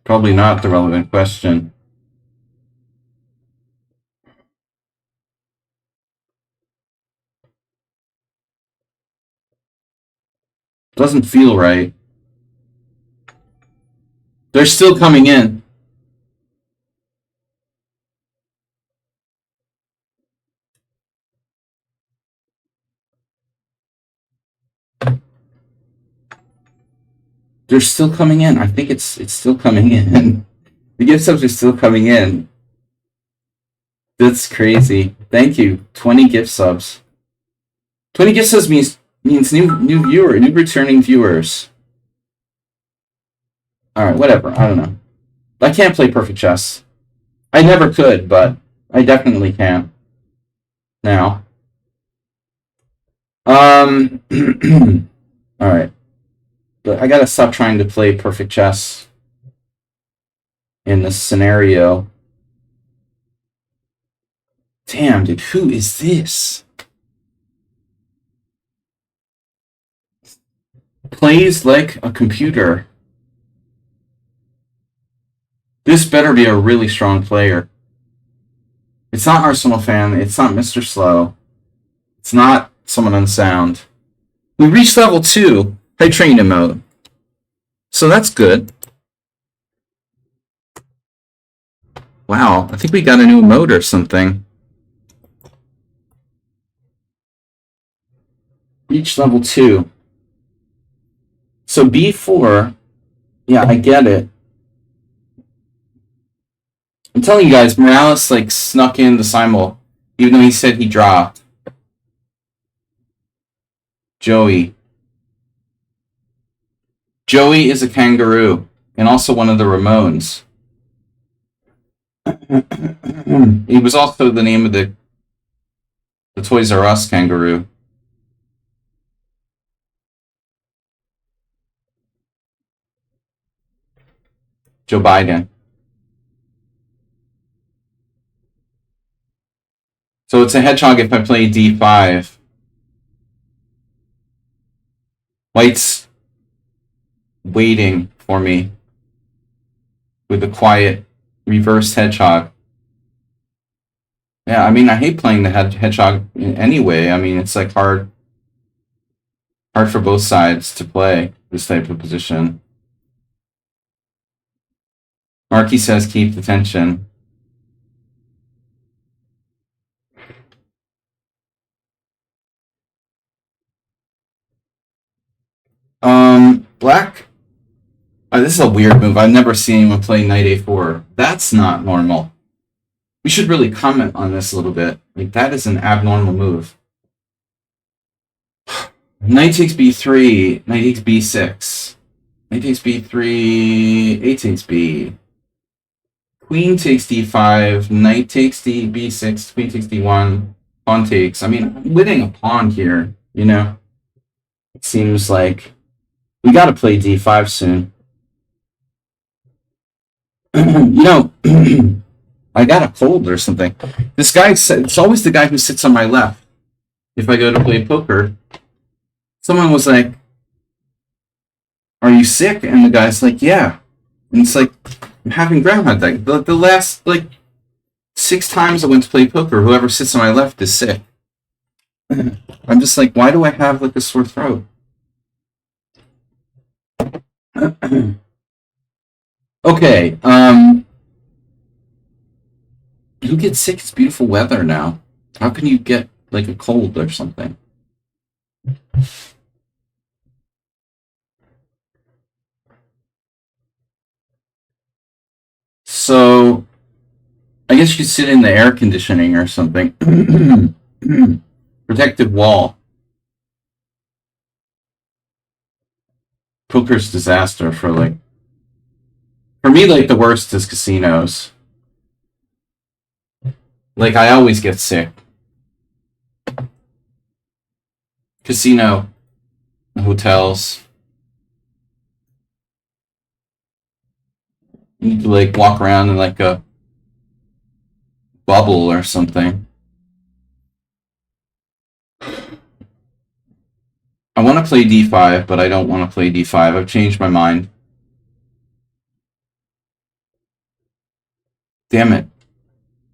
Probably not the relevant question. Doesn't feel right. They're still coming in. They're still coming in. I think it's still coming in. The gift subs are still coming in. That's crazy. Thank you. 20 gift subs. 20 gift subs means new returning viewers. Alright, whatever. I don't know. I can't play perfect chess. I never could, but I definitely can. Now. Alright. But I gotta stop trying to play perfect chess in this scenario. Damn, dude, who is this? Plays like a computer. This better be a really strong player. It's not Arsenal fan. It's not Mr. Slow. It's not someone unsound. We reached level 2. High training mode. So that's good. Wow, I think we got a new mode or something. Reach level 2. So B4, yeah, I get it. I'm telling you guys, Morales like snuck in the Simul, even though he said he dropped. Joey. Joey is a kangaroo, and also one of the Ramones. He was also the name of the Toys R Us kangaroo. Joe Biden. So it's a hedgehog if I play D5. White's waiting for me with a quiet reversed hedgehog. Yeah, I mean, I hate playing the hedgehog anyway. I mean, it's like hard for both sides to play this type of position. Marky says keep the tension. Black. Oh, this is a weird move. I've never seen anyone play knight a4. That's not normal. We should really comment on this a little bit. Like, that is an abnormal move. Knight takes b3, knight takes b6. Knight takes b3, a takes b. Queen takes d5, knight takes b6, queen takes d1, pawn takes. I mean, I'm winning a pawn here, you know? It seems like we gotta play d5 soon. You know, I got a cold or something. This guy said, it's always the guy who sits on my left. If I go to play poker, someone was like, are you sick? And the guy's like, yeah. And it's like, I'm having Groundhog Day. The last, like, 6 times I went to play poker, whoever sits on my left is sick. I'm just like, why do I have, like, a sore throat? Okay, who gets sick? It's beautiful weather now. How can you get, like, a cold or something? So, I guess you could sit in the air conditioning or something. Protective wall. Poker's disaster for, like... For me, like, the worst is casinos. Like, I always get sick. Casino. Hotels. You need to, like, walk around in, like, a bubble or something. I want to play d5, but I don't want to play d5. I've changed my mind. Damn it.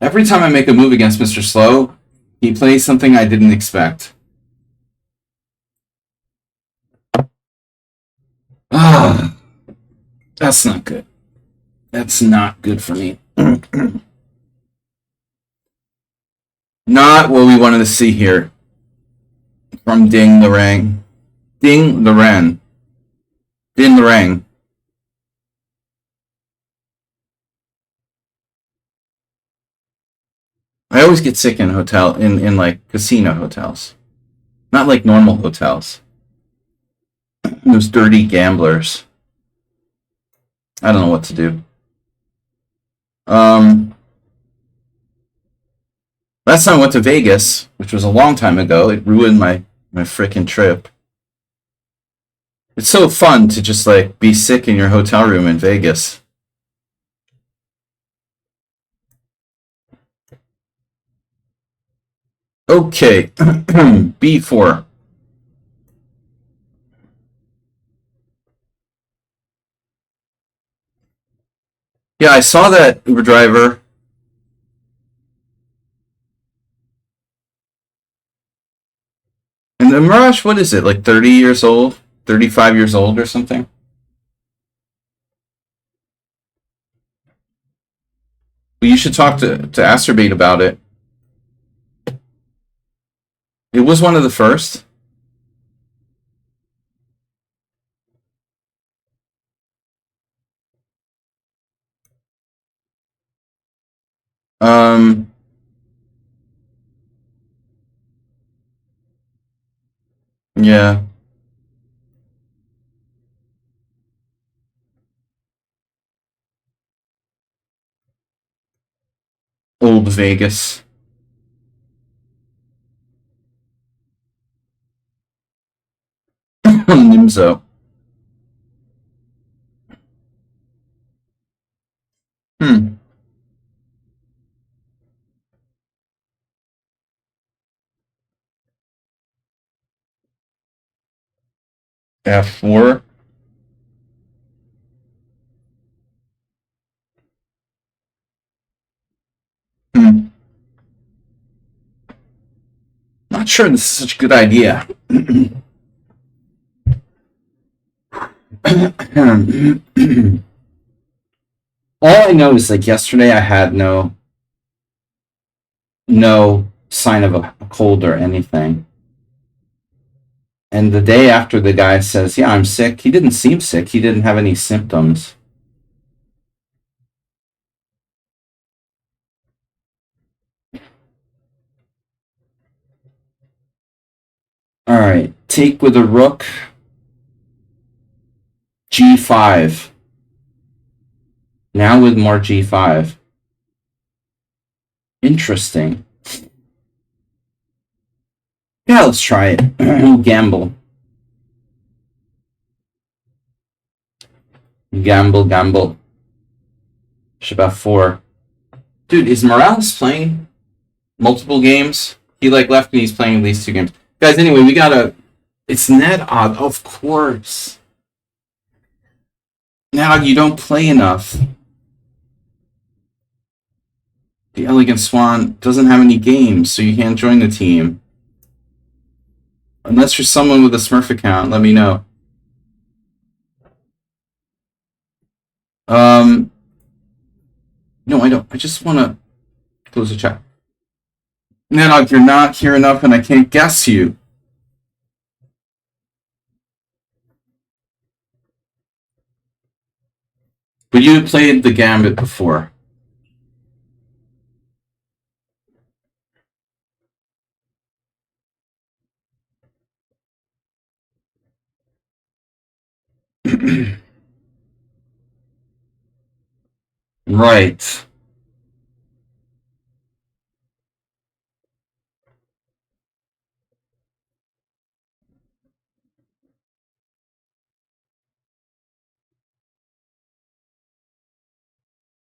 Every time I make a move against Mr. Slow, he plays something I didn't expect. That's not good. That's not good for me. Not what we wanted to see here from Ding the Rang. Ding the Ren. Ding the Rang. I always get sick in like casino hotels. Not like normal hotels. Those dirty gamblers. I don't know what to do. Last time I went to Vegas, which was a long time ago, it ruined my freaking trip. It's so fun to just like be sick in your hotel room in Vegas. Okay, B4. Yeah, I saw that Uber driver. And the Mirage, what is it, like 30 years old? 35 years old or something? Well, you should talk to Acerbate about it. It was one of the first. Um, yeah. Old Vegas. Nimzo. Hmm. F4. Hmm. Not sure this is such a good idea. All I know is like yesterday I had no sign of a cold or anything. And the day after the guy says, "Yeah, I'm sick," he didn't seem sick. He didn't have any symptoms. All right, take with a rook. G5. Now with more G5. Interesting. Yeah, let's try it. Gamble. Gamble. Bishop 4. Dude, is Morales playing multiple games? He like left me. He's playing at least 2 games. Guys, anyway, we gotta. It's Nedog, of course. Nedog, you don't play enough. The Elegant Swan doesn't have any games, so you can't join the team. Unless you're someone with a Smurf account, let me know. No, I don't. I just want to close the chat. Nedog, you're not here enough, and I can't guess you. But you played the Gambit before. Right.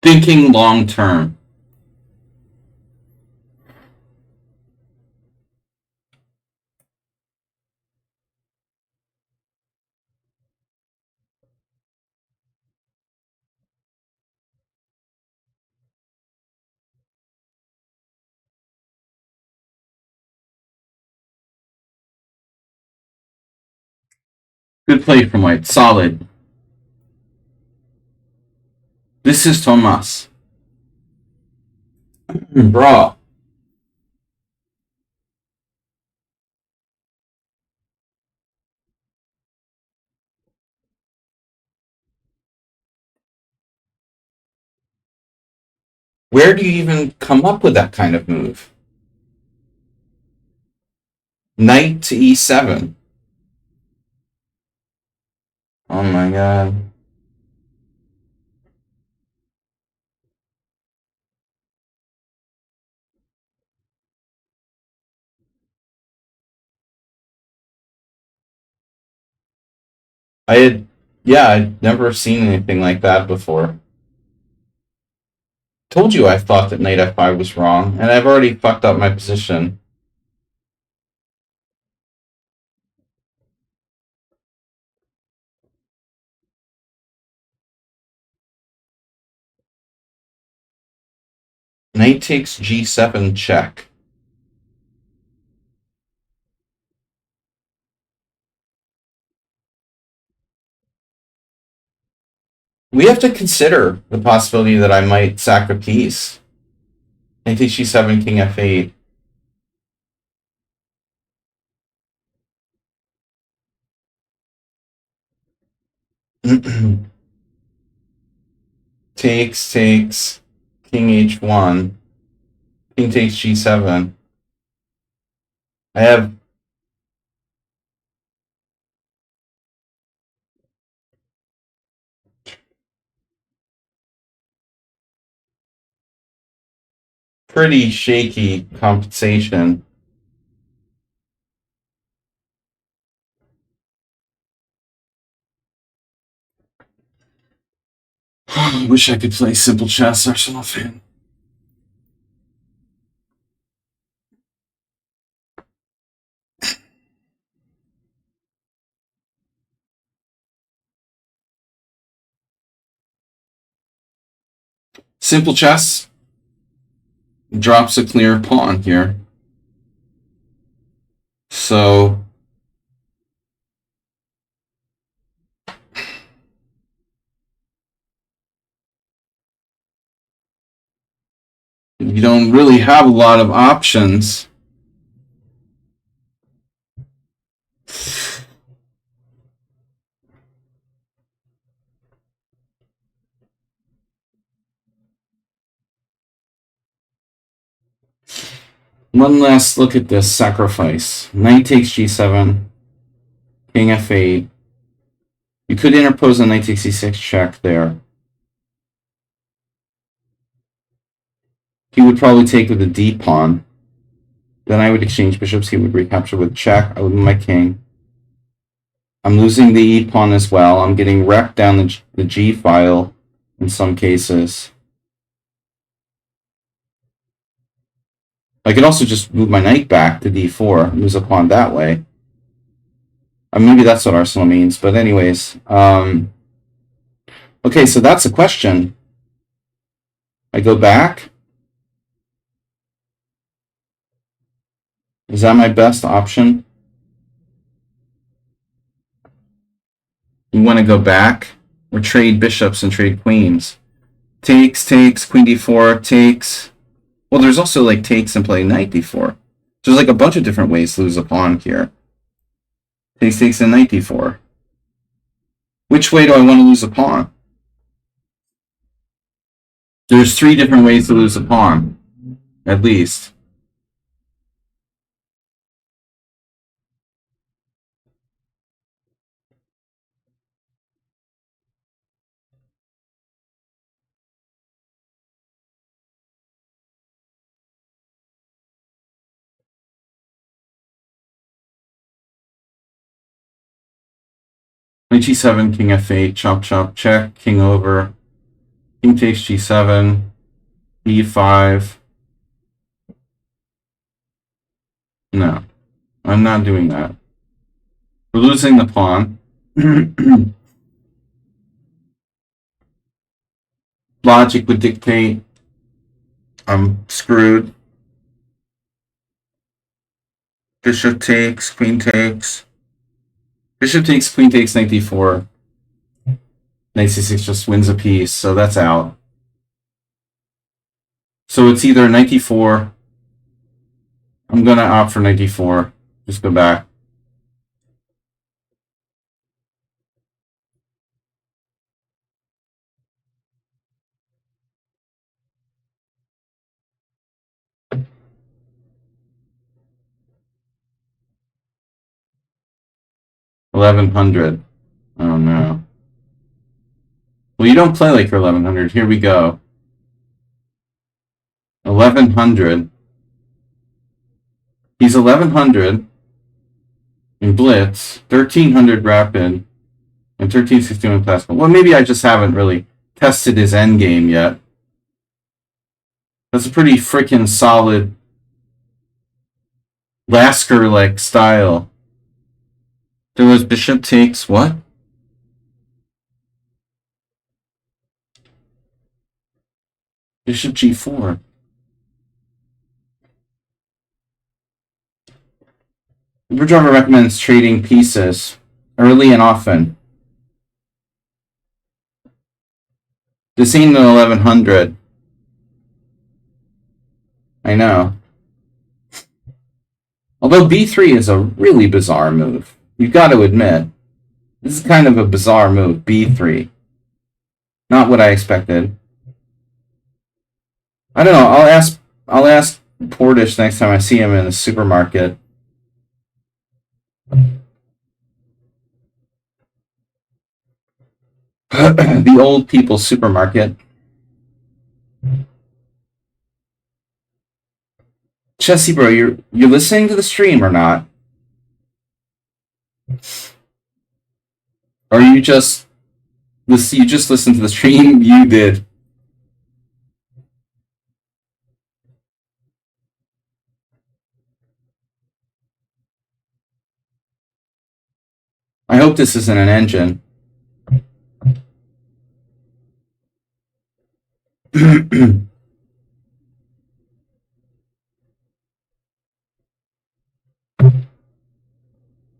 Thinking long term. Good play from White. Solid. This is Thomas. Bro. Where do you even come up with that kind of move? Knight to e7. Oh my god. I'd never seen anything like that before. Told you I thought that knight f5 was wrong, and I've already fucked up my position. Knight takes g7 check. We have to consider the possibility that I might sack a piece. Knight takes g7, king f8. takes, king h1, king takes g7. I have pretty shaky compensation. Wish I could play simple chess, Arsenal fan. Simple chess drops a clear pawn here. So you don't really have a lot of options. One last look at this sacrifice. Knight takes g7, king f8. You could interpose a knight takes c6 check there. He would probably take with the d pawn. Then I would exchange bishops. He would recapture with check. I would move my king. I'm losing the e pawn as well. I'm getting wrecked down the g file in some cases. I could also just move my knight back to d4, lose a pawn that way. Maybe that's what Arsenal means, but anyways. Okay, so that's a question. I go back. Is that my best option? You want to go back or trade bishops and trade queens? Takes, queen d4, takes. Well, there's also like takes and play knight d4. There's like a bunch of different ways to lose a pawn here. Takes, and knight d4. Which way do I want to lose a pawn? There's 3 different ways to lose a pawn, at least. Knight g7, king f8, chop chop, check, king over, king takes g7, e5. No, I'm not doing that. We're losing the pawn. Logic would dictate I'm screwed. Bishop takes, queen takes. Bishop takes, queen takes, knight d4. Knight c6 just wins a piece, so that's out. So it's either knight d4. I'm gonna opt for knight d4. Just go back. $1,100. Oh no. Well, you don't play like you're 1100. Here we go. 1100. He's 1100 in Blitz, 1300 Rapid, and 1361 Classical. Well, maybe I just haven't really tested his endgame yet. That's a pretty freaking solid Lasker-like style. There was bishop takes what? Bishop g4. Uberdriver recommends trading pieces early and often. This ain't an 1100. I know. Although b3 is a really bizarre move. You've got to admit. This is kind of a bizarre move, b3. Not what I expected. I don't know, I'll ask Portish next time I see him in the supermarket. The old people's supermarket. Chessy bro, you're listening to the stream or not? Or you just listened to the stream? You did. I hope this isn't an engine.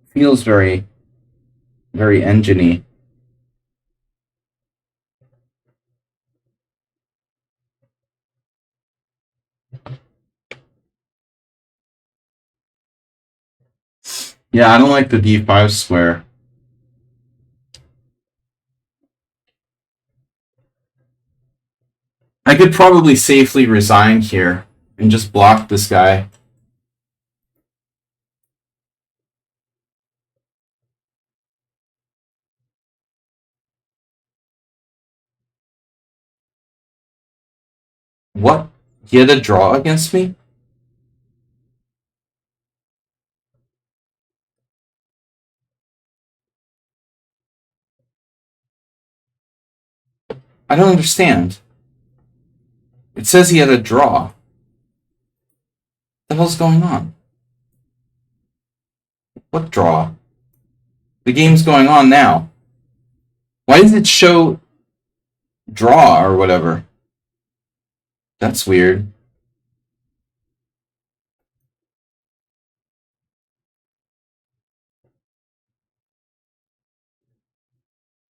Feels very, very engine-y. Yeah, I don't like the d5 square. I could probably safely resign here and just block this guy. What? He had a draw against me? I don't understand. It says he had a draw. What the hell's going on? What draw? The game's going on now. Why does it show draw or whatever? That's weird.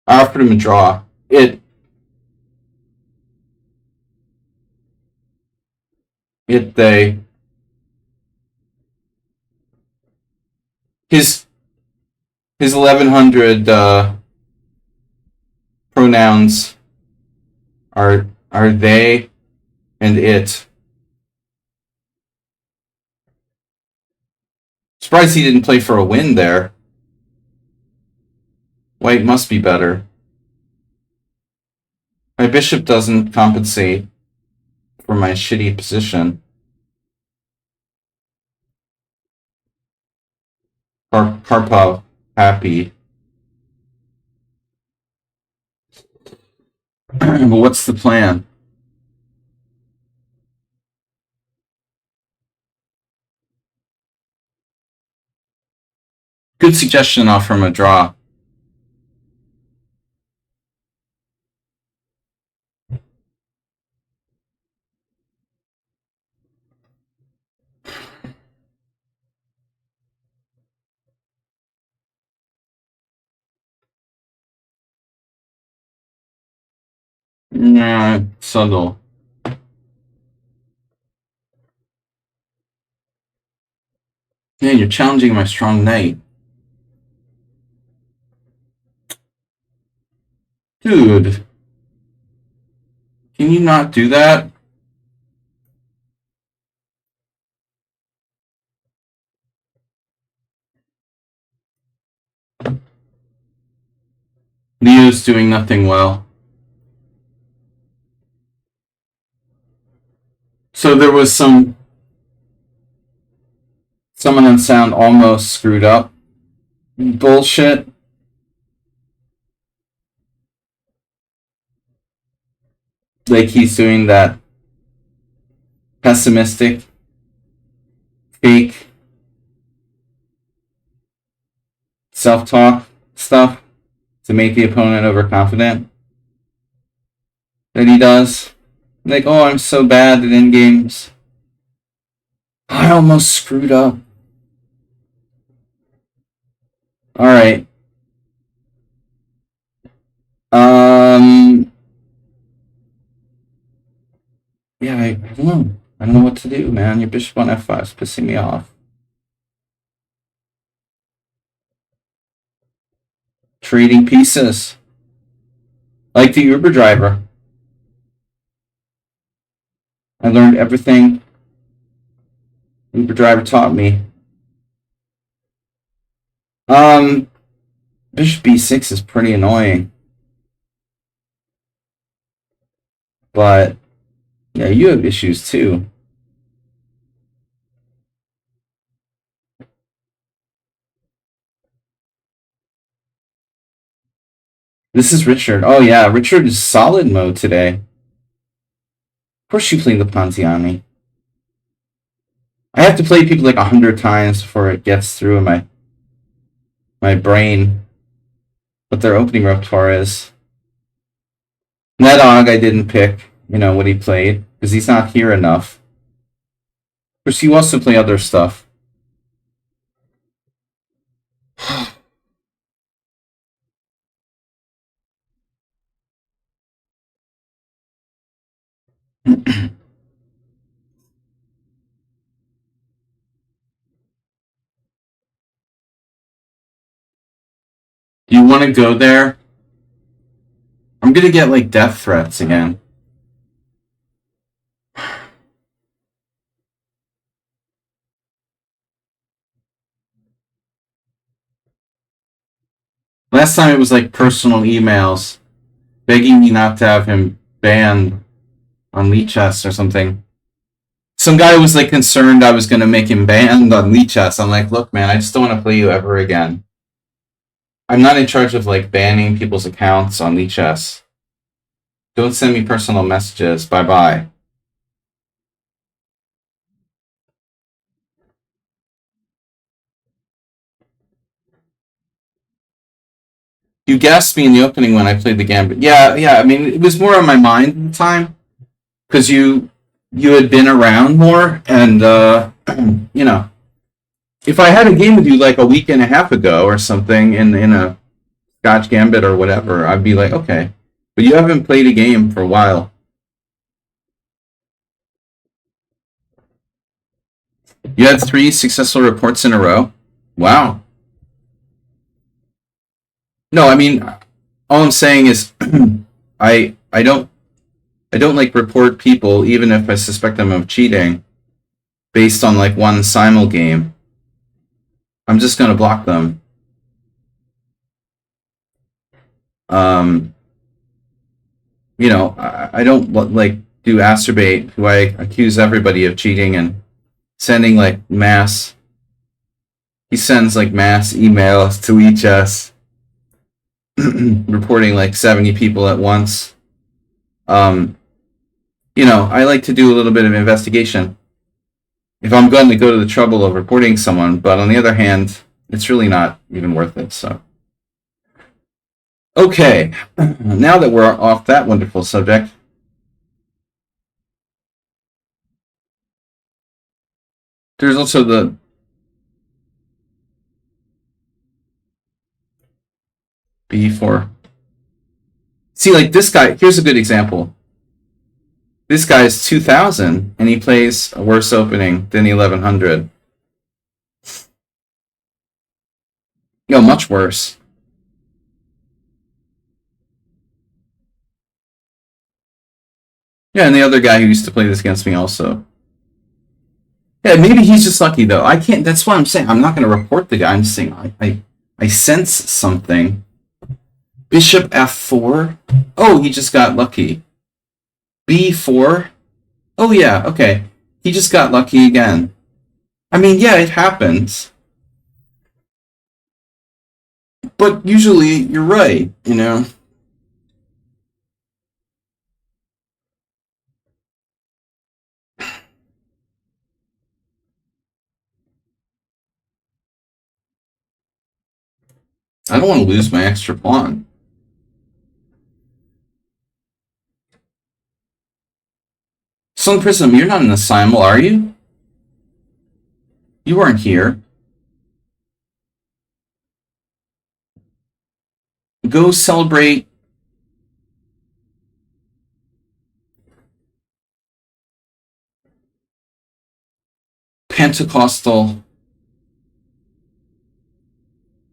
I offered him a draw. They his 1100 pronouns are they and it. Surprised he didn't play for a win there. White must be better. My bishop doesn't compensate for my shitty position. Karpov happy. But what's the plan? Good suggestion off from a draw. Nah, subtle. Man, you're challenging my strong knight. Dude. Can you not do that? Leo's doing nothing well. So there was someone on sound almost screwed up. Bullshit. Like he's doing that pessimistic, fake self-talk stuff to make the opponent overconfident that he does. Like, oh, I'm so bad at end games. I almost screwed up. Alright. Yeah, I don't know. I don't know what to do, man. Your bishop on f5 is pissing me off. Trading pieces. Like the Uber driver. I learned everything Uber driver taught me. Bishop b6 is pretty annoying. But, yeah, you have issues too. This is Richard. Oh, yeah, Richard is solid mode today. Of course you play the Pontiani. I have to play people like 100 times before it gets through in my brain what their opening repertoire is. Nedog I didn't pick, what he played, because he's not here enough. Of course, you also play other stuff. Do you want to go there? I'm gonna get like death threats again. Last time it was like personal emails begging me not to have him banned on lichess or something. Some guy was like concerned I was gonna make him banned on lichess. I'm like, look, man, I just don't want to play you ever again. I'm not in charge of like banning people's accounts on lichess. Don't send me personal messages. Bye bye. You gassed me in the opening when I played the gambit. Yeah. I mean, it was more on my mind at the time because you had been around more, and if I had a game with you like a week and a half ago or something in a Scotch Gambit or whatever, I'd be like, okay. But you haven't played a game for a while. You had 3 successful reports in a row. Wow. No, I mean, all I'm saying is, I don't like report people even if I suspect them of cheating, based on like one Simul game. I'm just gonna block them. I don't like do Astrobate, who I accuse everybody of cheating and sending like mass. He sends like mass emails to each us, reporting like 70 people at once. I like to do a little bit of investigation if I'm going to go to the trouble of reporting someone, but on the other hand, it's really not even worth it. So, okay, now that we're off that wonderful subject, there's also the B4. See, like this guy, here's a good example. This guy's 2000, and he plays a worse opening than the 1100. Much worse. Yeah, and the other guy who used to play this against me also. Yeah, maybe he's just lucky though. I can't. That's what I'm saying. I'm not going to report the guy. I'm just saying I sense something. Bishop f4. Oh, he just got lucky. b4. Oh yeah, okay. He just got lucky again. I mean, yeah, it happens. But usually you're right, you know. I don't want to lose my extra pawn. Sun Prism, you're not in the Simul, are you? You weren't here. Go celebrate. Pentecostal.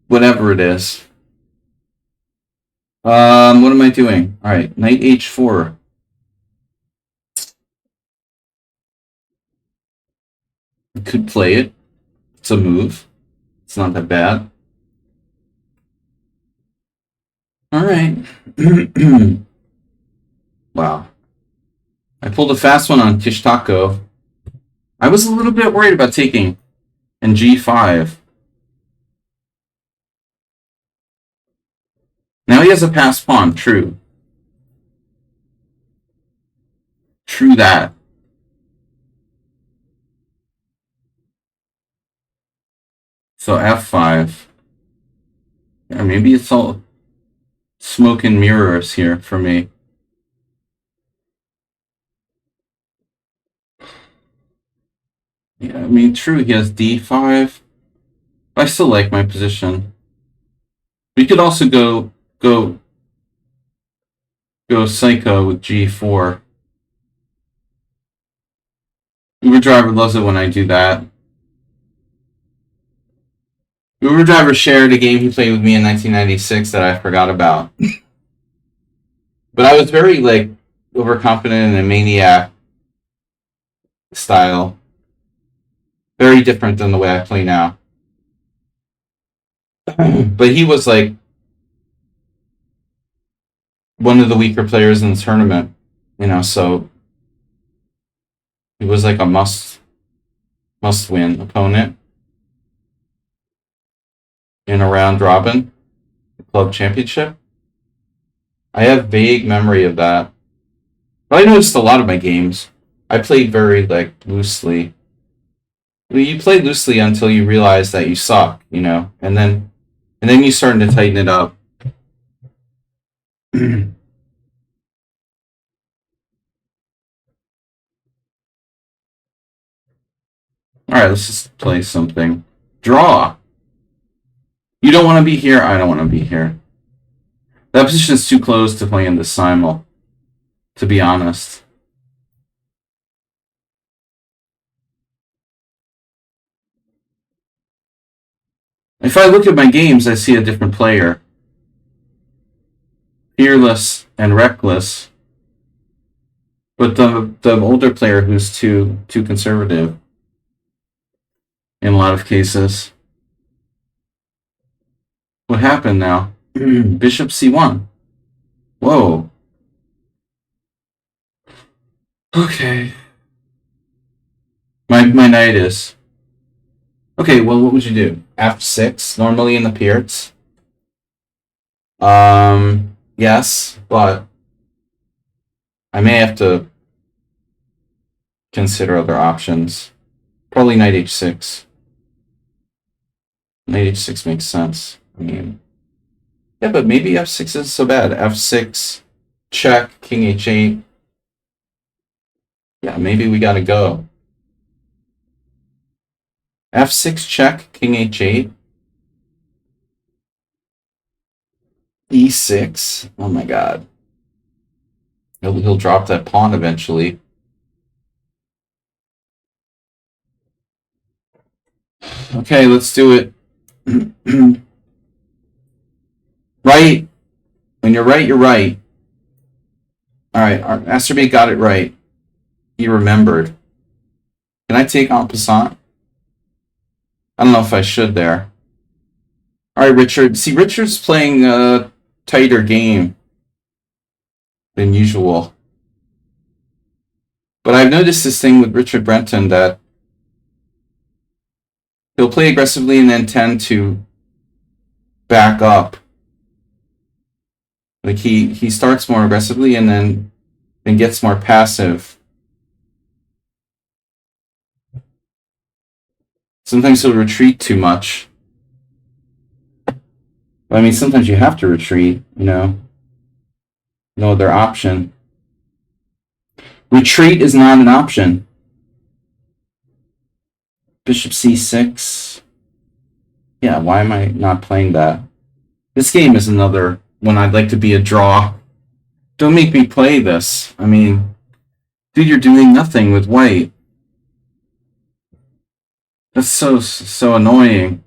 Whatever it is. What am I doing? Alright, knight h4. I could play it. It's a move. It's not that bad. Alright. Wow. I pulled a fast one on Kishtako. I was a little bit worried about taking in g5. Now he has a passed pawn. True. True that. So f5. Yeah, maybe it's all smoke and mirrors here for me. Yeah, I mean, true, he has d5. I still like my position. We could also go psycho with g4. Uber driver loves it when I do that. Uber driver shared a game he played with me in 1996 that I forgot about. But I was very overconfident and a maniac style. Very different than the way I play now. But he was one of the weaker players in the tournament, so he was a must win opponent in a round robin club championship. I have vague memory of that. But I noticed a lot of my games, I played very loosely. I mean, you play loosely until you realize that you suck, and then you start to tighten it up. Alright, let's just play something. Draw! You don't want to be here, I don't want to be here. That position is too close to play in the Simul, to be honest. If I look at my games, I see a different player. Fearless and reckless. But the older player who's too conservative in a lot of cases. What happened now? Bishop c1. Whoa. Okay. My knight is. Okay, well, what would you do? f6, normally in the Pierts. Yes, but I may have to consider other options. Probably knight h6. Knight h6 makes sense. I mean, yeah, but maybe f6 isn't so bad. f6, check, king h8. Yeah, maybe we gotta go. f6 check, king h8. e6. Oh my god. He'll drop that pawn eventually. Okay, let's do it. Right. When you're right, you're right. All right, Master B got it right. He remembered. Can I take en passant? I don't know if I should there. All right, Richard. See, Richard's playing a tighter game than usual. But I've noticed this thing with Richard Brenton that he'll play aggressively and then tend to back up. Like he starts more aggressively and then gets more passive. Sometimes he'll retreat too much. I mean, sometimes you have to retreat, no other option. Retreat is not an option. Bishop c6. Yeah, why am I not playing that? This game is another one I'd like to be a draw. Don't make me play this. I mean, dude, you're doing nothing with white. That's so annoying.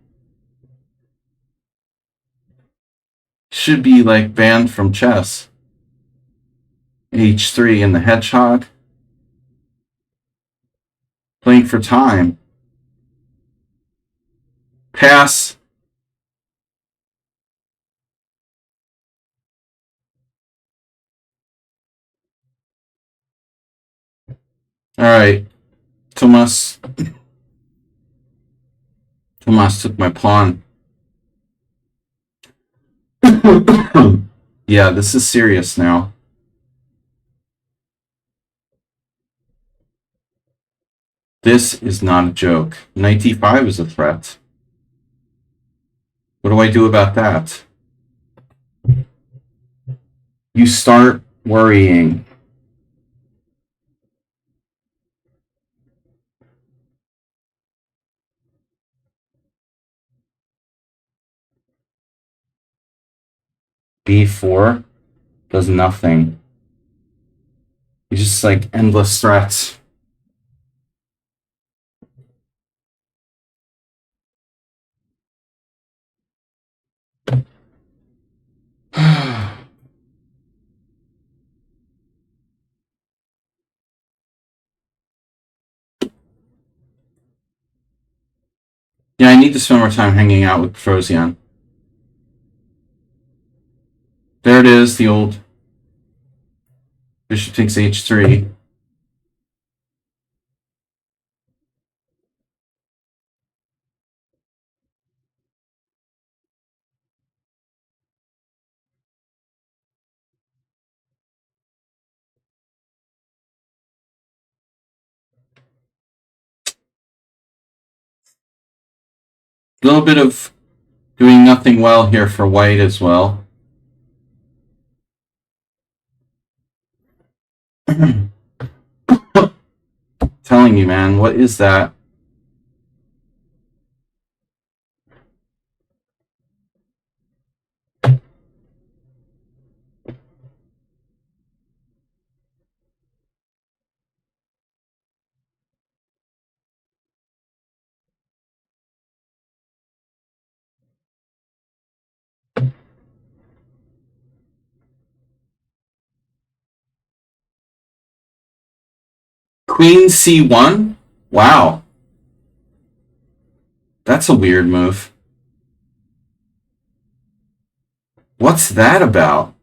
Should be like banned from chess. H3 and the hedgehog. Playing for time. Pass. Alright. Tomas took my pawn. Yeah, this is serious now. This is not a joke. Knight d5 is a threat. What do I do about that? You start worrying. B4 does nothing. It's just like endless threats. Yeah, I need to spend more time hanging out with Prosian. There it is, the old bishop takes h3. A little bit of doing nothing well here for white as well. Telling you, man, what is that? Queen c1? Wow. That's a weird move. What's that about?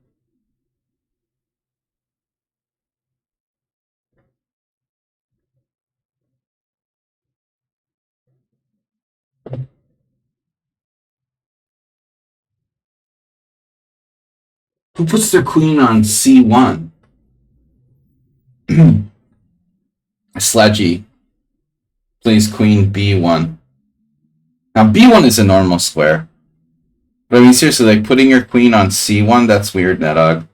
Who puts their queen on c1? Sledgy plays queen b1. Now b1 is a normal square. But I mean, seriously, like putting your queen on c1, that's weird, Nedog.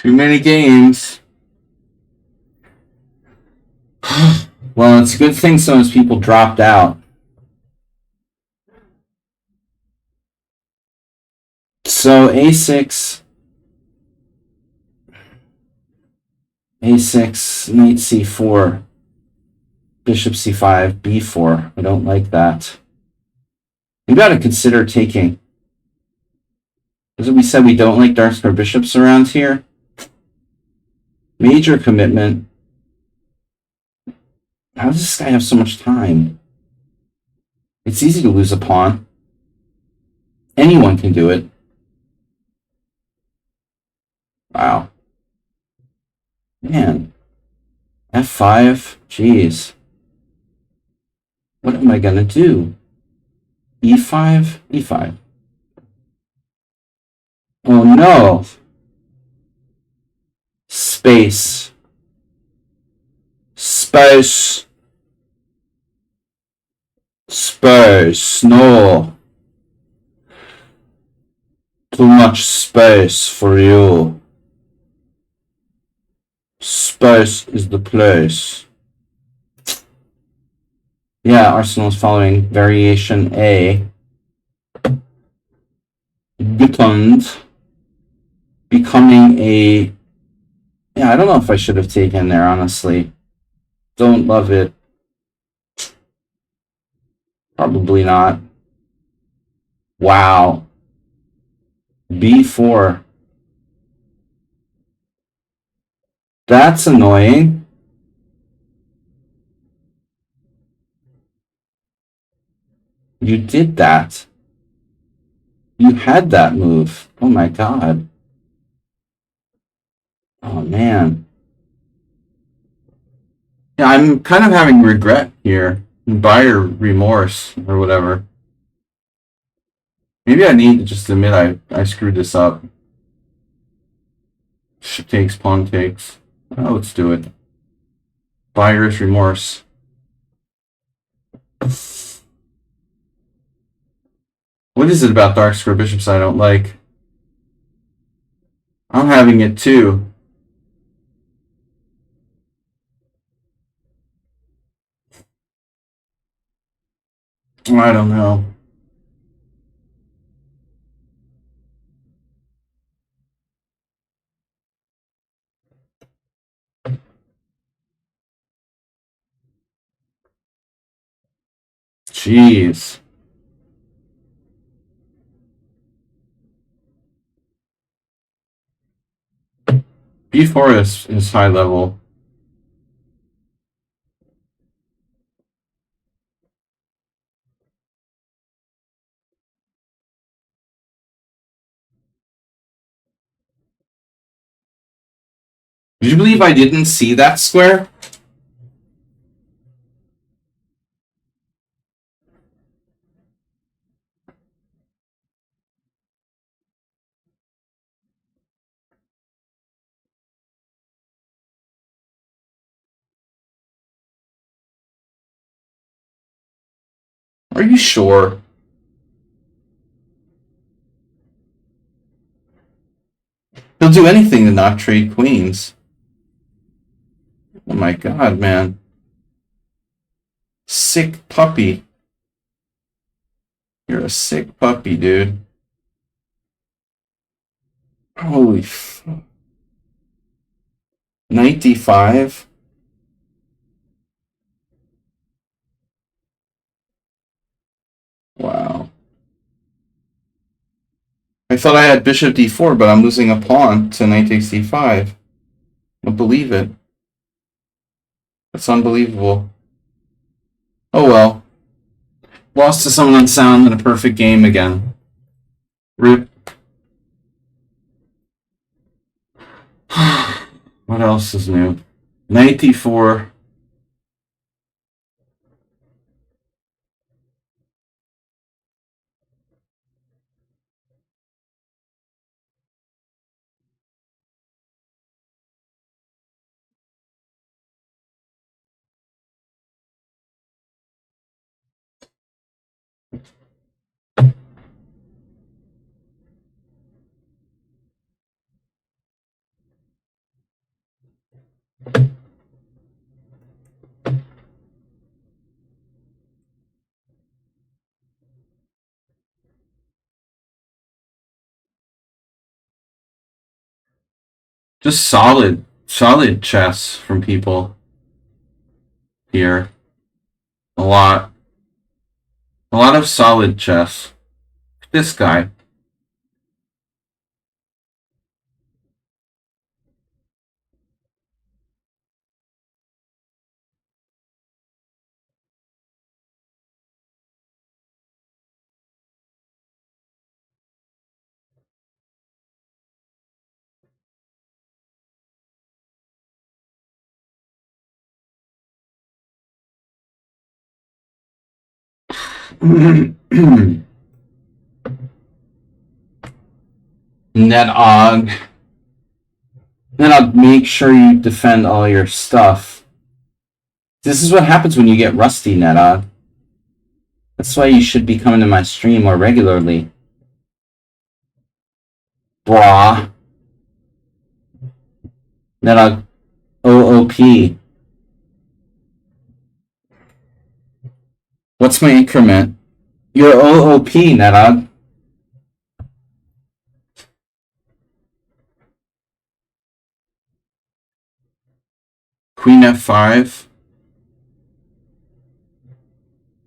Too many games. Well, it's a good thing some of those people dropped out. So a6, knight c4, bishop c5, b4. I don't like that. We got to consider taking. As we said, we don't like dark square bishops around here. Major commitment. How does this guy have so much time? It's easy to lose a pawn. Anyone can do it. Wow. Man. f5? Jeez. What am I going to do? e5? e5. Oh no. Space. Space. Space. No. Too much space for you. Space is the place. Yeah, Arsenal is following variation A. Gutund. Becoming a... Yeah, I don't know if I should have taken there, honestly. Don't love it. Probably not. Wow. b4. That's annoying. You did that. You had that move. Oh my god. Oh man. Yeah, I'm kind of having regret here. Buyer remorse or whatever. Maybe I need to just admit I screwed this up. Ship takes, pawn takes. Oh, let's do it. Buyer's remorse. What is it about dark square bishops I don't like? I'm having it too. I don't know. Jeez. b4 is high level. Did you believe I didn't see that square? Are you sure? He'll do anything to not trade queens. Oh my god, man. Sick puppy. You're a sick puppy, dude. Holy fuck. Knight d5? Wow. I thought I had bishop d4, but I'm losing a pawn to knight takes d5. I don't believe it. That's unbelievable. Oh well. Lost to someone unsound in a perfect game again. Rip. What else is new? Knight d4. Just solid chess from people here. A lot of solid chess. This guy. Netog. Netog, make sure you defend all your stuff. This is what happens when you get rusty, Netog. That's why you should be coming to my stream more regularly. Brah. Netog. OOP. What's my increment? You're OOP, Netog. Queen F5.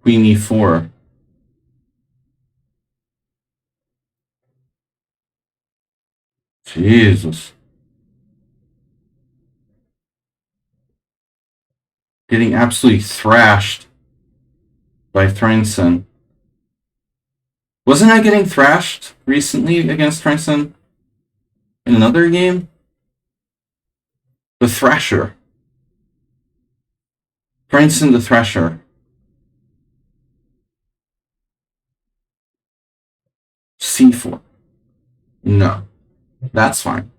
Queen E4. Jesus. Getting absolutely thrashed by Thrainson. Wasn't I getting thrashed recently against Thrainson in another game? The Thrasher. Thrainson the Thrasher. C4. No. That's fine.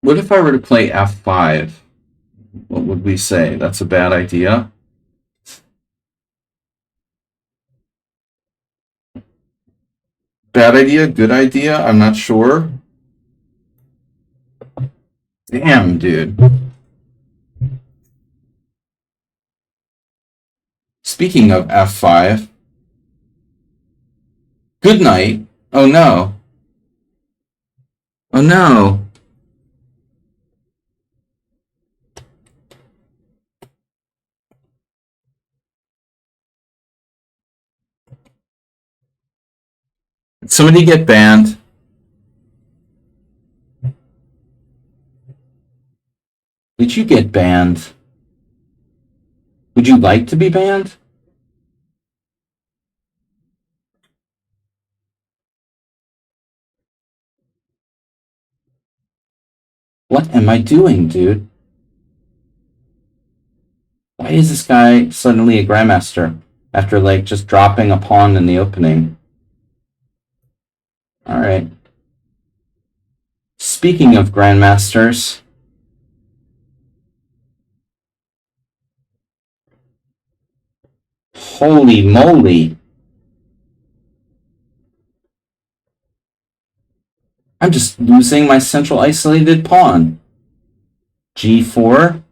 What if I were to play F5? What would we say? That's a bad idea? Bad idea? Good idea? I'm not sure. Damn, dude. Speaking of F5. Good night. Oh no. Oh no. Did somebody get banned? Did you get banned? Would you like to be banned? What am I doing, dude? Why is this guy suddenly a Grandmaster after, like, just dropping a pawn in the opening? Alright. Speaking of Grandmasters... Holy moly! I'm just losing my central isolated pawn. G4.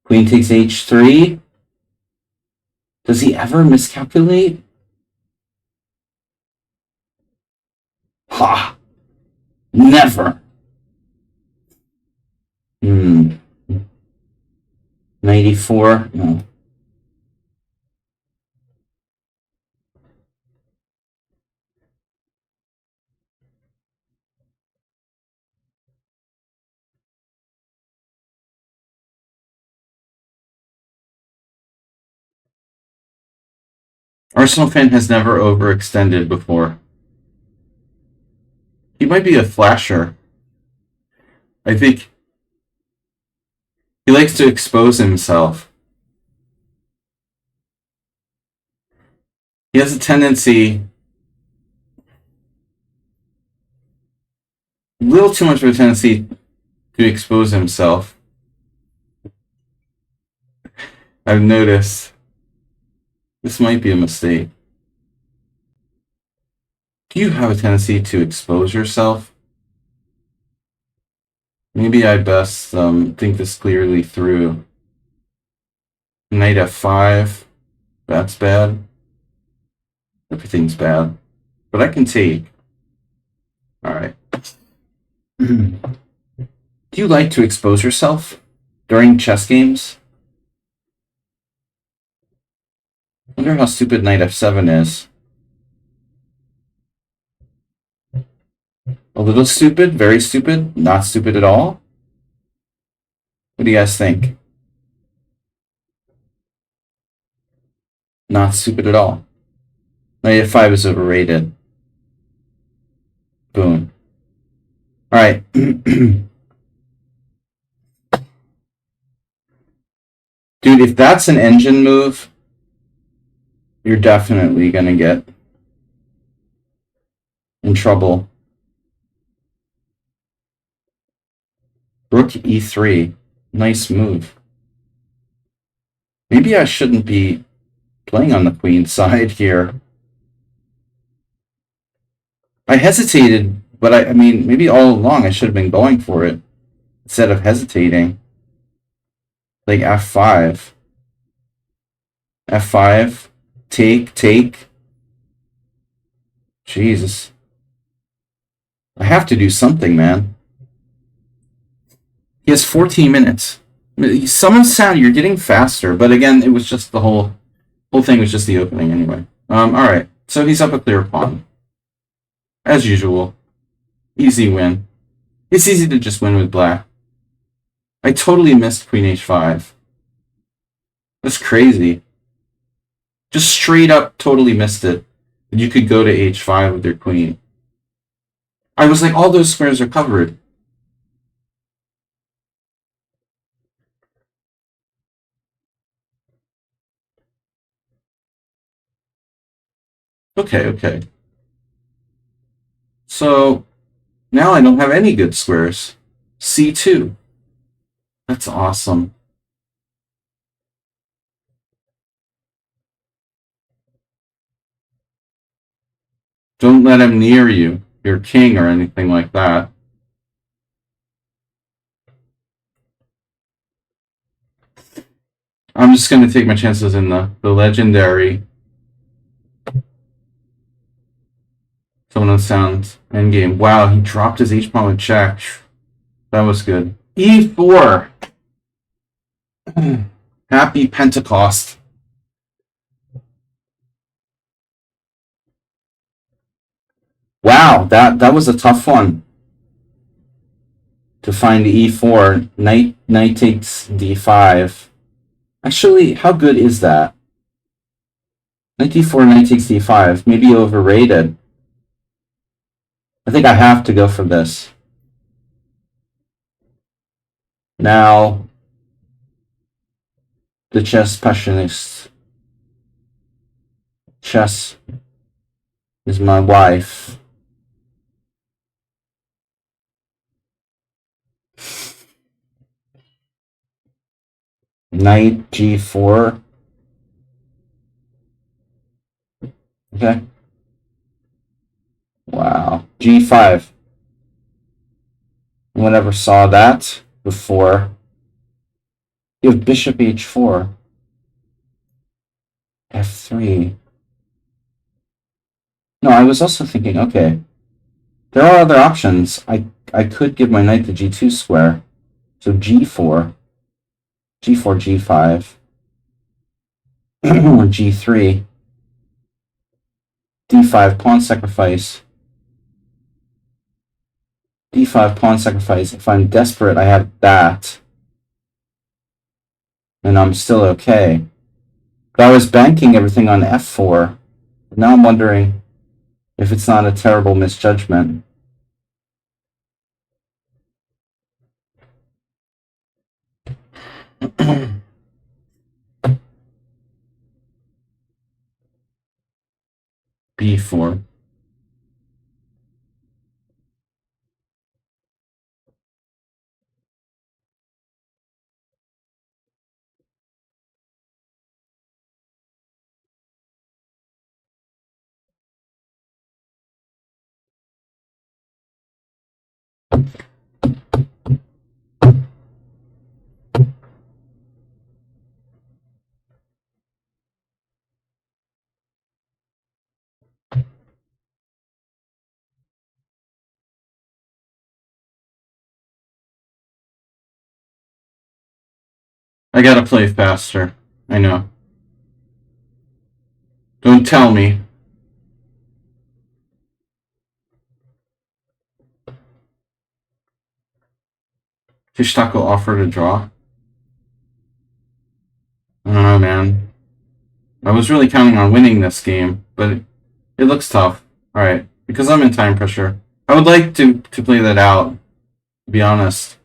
Queen takes H3. Does he ever miscalculate? Ha! Never! 94? No. Arsenal fan has never overextended before. He might be a flasher. I think he likes to expose himself. He has a tendency, a little too much of a tendency to expose himself. I've noticed this might be a mistake. Do you have a tendency to expose yourself? Maybe I best think this clearly through. Knight f5. That's bad. Everything's bad. But I can take. Alright. Do you like to expose yourself during chess games? I wonder how stupid knight f7 is. A little stupid? Very stupid? Not stupid at all? What do you guys think? Not stupid at all. Knight f5 is overrated. Boom. Alright. Dude, if that's an engine move, you're definitely gonna get in trouble. Rook e3. Nice move. Maybe I shouldn't be playing on the queen side here. I hesitated, but I mean, maybe all along I should have been going for it instead of hesitating. Like f5. f5. Take. Jesus. I have to do something, man. He has 14 minutes. Some sound, you're getting faster, but again, it was just the whole thing was just the opening anyway. Alright, so he's up a clear pawn. As usual. Easy win. It's easy to just win with black. I totally missed queen h5. That's crazy. Just straight up totally missed it. You could go to h5 with your queen. I was like, all those squares are covered. Okay. So, now I don't have any good squares. c2. That's awesome. Don't let him near you, your king, or anything like that. I'm just going to take my chances in the legendary. Someone sounds endgame. Wow, he dropped his h-pawn with check. That was good. e4. Happy Pentecost. Wow, that was a tough one. To find e4. Knight takes d5. Actually, how good is that? Knight d4, knight takes d5. Maybe overrated. I think I have to go for this. Now, the chess passionist. Chess is my wife. Knight g4. Okay. Wow. g5. No one ever saw that before. You have bishop h4. f3. No, I was also thinking, okay, there are other options. I could give my knight the g2 square. So g4. g4, g5. Or g3. d5, pawn sacrifice. d5, pawn sacrifice. If I'm desperate, I have that. And I'm still okay. But I was banking everything on f4. Now I'm wondering if it's not a terrible misjudgment. b4. I gotta play faster. I know. Don't tell me. Fish Taco offered a draw. I don't know, man. I was really counting on winning this game, but it looks tough. Alright, because I'm in time pressure. I would like to play that out, to be honest.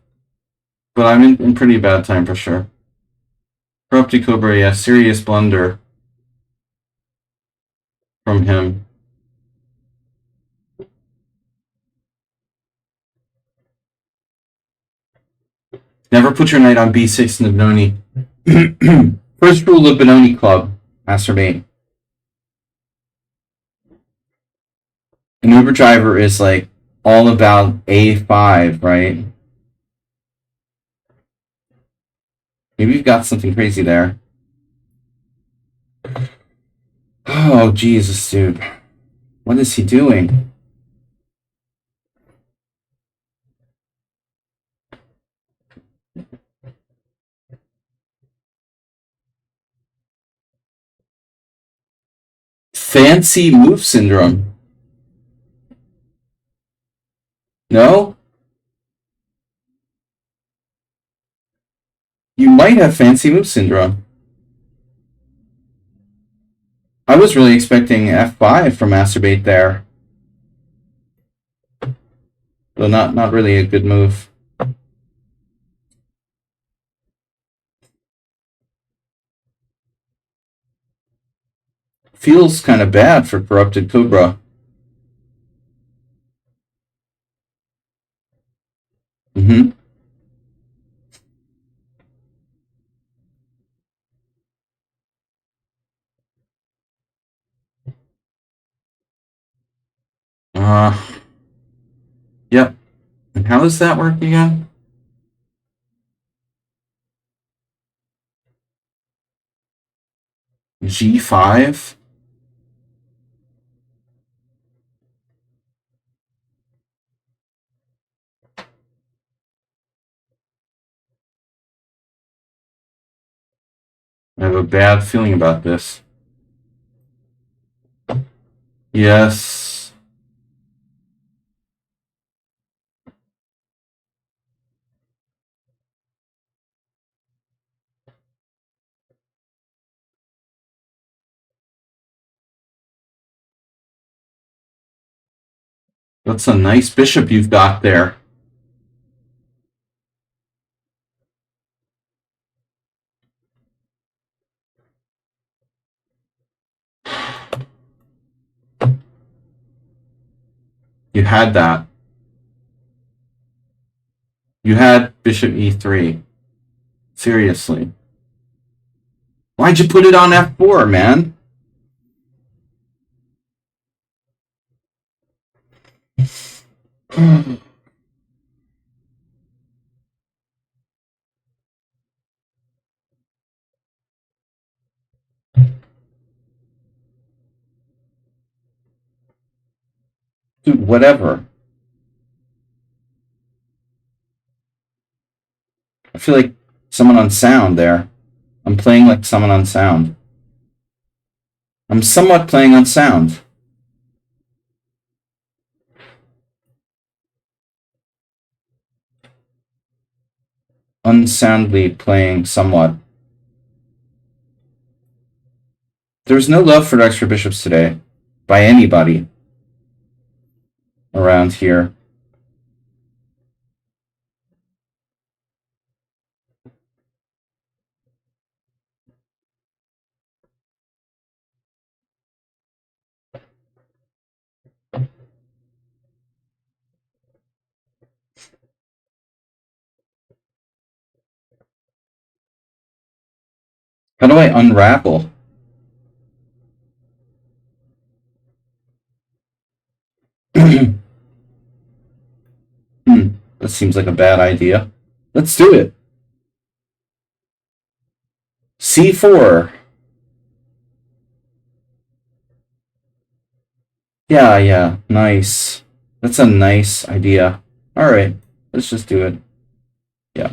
But I'm in pretty bad time pressure. Corrupted Cobra, yeah, serious blunder from him. Never put your knight on b6 in the Benoni. First rule of Benoni Club, masturbate. An Uber driver is like all about a5, right? Maybe you've got something crazy there. Oh, Jesus, dude. What is he doing? Fancy move syndrome. No? You might have fancy move syndrome. I was really expecting f5 from masturbate there. Though not really a good move. Feels kind of bad for Corrupted Cobra. Mm-hmm. Yep. And how does that work again? G5? I have a bad feeling about this. Yes. That's a nice bishop you've got there. You had that. You had bishop e3. Seriously. Why'd you put it on f4, man? Dude, whatever. I feel like someone on sound there. I'm playing like someone on sound. I'm somewhat playing on sound. Unsoundly playing somewhat. There's no love for extra bishops today. By anybody. Around here. How do I unravel? That seems like a bad idea. Let's do it. C4. Yeah, nice. That's a nice idea. Alright, let's just do it. Yeah.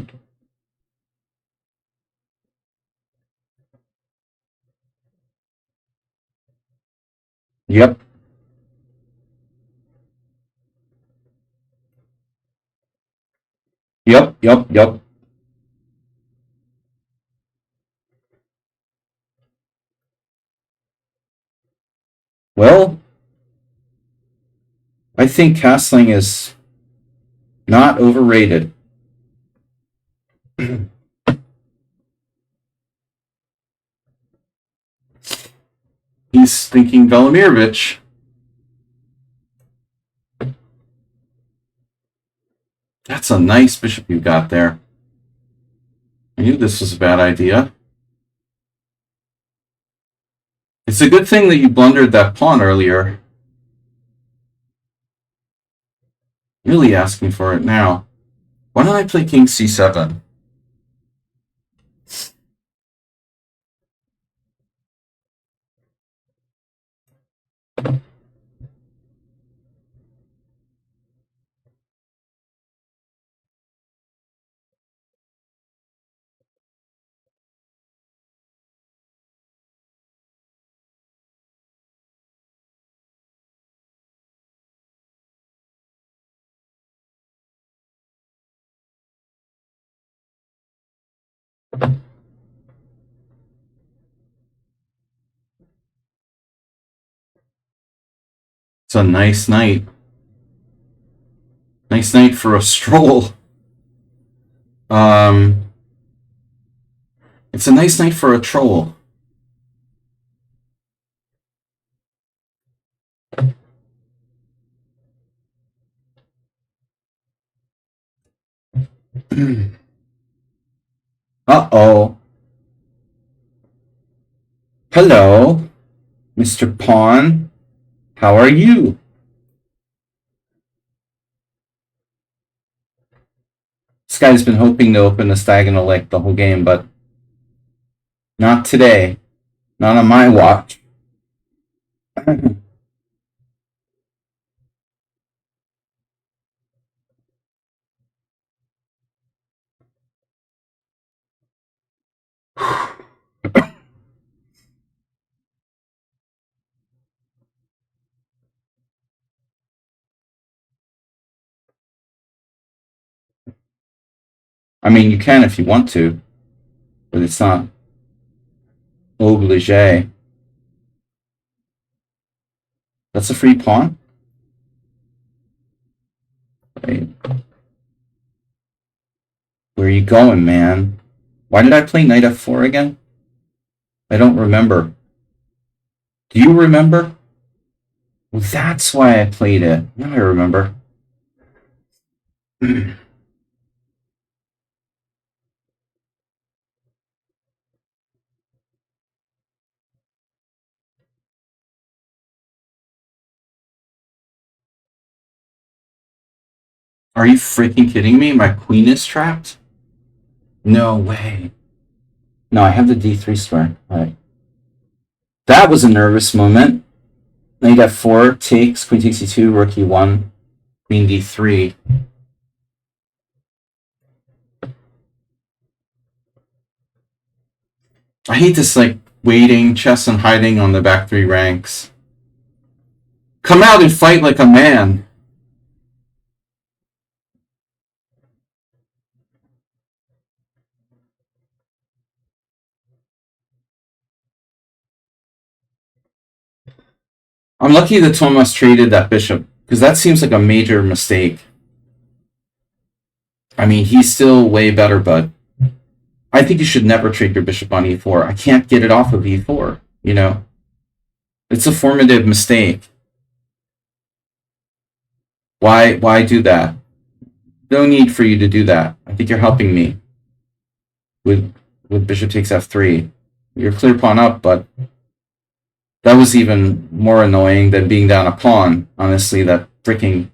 Yep. Yep, yep, yep. Well, I think castling is not overrated. He's thinking Velimirovich. That's a nice bishop you got there. I knew this was a bad idea. It's a good thing that you blundered that pawn earlier. Really asking for it now. Why don't I play king c7? It's a nice night. Nice night for a stroll. It's a nice night for a troll. Uh-oh. Hello, Mr. Pawn. How are you? This guy's been hoping to open a diagonal lick the whole game, but not today. Not on my watch. I mean, you can if you want to, but it's not obligé. That's a free pawn? Wait. Where are you going, man? Why did I play knight f4 again? I don't remember. Do you remember? Well, that's why I played it. Now I remember. Are you freaking kidding me? My queen is trapped? No way. No, I have the d3 square. Alright. That was a nervous moment. Knight f4 takes, queen takes e2, rook e1, queen d3. I hate this, like, waiting, chess and hiding on the back three ranks. Come out and fight like a man. I'm lucky that Thomas traded that bishop, because that seems like a major mistake. I mean, he's still way better, but I think you should never trade your bishop on e4. I can't get it off of e4, you know? It's a formative mistake. Why do that? No need for you to do that. I think you're helping me with bishop takes f3. You're clear pawn up, but that was even more annoying than being down a pawn. Honestly, that freaking,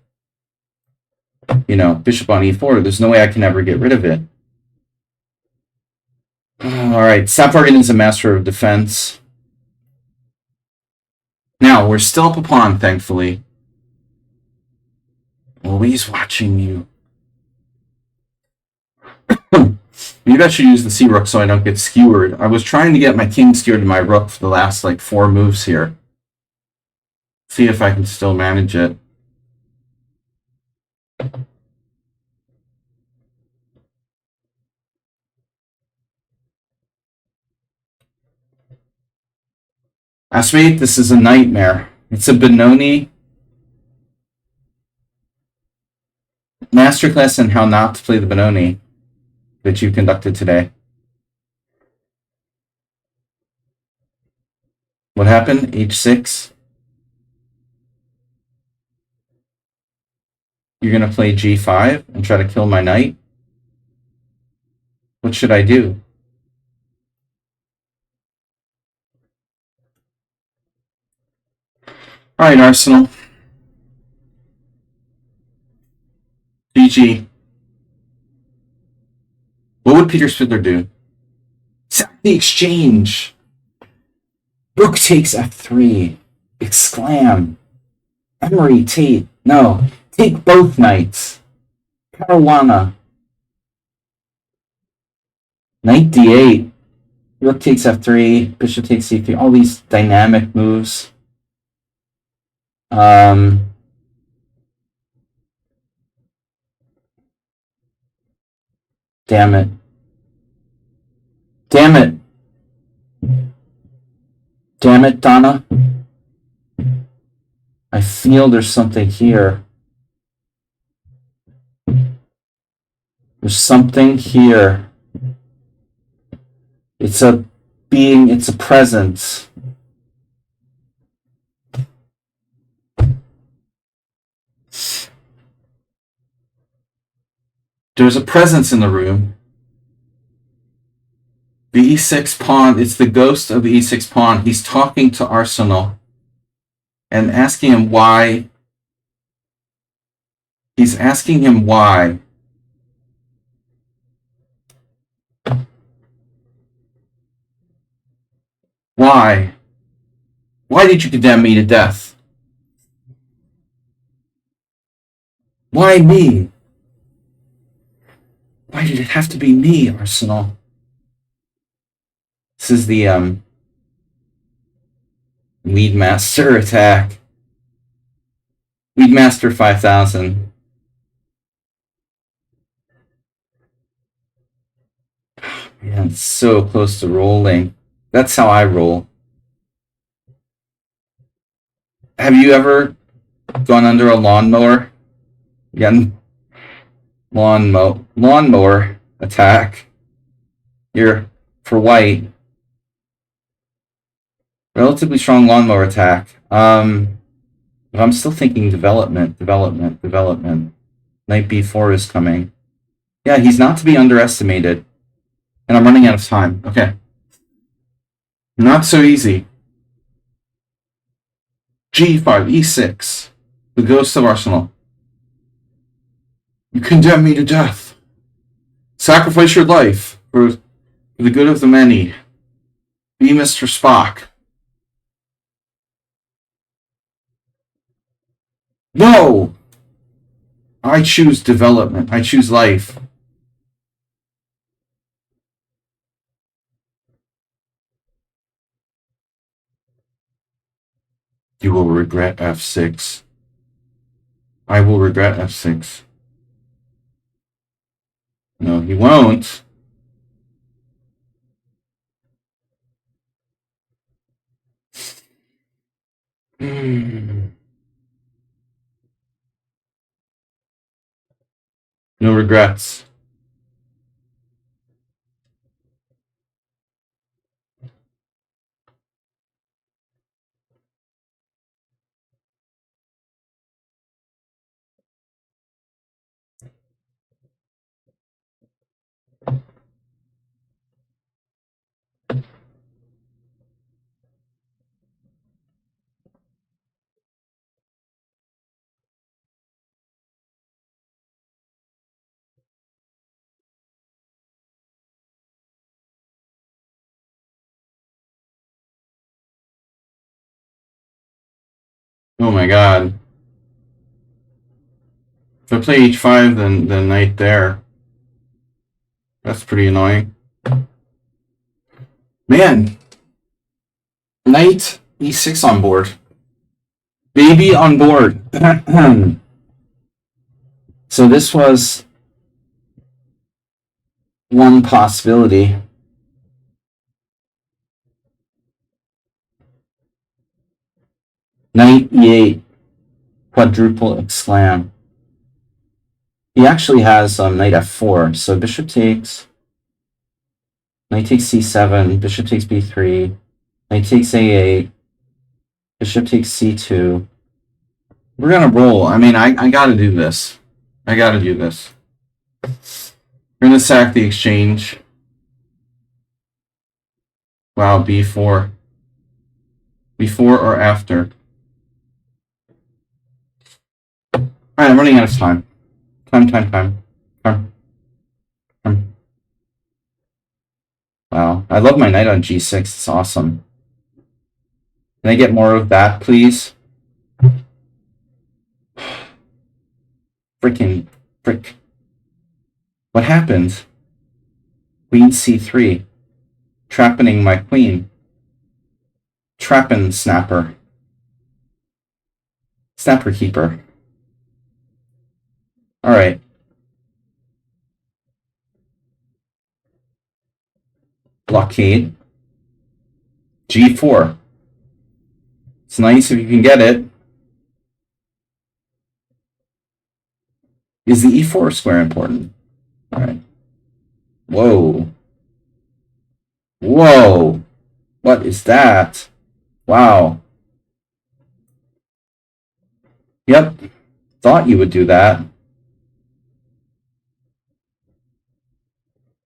you know, bishop on e4. There's no way I can ever get rid of it. All right, Safargan is a master of defense. Now, we're still up a pawn, thankfully. Always watching you. Maybe I should use the c-rook so I don't get skewered. I was trying to get my king skewered to my rook for the last, like, 4 moves here. See if I can still manage it. Asmate, this is a nightmare. It's a Benoni masterclass in how not to play the Benoni that you conducted today. What happened? H6. You're going to play G5 and try to kill my knight? What should I do? Alright, Arsenal. GG. What would Peter Spidler do? Sack the exchange! Rook takes f3. Exclam. Emery, Tate. No. Take both knights. Caruana. Knight d8. Rook takes f3. Bishop takes c3. All these dynamic moves. Damn it. Damn it. Damn it, Donna. I feel there's something here. There's something here. It's a being, it's a presence. There's a presence in the room. The e6 pawn, it's the ghost of the e6 pawn. He's talking to Arsenal and asking him why. He's asking him why. Why? Why did you condemn me to death? Why me? Why did it have to be me, Arsenal? This is the Lead Master attack. Lead Master 5000. Man, it's so close to rolling. That's how I roll. Have you ever gone under a lawnmower? Again, lawnmower attack. You're for white. Relatively strong lawnmower attack. But I'm still thinking development. Knight b4 is coming. Yeah, he's not to be underestimated. And I'm running out of time. Okay. Not so easy. G5, E6. The ghost of Arsenal. You condemn me to death. Sacrifice your life for the good of the many. Be Mr. Spock. No! I choose development. I choose life. You will regret f6. I will regret f6. No, he won't. No regrets. Oh my god. If I play h5, then knight there. That's pretty annoying. Man. Knight e6 on board. Baby on board. So this was one possibility. Knight e8, quadruple exclam. He actually has knight f4, so bishop takes, knight takes c7, bishop takes b3, knight takes a8, bishop takes c2. We're gonna roll. I mean, I gotta do this. I gotta do this. We're gonna sack the exchange. Wow, b4. Before or after? Alright, I'm running out of time. Time. Wow, I love my knight on g6. It's awesome. Can I get more of that, please? Frick. What happened? Queen c3. Trappening my queen. Trappin' snapper. Snapper keeper. Alright. Blockade. g4. It's nice if you can get it. Is the e4 square important? Alright. Whoa. What is that? Wow. Yep. Thought you would do that.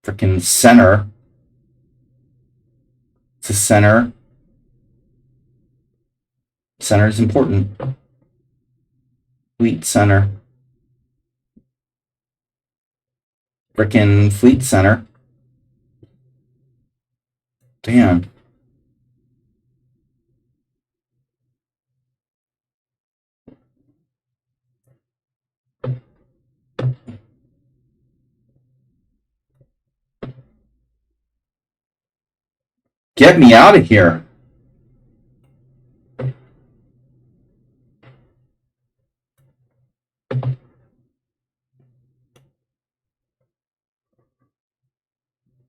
Frickin' center. It's a center. Center is important. Fleet center. Frickin' fleet center. Damn. Get me out of here.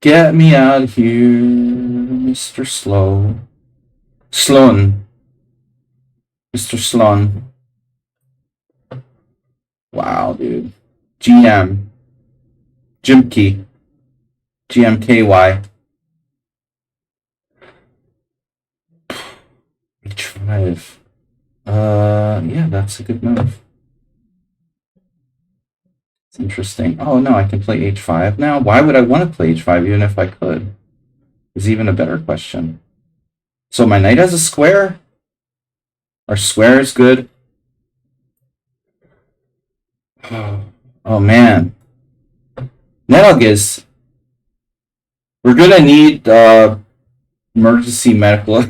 Get me out of here, Mr. Sloan. Mr. Sloan. Wow, dude. GM. Jimkey. GMKY. H5. Yeah, that's a good move. It's interesting. Oh, no, I can play H5 now? Why would I want to play H5 even if I could? Is even a better question. So my knight has a square? Our square is good? Oh, man. Nettlgiz. We're gonna need emergency medical.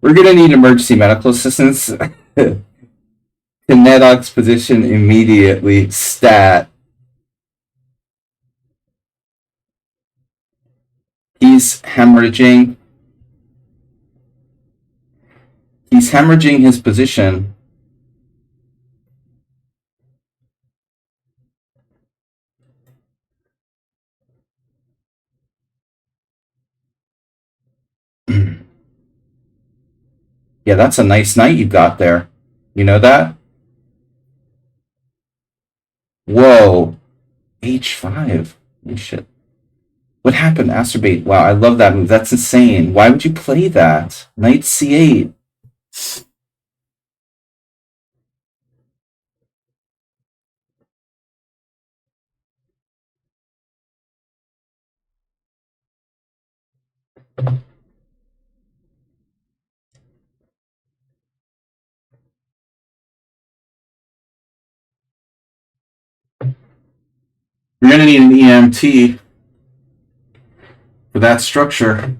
We're gonna need emergency medical assistance. Nedog's position immediately. Stat. He's hemorrhaging. He's hemorrhaging his position. Yeah, that's a nice knight you got there. You know that? Whoa. H5. Holy shit. What happened, Asterbate? Wow, I love that move. That's insane. Why would you play that? Knight c8. You're gonna need an EMT for that structure.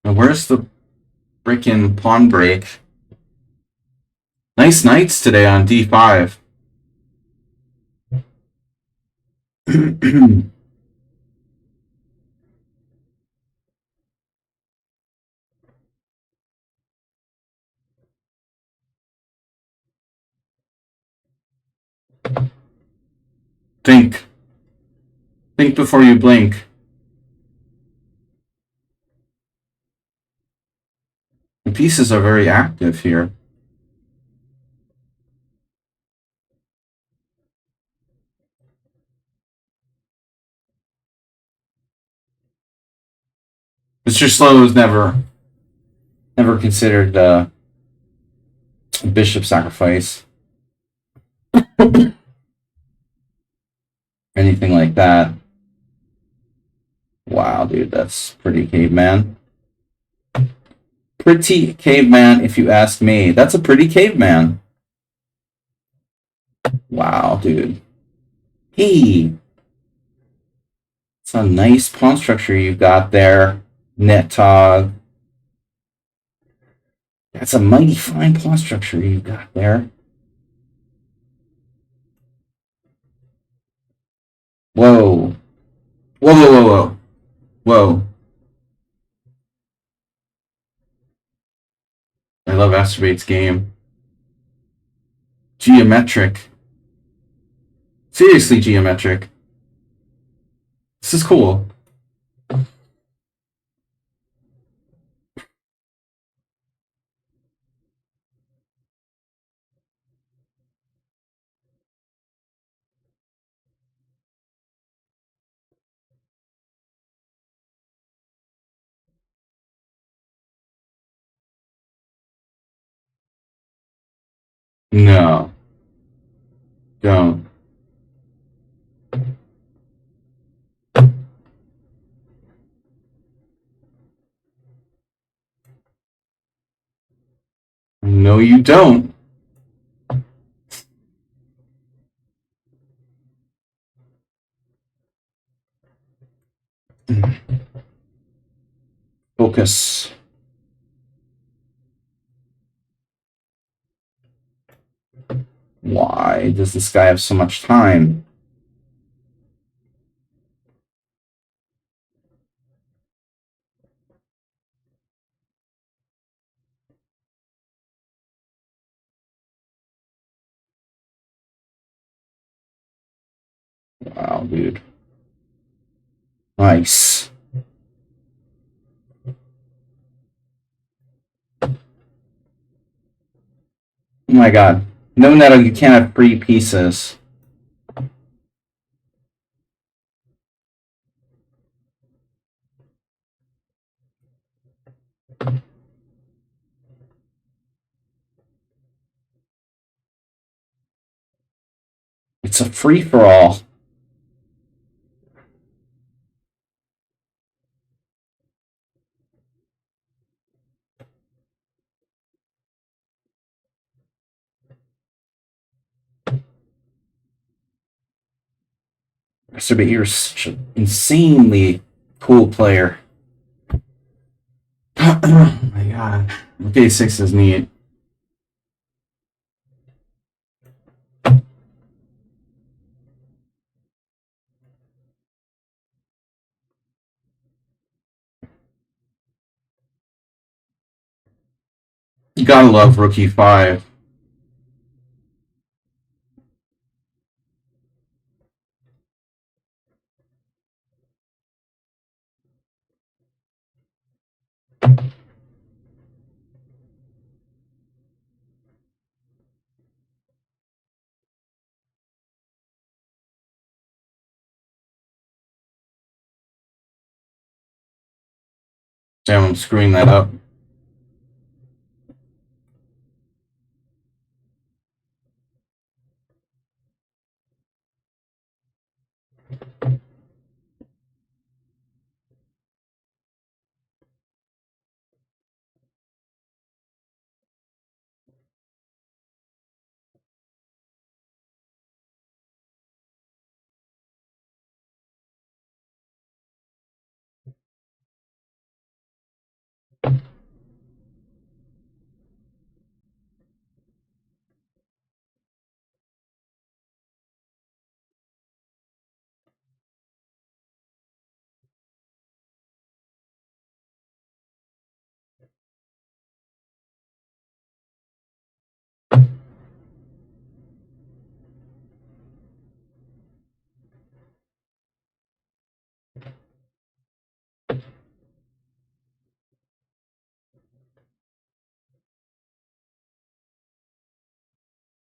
Now, where's the freaking pawn break? Nice knights today on d5. Think. Think before you blink. The pieces are very active here. Mr. Slow is never considered a bishop sacrifice. Anything like that. Wow, dude, that's pretty caveman. Pretty caveman, if you ask me. That's a pretty caveman. Wow, dude. Hey! It's a nice pawn structure you've got there, Nettog. That's a mighty fine pawn structure you've got there. Whoa. Whoa, whoa, whoa, whoa. Whoa. I love Astrobate's game. Geometric. Seriously geometric. This is cool. No. Don't. No, you don't. Focus. Why does this guy have so much time? Wow, dude. Nice. Oh my god. No, Neto, you can't have free pieces. It's a free-for-all. But you're such an insanely cool player. Oh my god. Okay, 6 is neat. You gotta love Rookie 5. Damn, I'm screwing that up.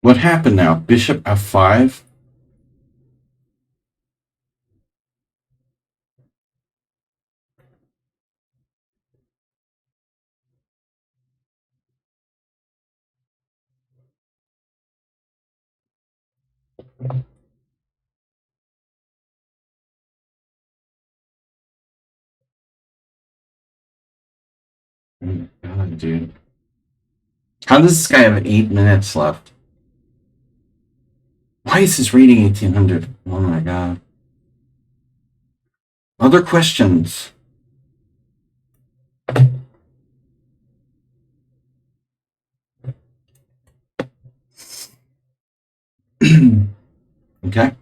What happened now? Bishop f5? Oh my god, dude. How does this guy have 8 minutes left? Why is his rating 1800? Oh my god. Other questions? Okay.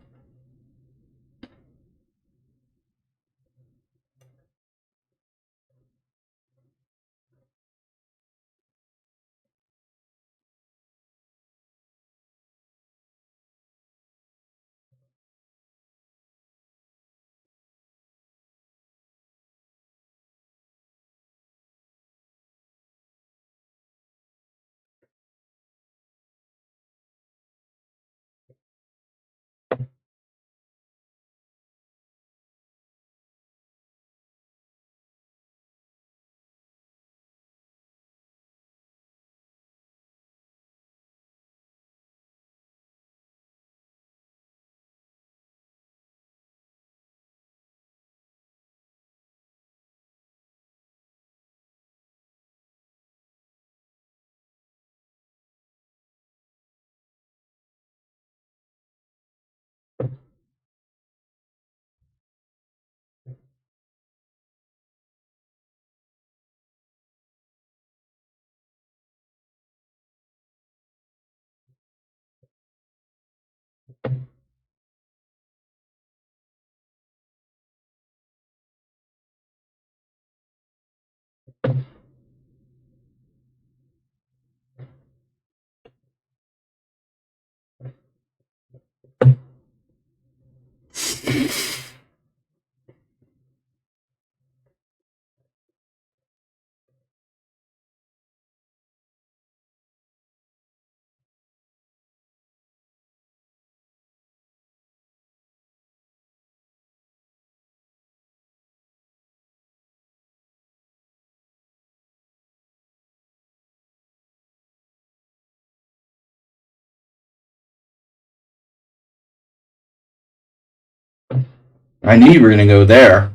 I knew you were gonna go there.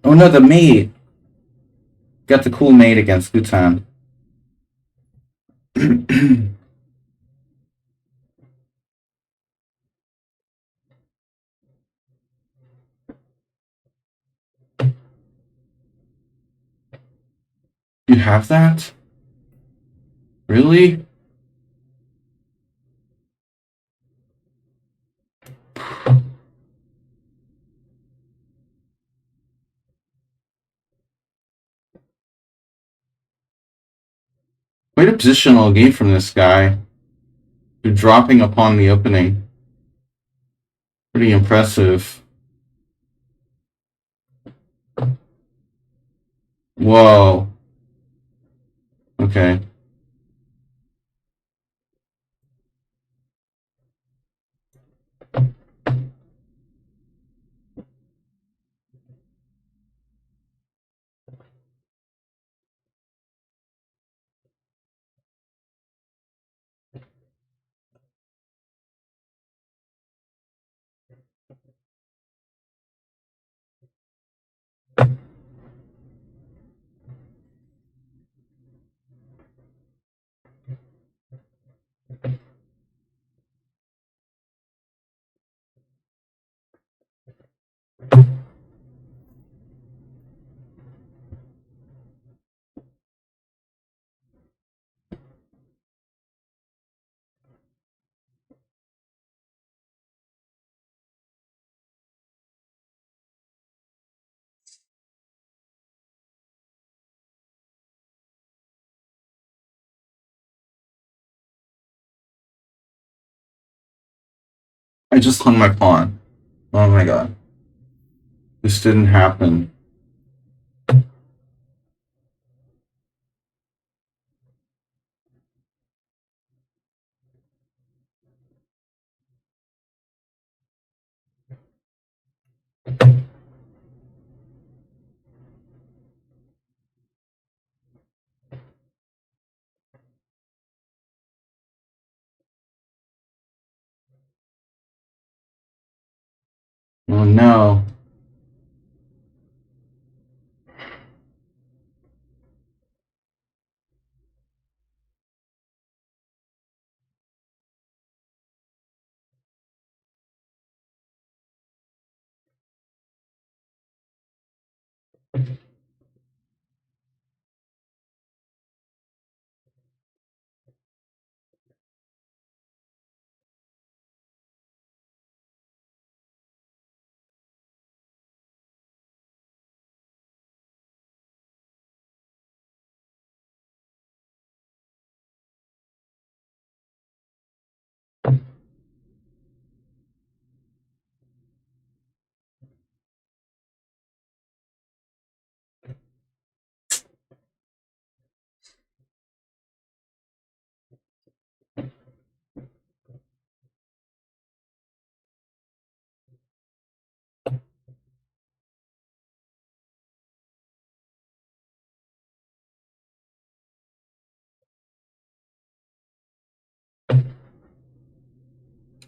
Oh no, the mate. Got the cool mate against Bhutan. You have that? Really? Quite a positional game from this guy. You're dropping upon the opening. Pretty impressive. Whoa. Okay. I just hung my pawn. Oh my god. This didn't happen. Oh no.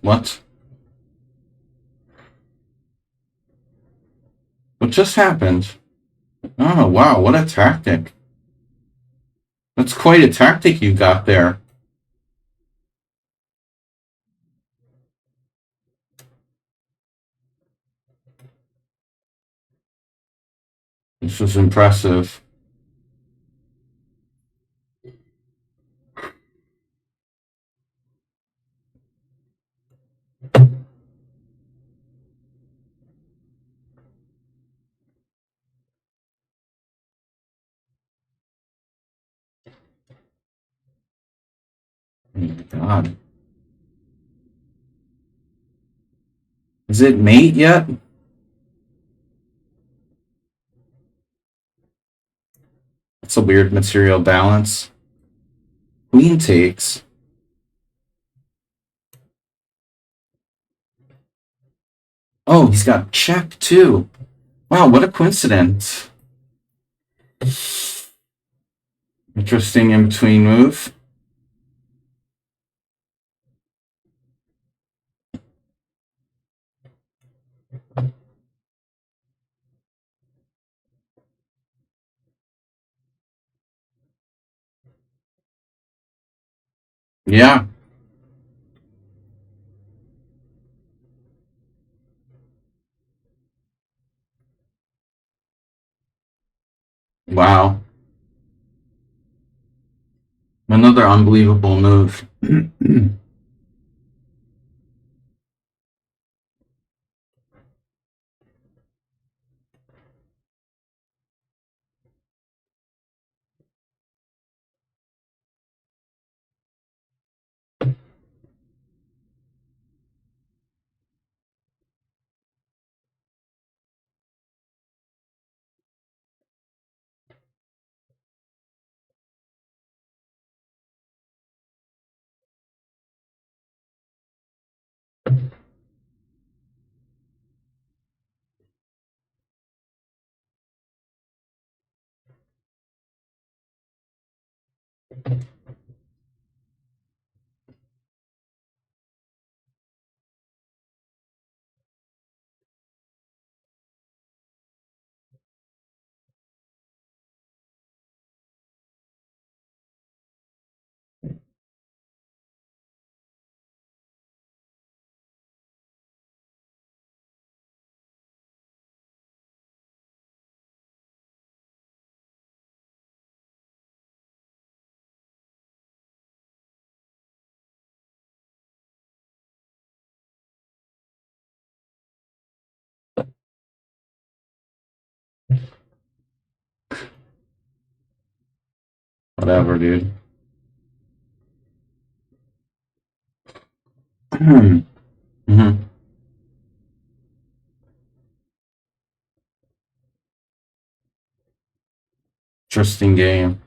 What? What just happened? Oh, wow, what a tactic. That's quite a tactic you got there. This was impressive. Oh my god. Is it mate yet? That's a weird material balance. Queen takes. Oh, he's got check too. Wow, what a coincidence. Interesting in between move. Yeah. Wow. Another unbelievable move. Whatever, dude. Mm-hmm. Interesting game.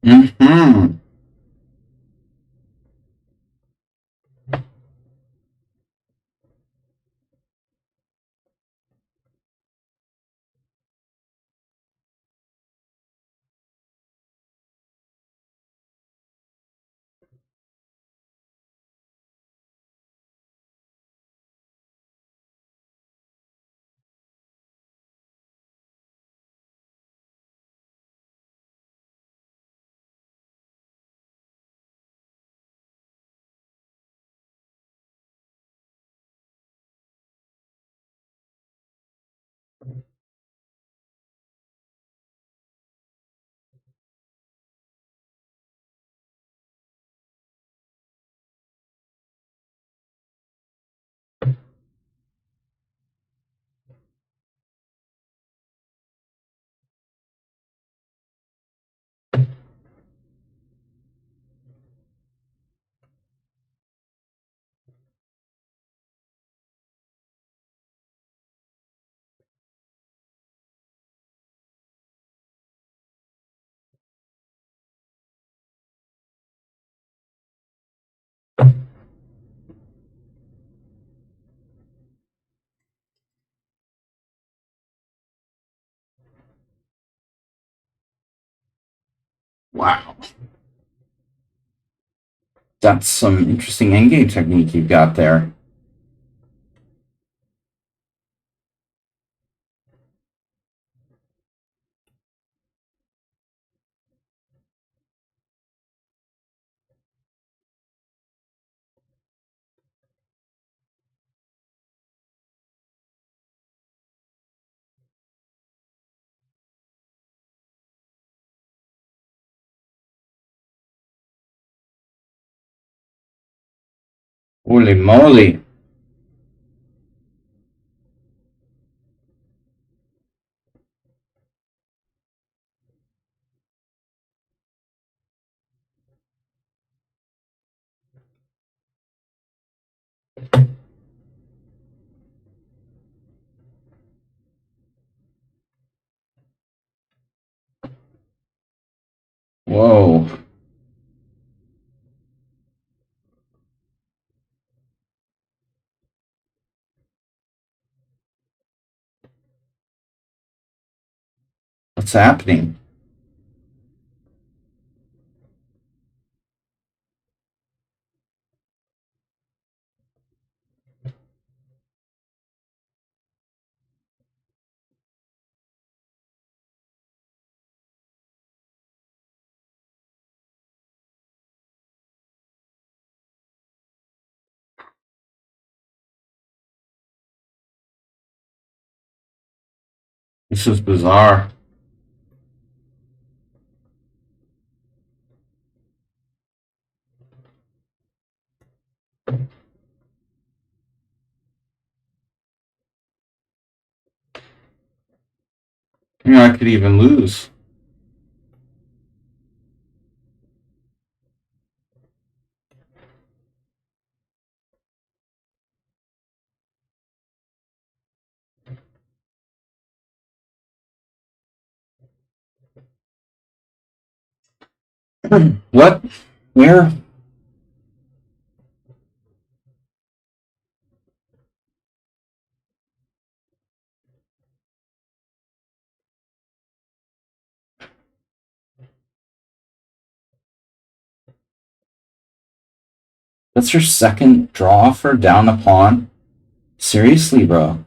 Mm-hmm. Wow. That's some interesting endgame technique you've got there. Holy moly. Whoa. What's happening? This is bizarre. You know, I could even lose. What? Where? That's your second draw for down a pawn? Seriously, bro.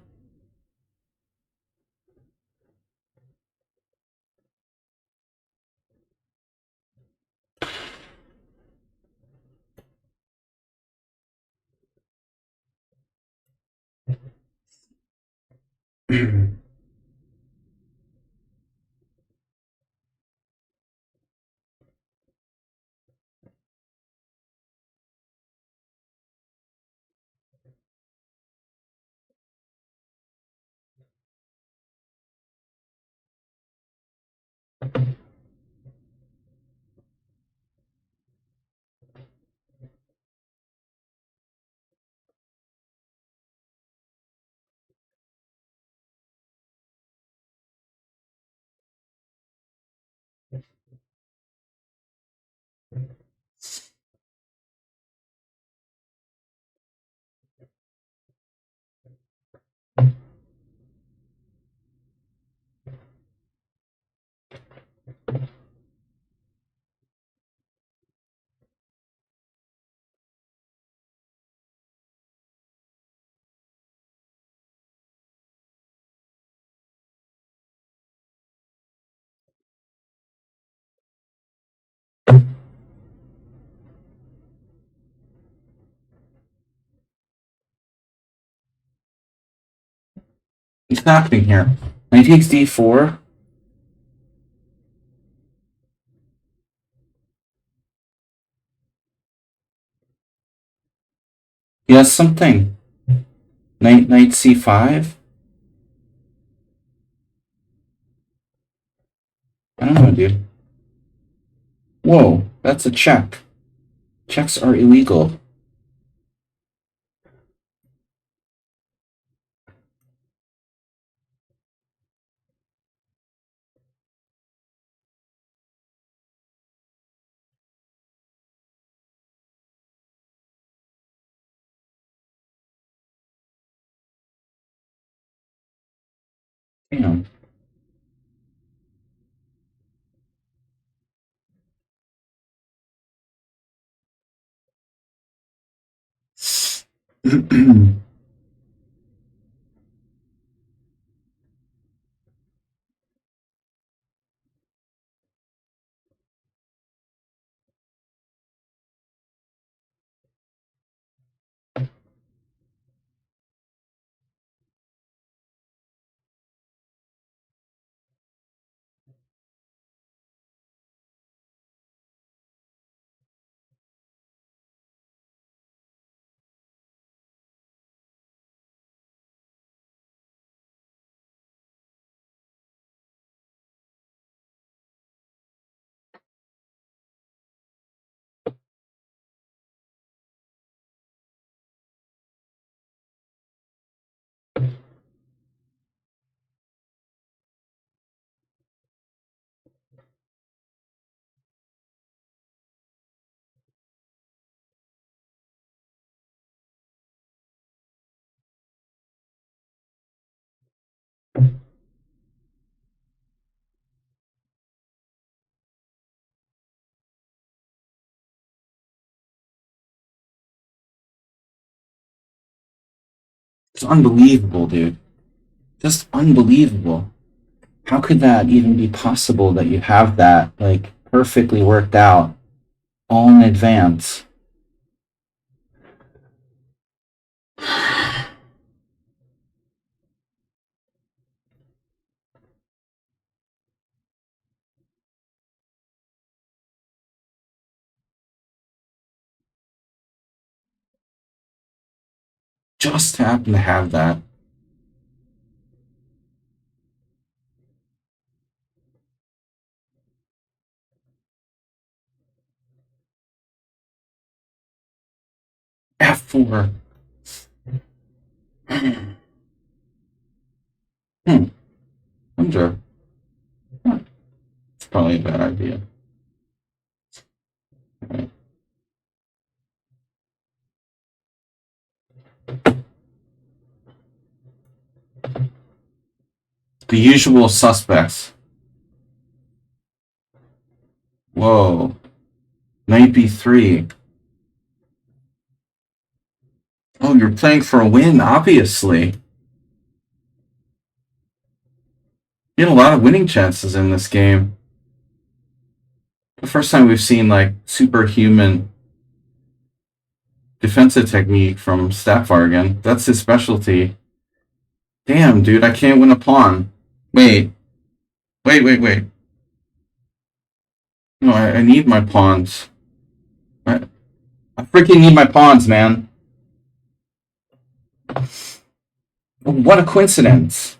What's happening here? Knight takes d4. He has something. Knight c5. I don't know, dude. Whoa, that's a check. Checks are illegal. Damn. It's unbelievable, dude. Just unbelievable. How could that even be possible that you have that, like, perfectly worked out all in advance? Just happen to have that. F4. Hmm. Wonder. It's probably a bad idea. Right. The usual suspects. Whoa. Knight b3. Oh, you're playing for a win, obviously. You had a lot of winning chances in this game. The first time we've seen, like, superhuman defensive technique from Staffvargan. That's his specialty. Damn, dude, I can't win a pawn. Wait. Wait. No, I need my pawns. I, I freaking need my pawns, man. What a coincidence.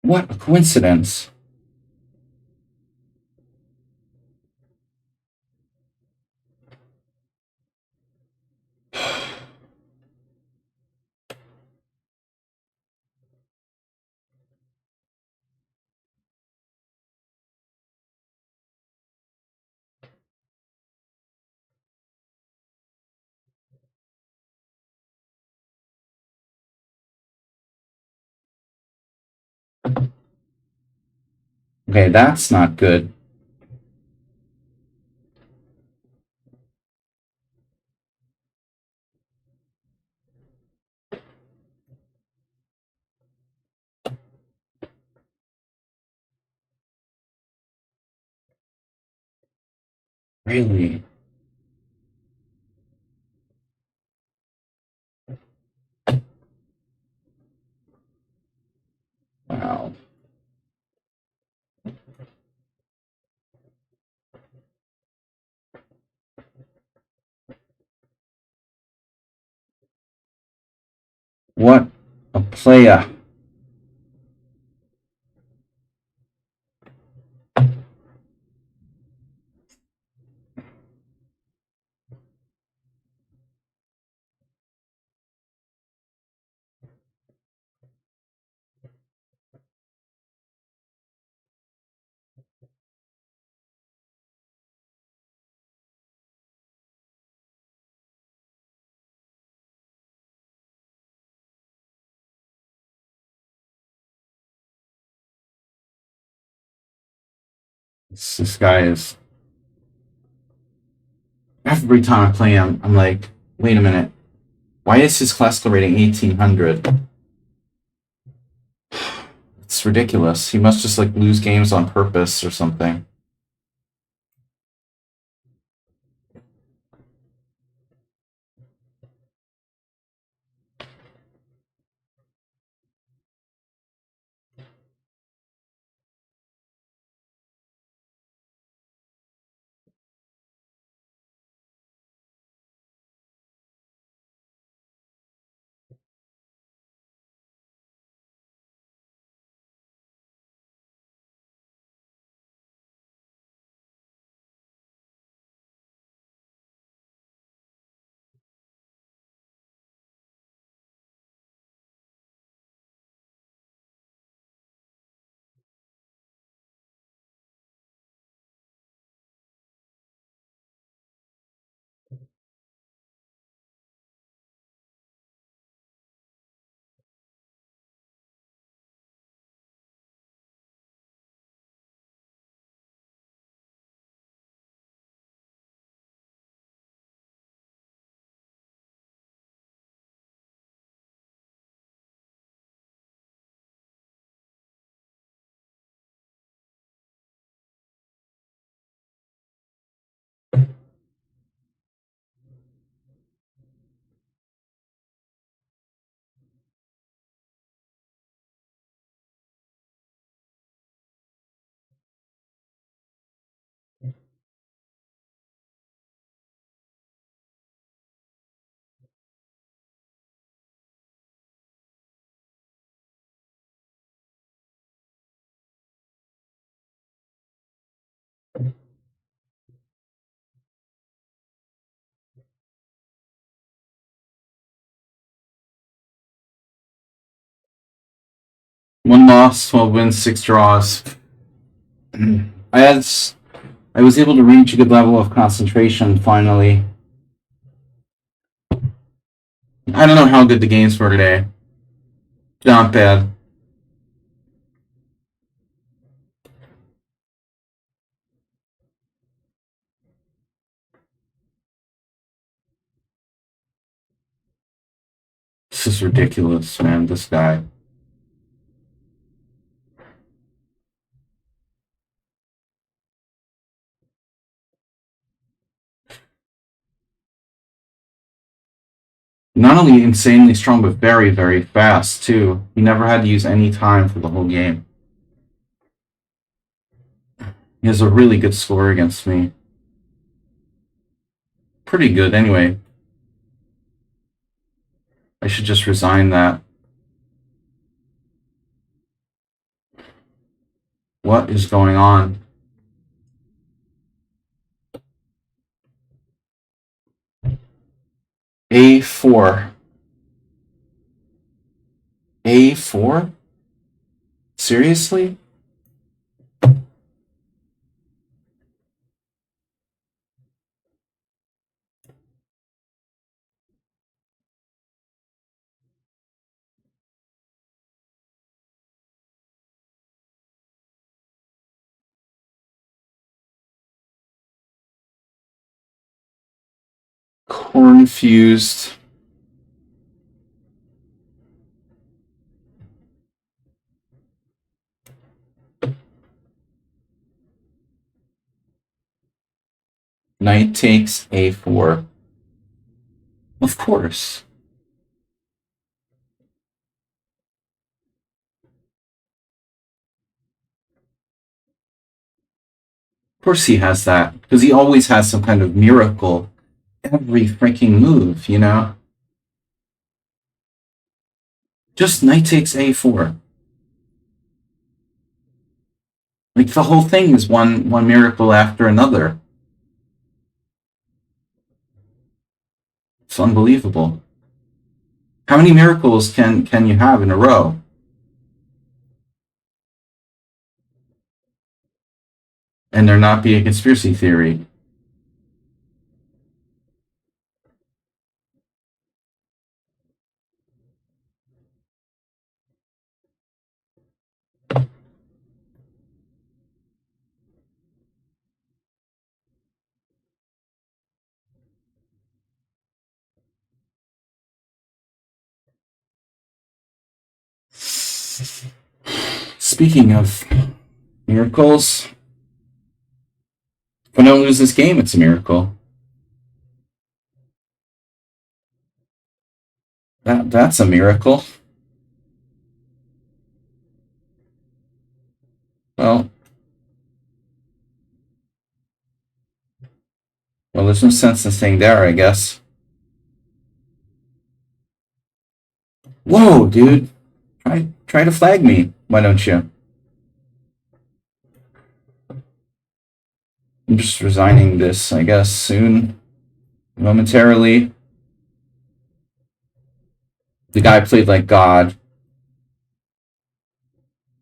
What a coincidence. Okay, that's not good. Really? Wow. What a player. This guy is. Every time I play him, I'm like, wait a minute. Why is his classical rating 1800? It's ridiculous. He must just like lose games on purpose or something. One loss, 12 wins, 6 draws. I had. I was able to reach a good level of concentration finally. I don't know how good the games were today. Not bad. This is ridiculous, man. This guy. Not only insanely strong, but very, very fast, too. He never had to use any time for the whole game. He has a really good score against me. Pretty good, anyway. I should just resign that. What is going on? A4. A4? Seriously? Corn-fused. Knight takes a4. Of course. Of course he has that, because he always has some kind of miracle every freaking move, you know? Just knight takes a4. Like, the whole thing is one miracle after another. It's unbelievable. How many miracles can you have in a row? And there not be a conspiracy theory? Speaking of miracles, if I don't lose this game, it's a miracle. That's a miracle. Well, there's no sense in staying there, I guess. Whoa, dude. Try to flag me. Why don't you? I'm just resigning this, I guess, soon. Momentarily. The guy played like God.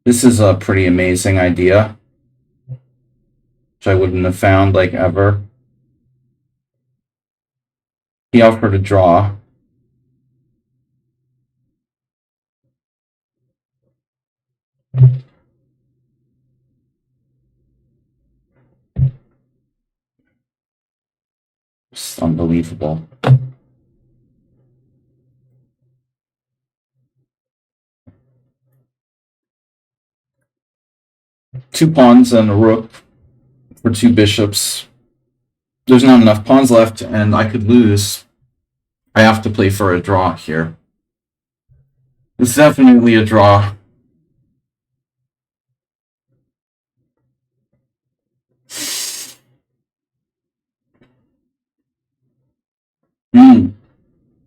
This is a pretty amazing idea, which I wouldn't have found, like, ever. He offered a draw. It's unbelievable. Two pawns and a rook for two bishops. There's not enough pawns left, and I could lose. I have to play for a draw here. It's definitely a draw.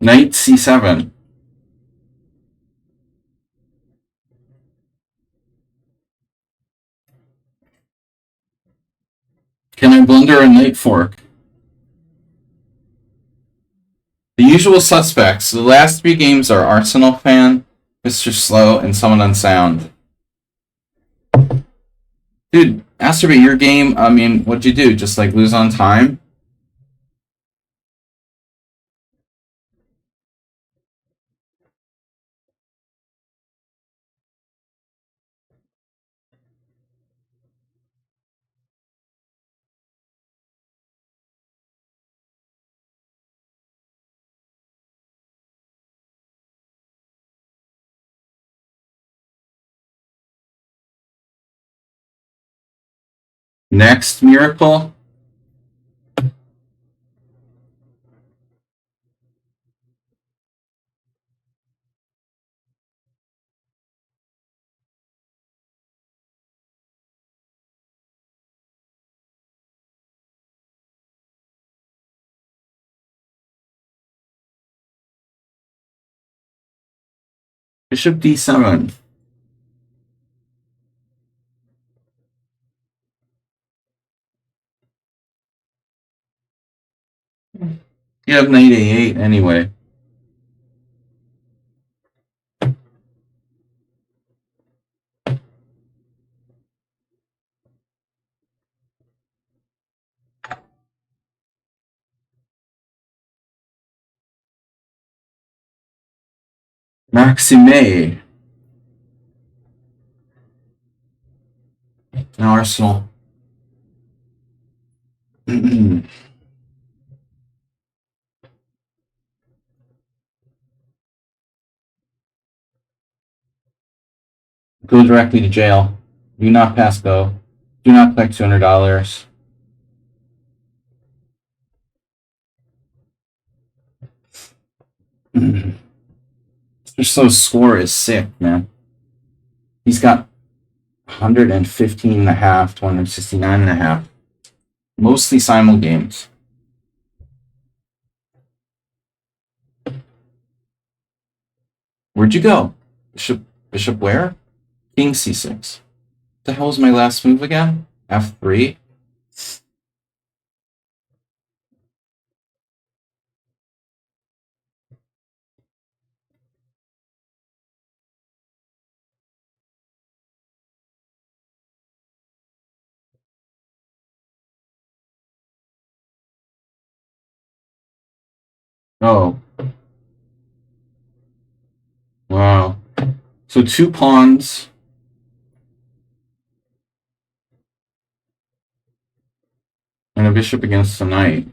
Knight c7. Can I blunder a knight fork? The usual suspects. The last three games are Arsenal fan, Mr. Slow, and someone unsound. Dude, masturbate your game. I mean, what'd you do? Just like lose on time? Next miracle. Bishop d7. You have knight a8 anyway. Maxime. Now Arsenal. Go directly to jail. Do not pass go. Do not collect $200. Just score is sick, man. He's got 115 and a half, 269 and a half. Mostly simul games. Where'd you go? Bishop where? King c6. What the hell was my last move again? f3? Oh. Wow. So 2 pawns. And a bishop against a knight.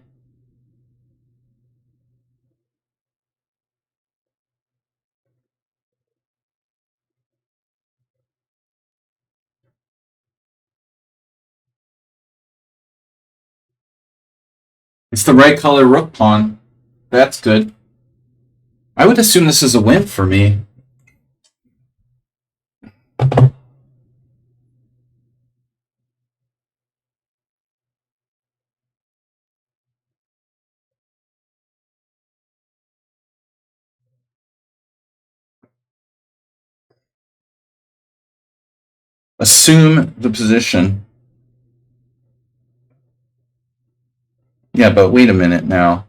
It's the right color rook pawn. That's good. I would assume this is a win for me. Assume the position. Yeah, but wait a minute now.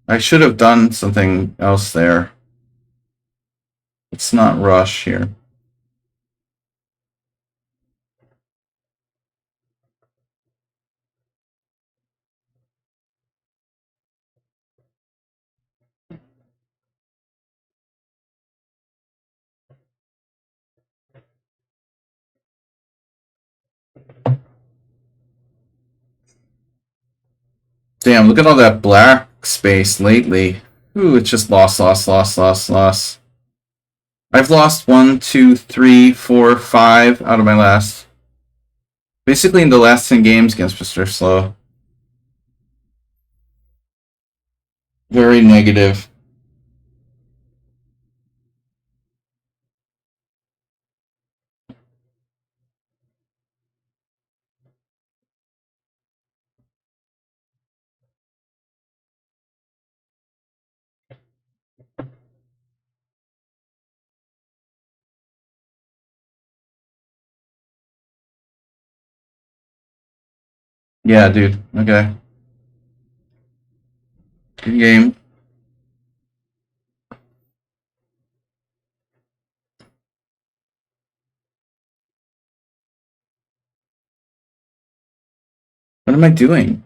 I should have done something else there. Let's not rush here. Damn, look at all that black space lately. Ooh, it's just loss. I've lost 1, 2, 3, 4, 5 out of my last. Basically in the last 10 games against Mr. Slow. Very negative. Yeah, dude. Okay. Good game. What am I doing?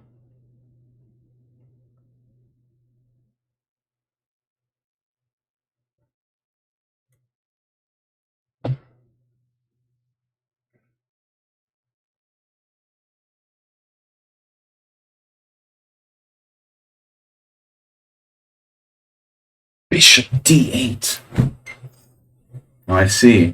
Bishop d8. Oh, I see.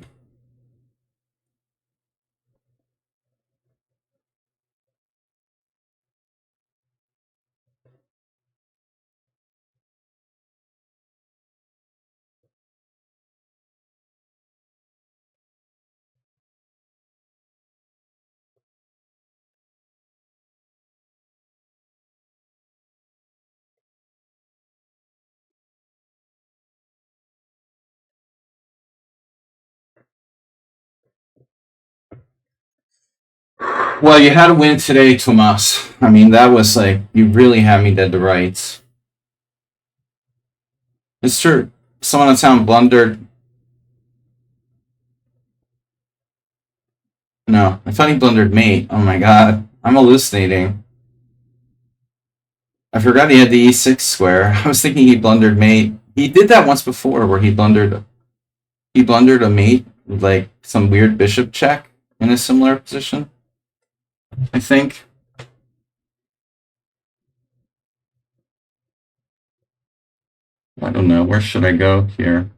Well, you had a win today, Tomas. I mean, that was like, you really had me dead to rights. Mr. Someone in town blundered. No, I thought he blundered mate. Oh my god. I'm hallucinating. I forgot he had the e6 square. I was thinking he blundered mate. He did that once before where he blundered a mate with like some weird bishop check in a similar position. I think. I don't know. Where should I go here?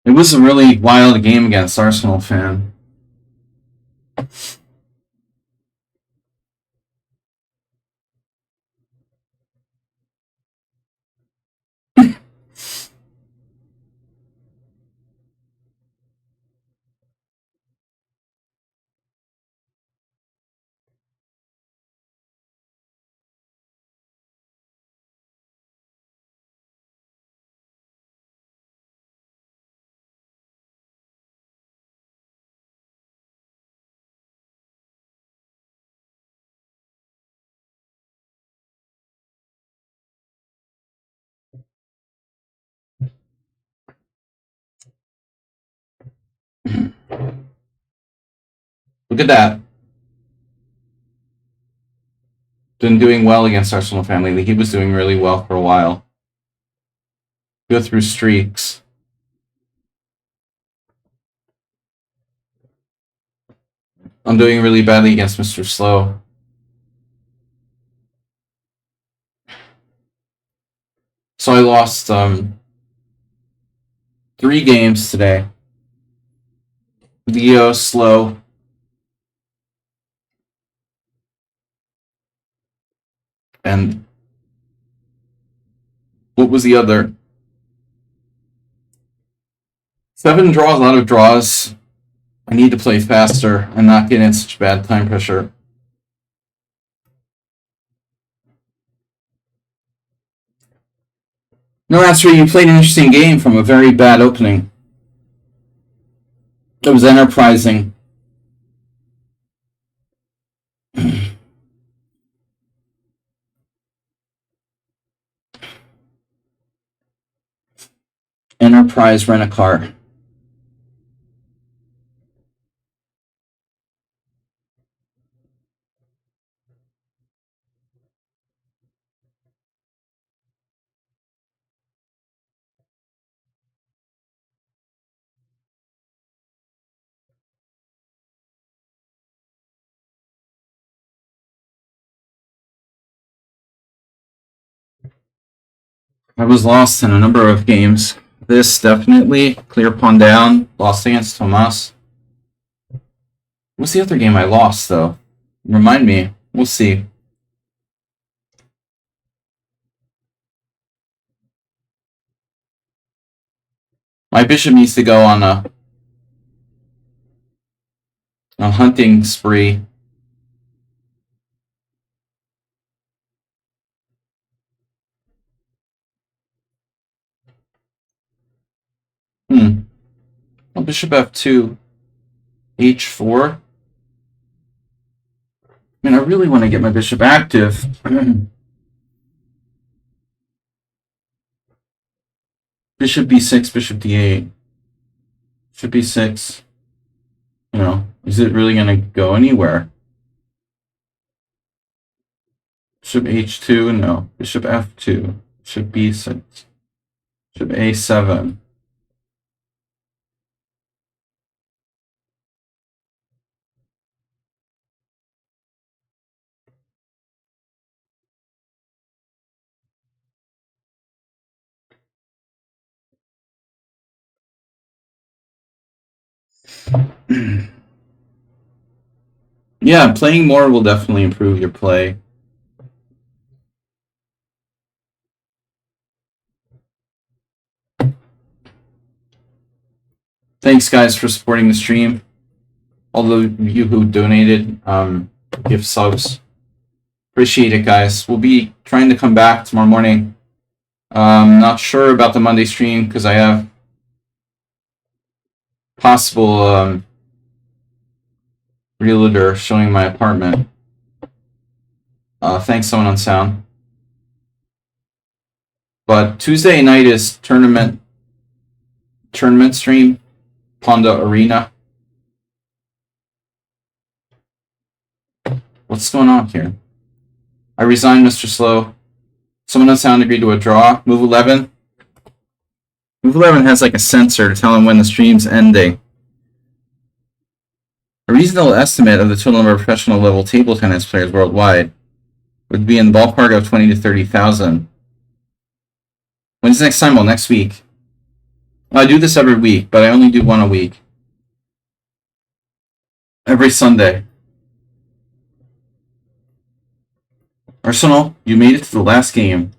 It was a really wild game against Arsenal fan. Look at that. Been doing well against Arsenal fan lately. He was doing really well for a while. Go through streaks. I'm doing really badly against Mr. Slow. So I lost 3 games today. Leo, Slow, and what was the other? 7 draws, a lot of draws. I need to play faster and not get in such bad time pressure. No, that's right. You played an interesting game from a very bad opening. It was enterprising. Enterprise Rent-A-Car. I was lost in a number of games. This definitely, clear pawn down, lost against Tomas. What's the other game I lost, though? Remind me. We'll see. My bishop needs to go on a hunting spree. Well, bishop f2, h4. I mean, I really want to get my bishop active. Bishop b6, bishop d8. Bishop b6. You know, is it really going to go anywhere? Bishop h2, no. Bishop f2. Bishop b6. Bishop a7. Yeah, playing more will definitely improve your play. Thanks, guys, for supporting the stream. All of you who donated gift subs. Appreciate it, guys. We'll be trying to come back tomorrow morning. Not sure about the Monday stream because I have possible realtor showing my apartment. Thanks, someone on sound. But Tuesday night is tournament stream, Ponda Arena. What's going on here? I resigned, Mr. Slow. Someone on sound agreed to a draw. Move 11. Move 11 has like a sensor to tell him when the stream's ending. A reasonable estimate of the total number of professional level table tennis players worldwide would be in the ballpark of 20 to 30,000. When's the next time? Well, next week. I do this every week, but I only do one a week. Every Sunday. Arsenal, you made it to the last game.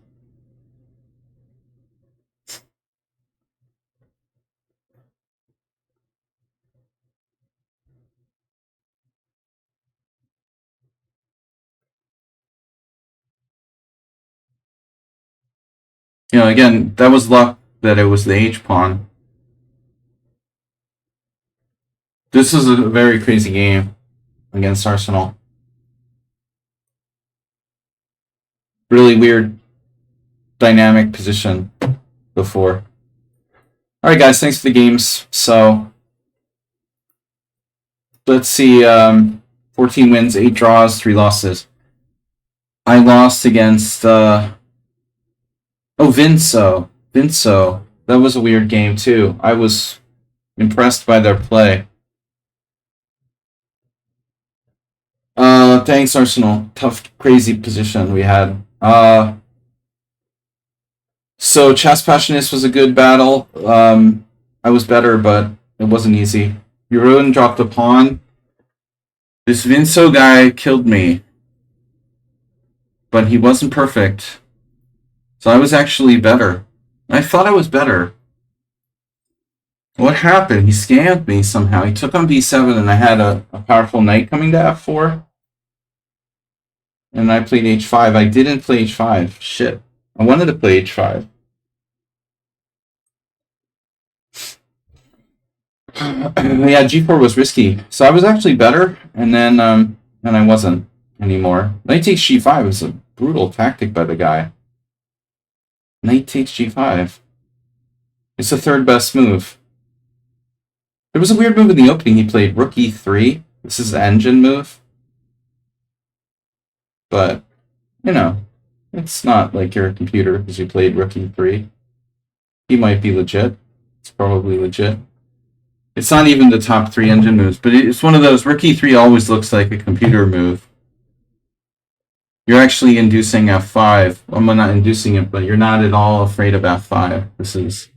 You know, again, that was luck that it was the H pawn. This is a very crazy game against Arsenal. Really weird dynamic position before. Alright guys, thanks for the games. So let's see, 14 wins, 8 draws, 3 losses. I lost against Vinso. That was a weird game too. I was impressed by their play. Thanks Arsenal. Tough, crazy position we had. So Chess Passionist was a good battle. I was better, but it wasn't easy. Eurodin dropped a pawn. This Vinso guy killed me. But he wasn't perfect. So I was actually better. I thought I was better. What happened? He scammed me somehow. He took on b7 and I had a powerful knight coming to f4. And I played h5. I didn't play h5. Shit. I wanted to play h5. Yeah, g4 was risky. So I was actually better, and then I wasn't anymore. Knight takes g5 is a brutal tactic by the guy. Knight takes g5. It's the third best move. There was a weird move in the opening. He played rook e3. This is the engine move. But, you know, it's not like you're a computer because you played rook e3. He might be legit. It's probably legit. It's not even the top 3 engine moves, but it's one of those. Rook e3 always looks like a computer move. You're actually inducing f5. Well, I'm not inducing it, but you're not at all afraid of f5. This is...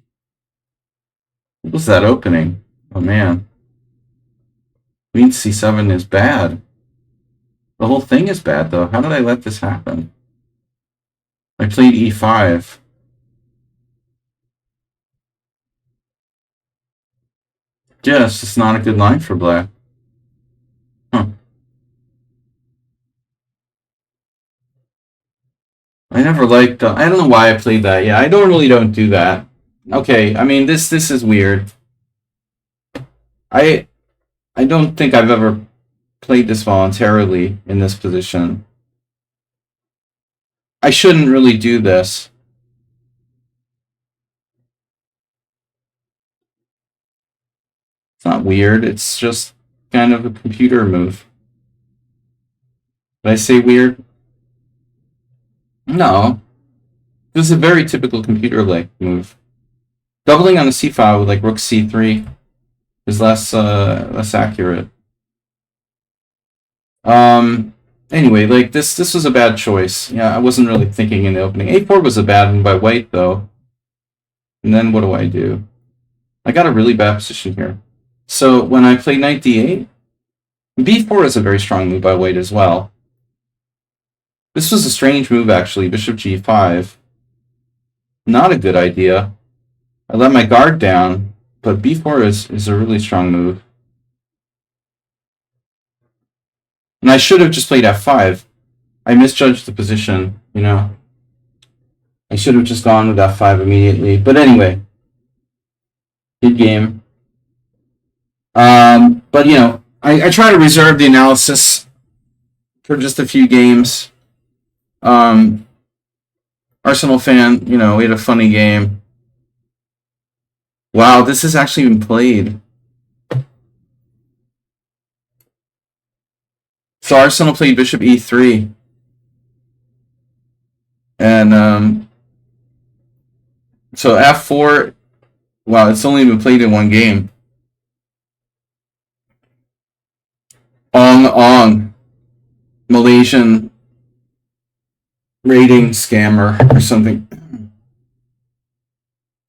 What was that opening? Oh, man. Queen c7 is bad. The whole thing is bad, though. How did I let this happen? I played e5. Yeah, it's just not a good line for black. Huh. I never liked... I don't know why I played that. Yeah, I normally don't do that. Okay, I mean, this is weird. I don't think I've ever played this voluntarily in this position. I shouldn't really do this. It's not weird, it's just kind of a computer move. Did I say weird? No. This is a very typical computer-like move. Doubling on a c-file with like rook c3 is less accurate. Anyway, like this was a bad choice. Yeah, I wasn't really thinking in the opening. a4 was a bad one by white though. And then what do? I got a really bad position here. So when I play knight d8, b4 is a very strong move by white as well. This was a strange move actually, bishop g5. Not a good idea. I let my guard down, but b4 is a really strong move. And I should have just played f5. I misjudged the position, you know. I should have just gone with f5 immediately. But anyway, good game. But, you know, I try to reserve the analysis for just a few games. Arsenal fan, you know, we had a funny game. Wow, this has actually been played. So Arsenal played bishop e3. And so f4, wow, it's only been played in one game. Ong. Malaysian rating scammer or something.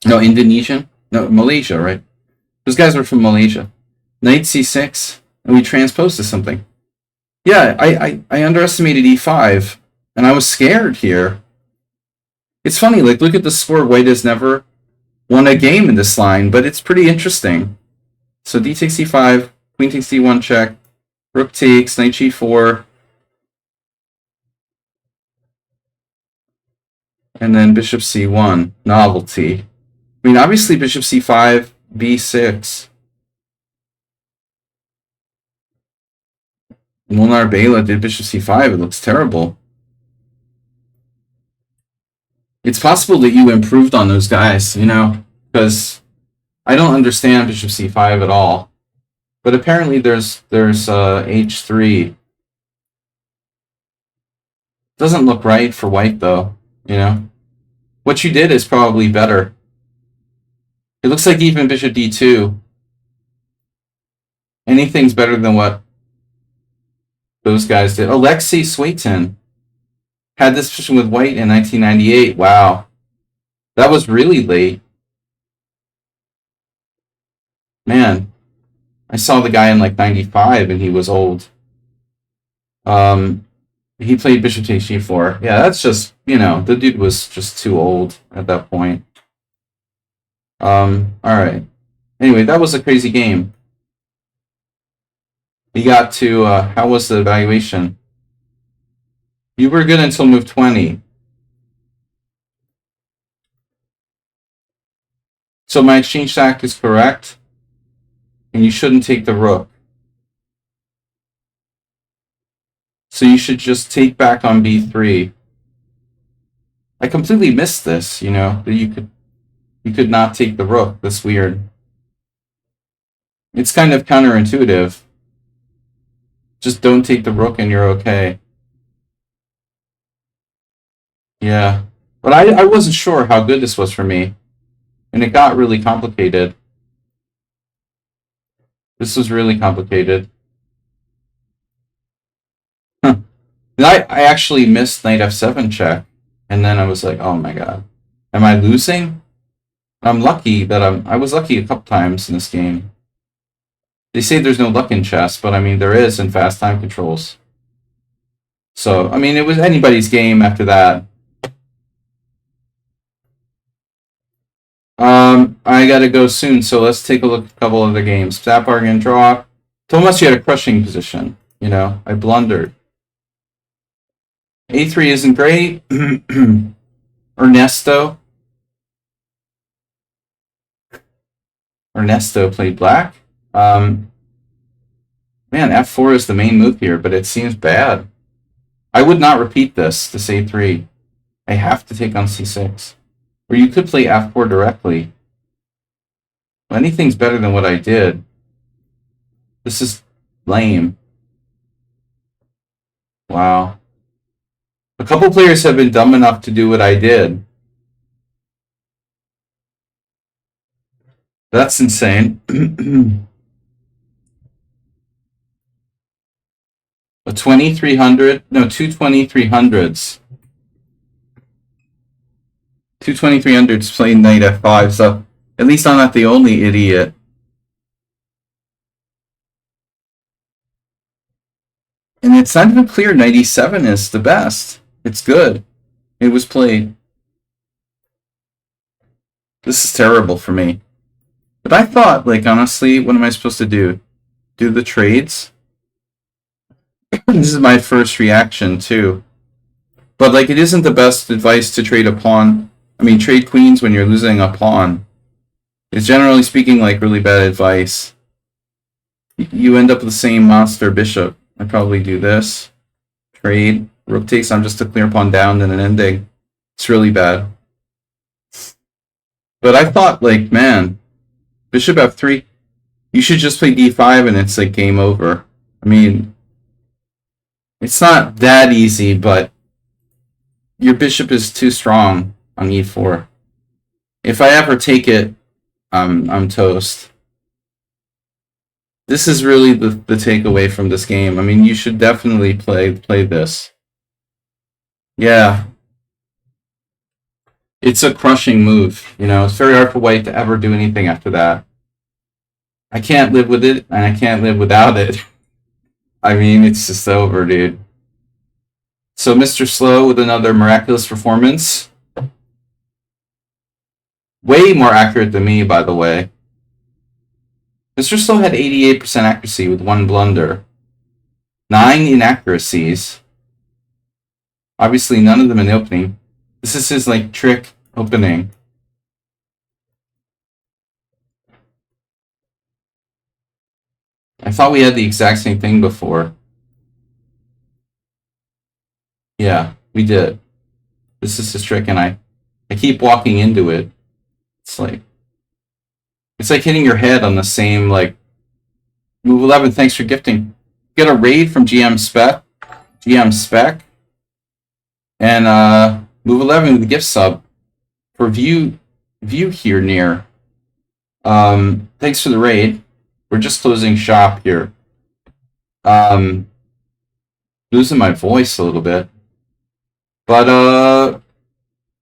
No, Indonesian. No, Malaysia, right? Those guys were from Malaysia. Knight c6, and we transposed to something. Yeah, I underestimated e5, and I was scared here. It's funny, like, look at the score. White has never won a game in this line, but it's pretty interesting. So d takes e5, queen takes d1 check, rook takes, knight g4, and then bishop c1, novelty. I mean, obviously bishop c5, b6. Molnar Bela did bishop c5. It looks terrible. It's possible that you improved on those guys, you know, because I don't understand bishop c5 at all. But apparently there's h3. Doesn't look right for white, though, you know. What you did is probably better. It looks like even bishop d2. Anything's better than what those guys did. Alexei Swayton had this position with white in 1998. Wow. That was really late. Man, I saw the guy in like 95 and he was old. He played bishop takes g4. Yeah, that's just, you know, the dude was just too old at that point. Alright. Anyway, that was a crazy game. He got to, how was the evaluation? You were good until move 20. So my exchange stack is correct, and you shouldn't take the rook. So you should just take back on b3. I completely missed this, you know, that you could not take the rook. That's weird. It's kind of counterintuitive. Just don't take the rook and you're okay. Yeah. But I wasn't sure how good this was for me. And it got really complicated. This was really complicated. Huh. I actually missed knight f7 check. And then I was like, oh my god. Am I losing? I'm lucky that I was lucky a couple times in this game. They say there's no luck in chess, but I mean there is in fast time controls. So, I mean, it was anybody's game after that. I gotta go soon, so let's take a look at a couple other games. Zap bargain draw. Thomas, you had a crushing position. You know, I blundered. A3 isn't great. Ernesto played black. Man, f4 is the main move here, but it seems bad. I would not repeat this A3. I have to take on c6. Or you could play f4 directly. Anything's better than what I did. This is lame. Wow. A couple players have been dumb enough to do what I did. That's insane. A 2300, no, two 2300s. Two 2300s playing knight f5, so at least I'm not the only idiot. And it's not even clear knight e7 is the best. It's good. It was played. This is terrible for me. But I thought, like, honestly, what am I supposed to do? Do the trades? This is my first reaction, too. But, like, it isn't the best advice to trade a pawn. I mean, trade queens when you're losing a pawn. It's generally speaking, like, really bad advice. You end up with the same monster bishop. I'd probably do this. Trade. Rook takes on just a clear pawn down and an ending. It's really bad. But I thought, like, man, bishop f3, you should just play d5 and it's like game over. I mean, it's not that easy, but your bishop is too strong on e4. If I ever take it, I'm toast. This is really the takeaway from this game. I mean, you should definitely play this. Yeah. It's a crushing move. You know, it's very hard for white to ever do anything after that. I can't live with it, and I can't live without it. I mean, it's just over, dude. So Mr. Slow with another miraculous performance. Way more accurate than me, by the way. Mr. Slow had 88% accuracy with 1 blunder. 9 inaccuracies. Obviously, none of them in the opening. This is his, like, trick opening. I thought we had the exact same thing before. Yeah, we did. This is his trick, and I keep walking into it. It's like hitting your head on the same, like, move 11. Thanks for gifting. Get a raid from GM Spec, and move 11 with the gift sub for view here near. Thanks for the raid. We're just closing shop here. Losing my voice a little bit, but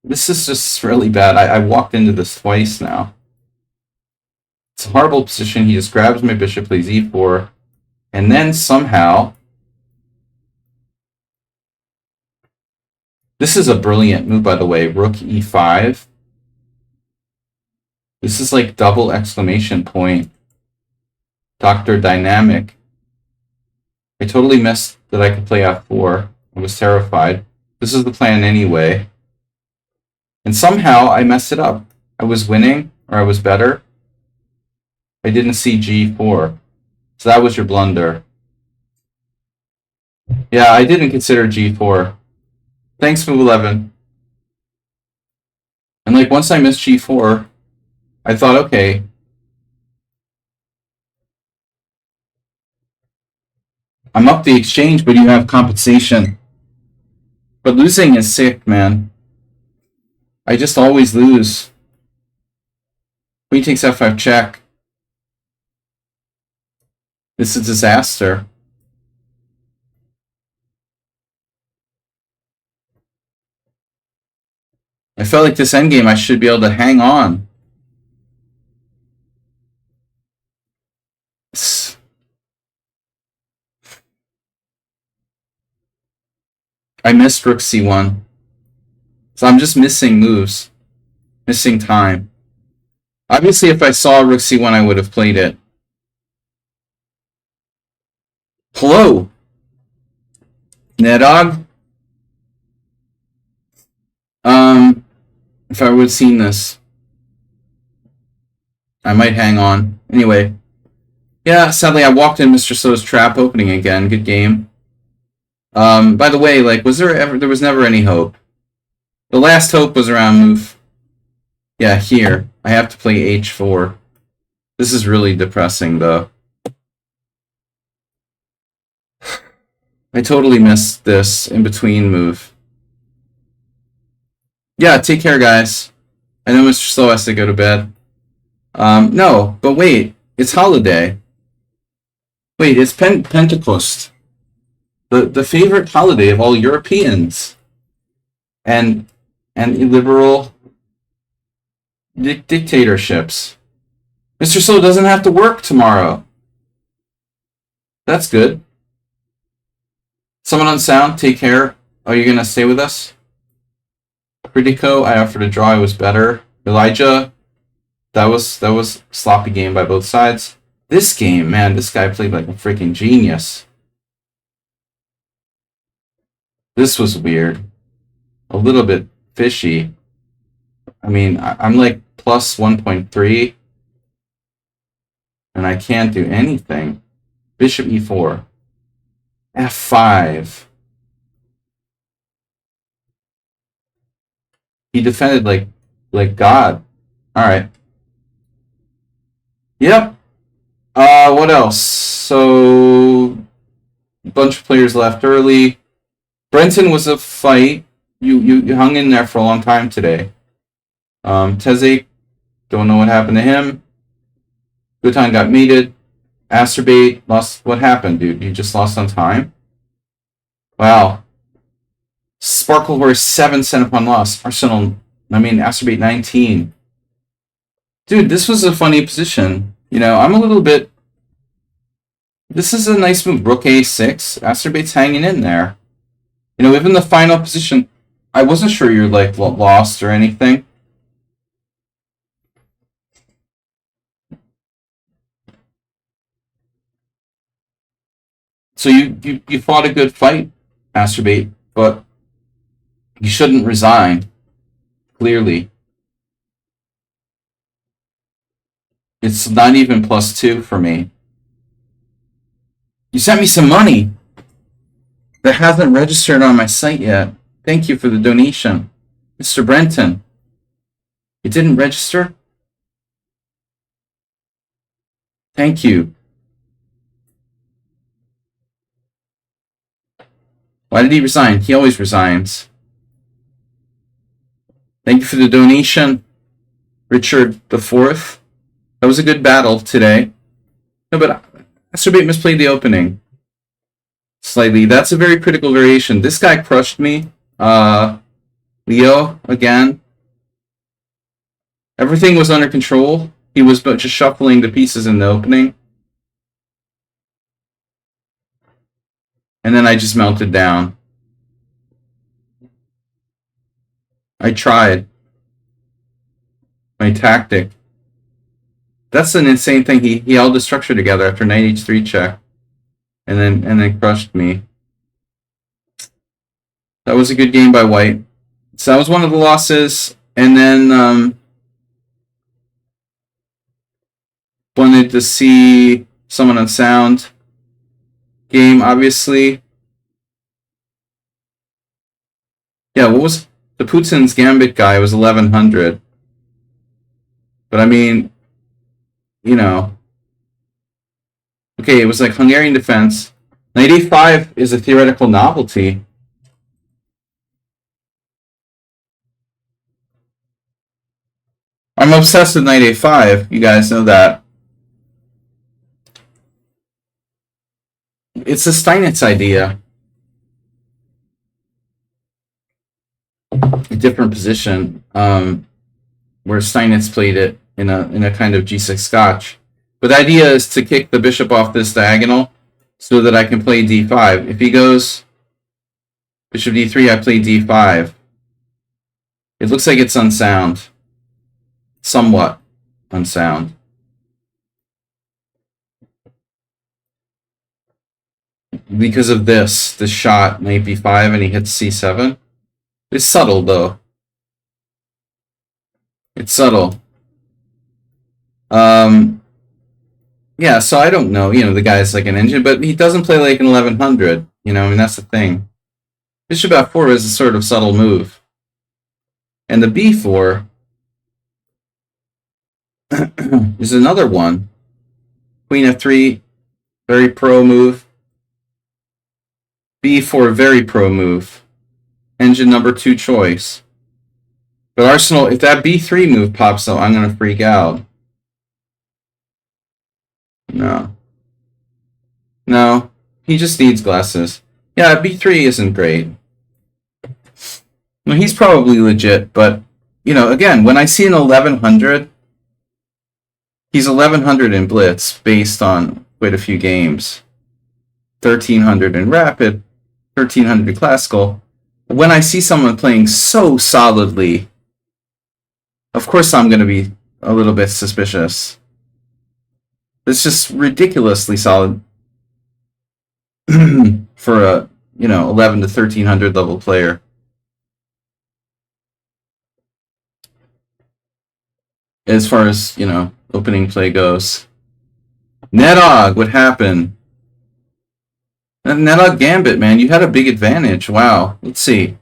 this is just really bad. I walked into this twice now. It's a horrible position. He just grabs my bishop, plays e4, and then somehow... This is a brilliant move, by the way. Rook e5. This is like double exclamation point. Dr. Dynamic. I totally missed that I could play f4. I was terrified. This is the plan anyway. And somehow I messed it up. I was winning, or I was better. I didn't see g4. So that was your blunder. Yeah, I didn't consider g4. Thanks, move 11. And like once I missed g4, I thought, okay, I'm up the exchange, but you have compensation. But losing is sick, man. I just always lose. Queen takes f5 check. This is a disaster. I felt like this endgame I should be able to hang on. I missed rook c1. So I'm just missing moves. Missing time. Obviously, if I saw rook c1, I would have played it. Hello? Nedog? If I would have seen this, I might hang on. Anyway. Yeah, sadly, I walked in Mr. Slow's trap opening again. Good game. By the way, like, there was never any hope. The last hope was around move. Yeah, here. I have to play h4. This is really depressing, though. I totally missed this in-between move. Yeah, take care, guys. I know Mr. Slow has to go to bed. No, but wait. It's holiday. Wait, it's Pentecost. The favorite holiday of all Europeans. And illiberal dictatorships. Mr. Slow doesn't have to work tomorrow. That's good. Someone on sound, take care. Are you gonna stay with us? Critico, I offered a draw. I was better. Elijah, that was sloppy game by both sides. This game, man, this guy played like a freaking genius. This was weird. A little bit fishy. I mean, I'm like plus 1.3. And I can't do anything. Bishop e4. f5. He defended like God. Alright. Yep. What else? So, a bunch of players left early. Brenton was a fight. You hung in there for a long time today. Teze, don't know what happened to him. Gutan got mated. Asterbate lost. What happened, dude? You just lost on time? Wow. Sparkle Horse 7 cent upon loss. Arsenal I mean, Acerbate 19. Dude, this was a funny position. You know, I'm a little bit... This is a nice move. Rook A6. Acerbate's hanging in there. You know, even the final position, I wasn't sure you're, like, lost or anything. So you fought a good fight, Acerbate, but you shouldn't resign, clearly. It's not even +2 for me. You sent me some money that hasn't registered on my site yet. Thank you for the donation. Mr. Brenton. It didn't register? Thank you. Why did he resign? He always resigns. Thank you for the donation, Richard IV. That was a good battle today. No, but Acerbate misplayed the opening. Slightly. That's a very critical variation. This guy crushed me. Leo, again. Everything was under control. He was just shuffling the pieces in the opening. And then I just melted down. I tried. My tactic. That's an insane thing. He held the structure together after knight h3 check. And then crushed me. That was a good game by white. So that was one of the losses. And then wanted to see someone on sound game, obviously. Yeah, what was the Putin's Gambit guy was 1100. But I mean, you know. Okay, it was like Hungarian defense. Knight a5 is a theoretical novelty. I'm obsessed with knight a5. You guys know that. It's a Steinitz idea. A different position, where Steinitz played it in a kind of g6 scotch. But the idea is to kick the bishop off this diagonal so that I can play d5. If he goes bishop d3, I play d5. It looks like it's unsound. Somewhat unsound. Because of this shot, knight b5, and he hits c7. It's subtle, though. It's subtle. Yeah, so I don't know. You know, the guy's like an engine, but he doesn't play like an 1100. You know, I mean, that's the thing. Bishop f4 is a sort of subtle move. And the b4 is another one. Queen f3, very pro move. b4, very pro move. Engine number 2 choice. But Arsenal, if that b3 move pops up, I'm going to freak out. No. No. He just needs glasses. Yeah, b3 isn't great. Well, he's probably legit, but, you know, again, when I see an 1100, he's 1100 in Blitz based on quite a few games. 1300 in Rapid, 1300 in Classical. When I see someone playing so solidly, of course I'm going to be a little bit suspicious. It's just ridiculously solid for a, you know, 11 to 1300 level player. As far as, you know, opening play goes. Nedog, what happened? Nedog Gambit, man, you had a big advantage. Wow. Let's see.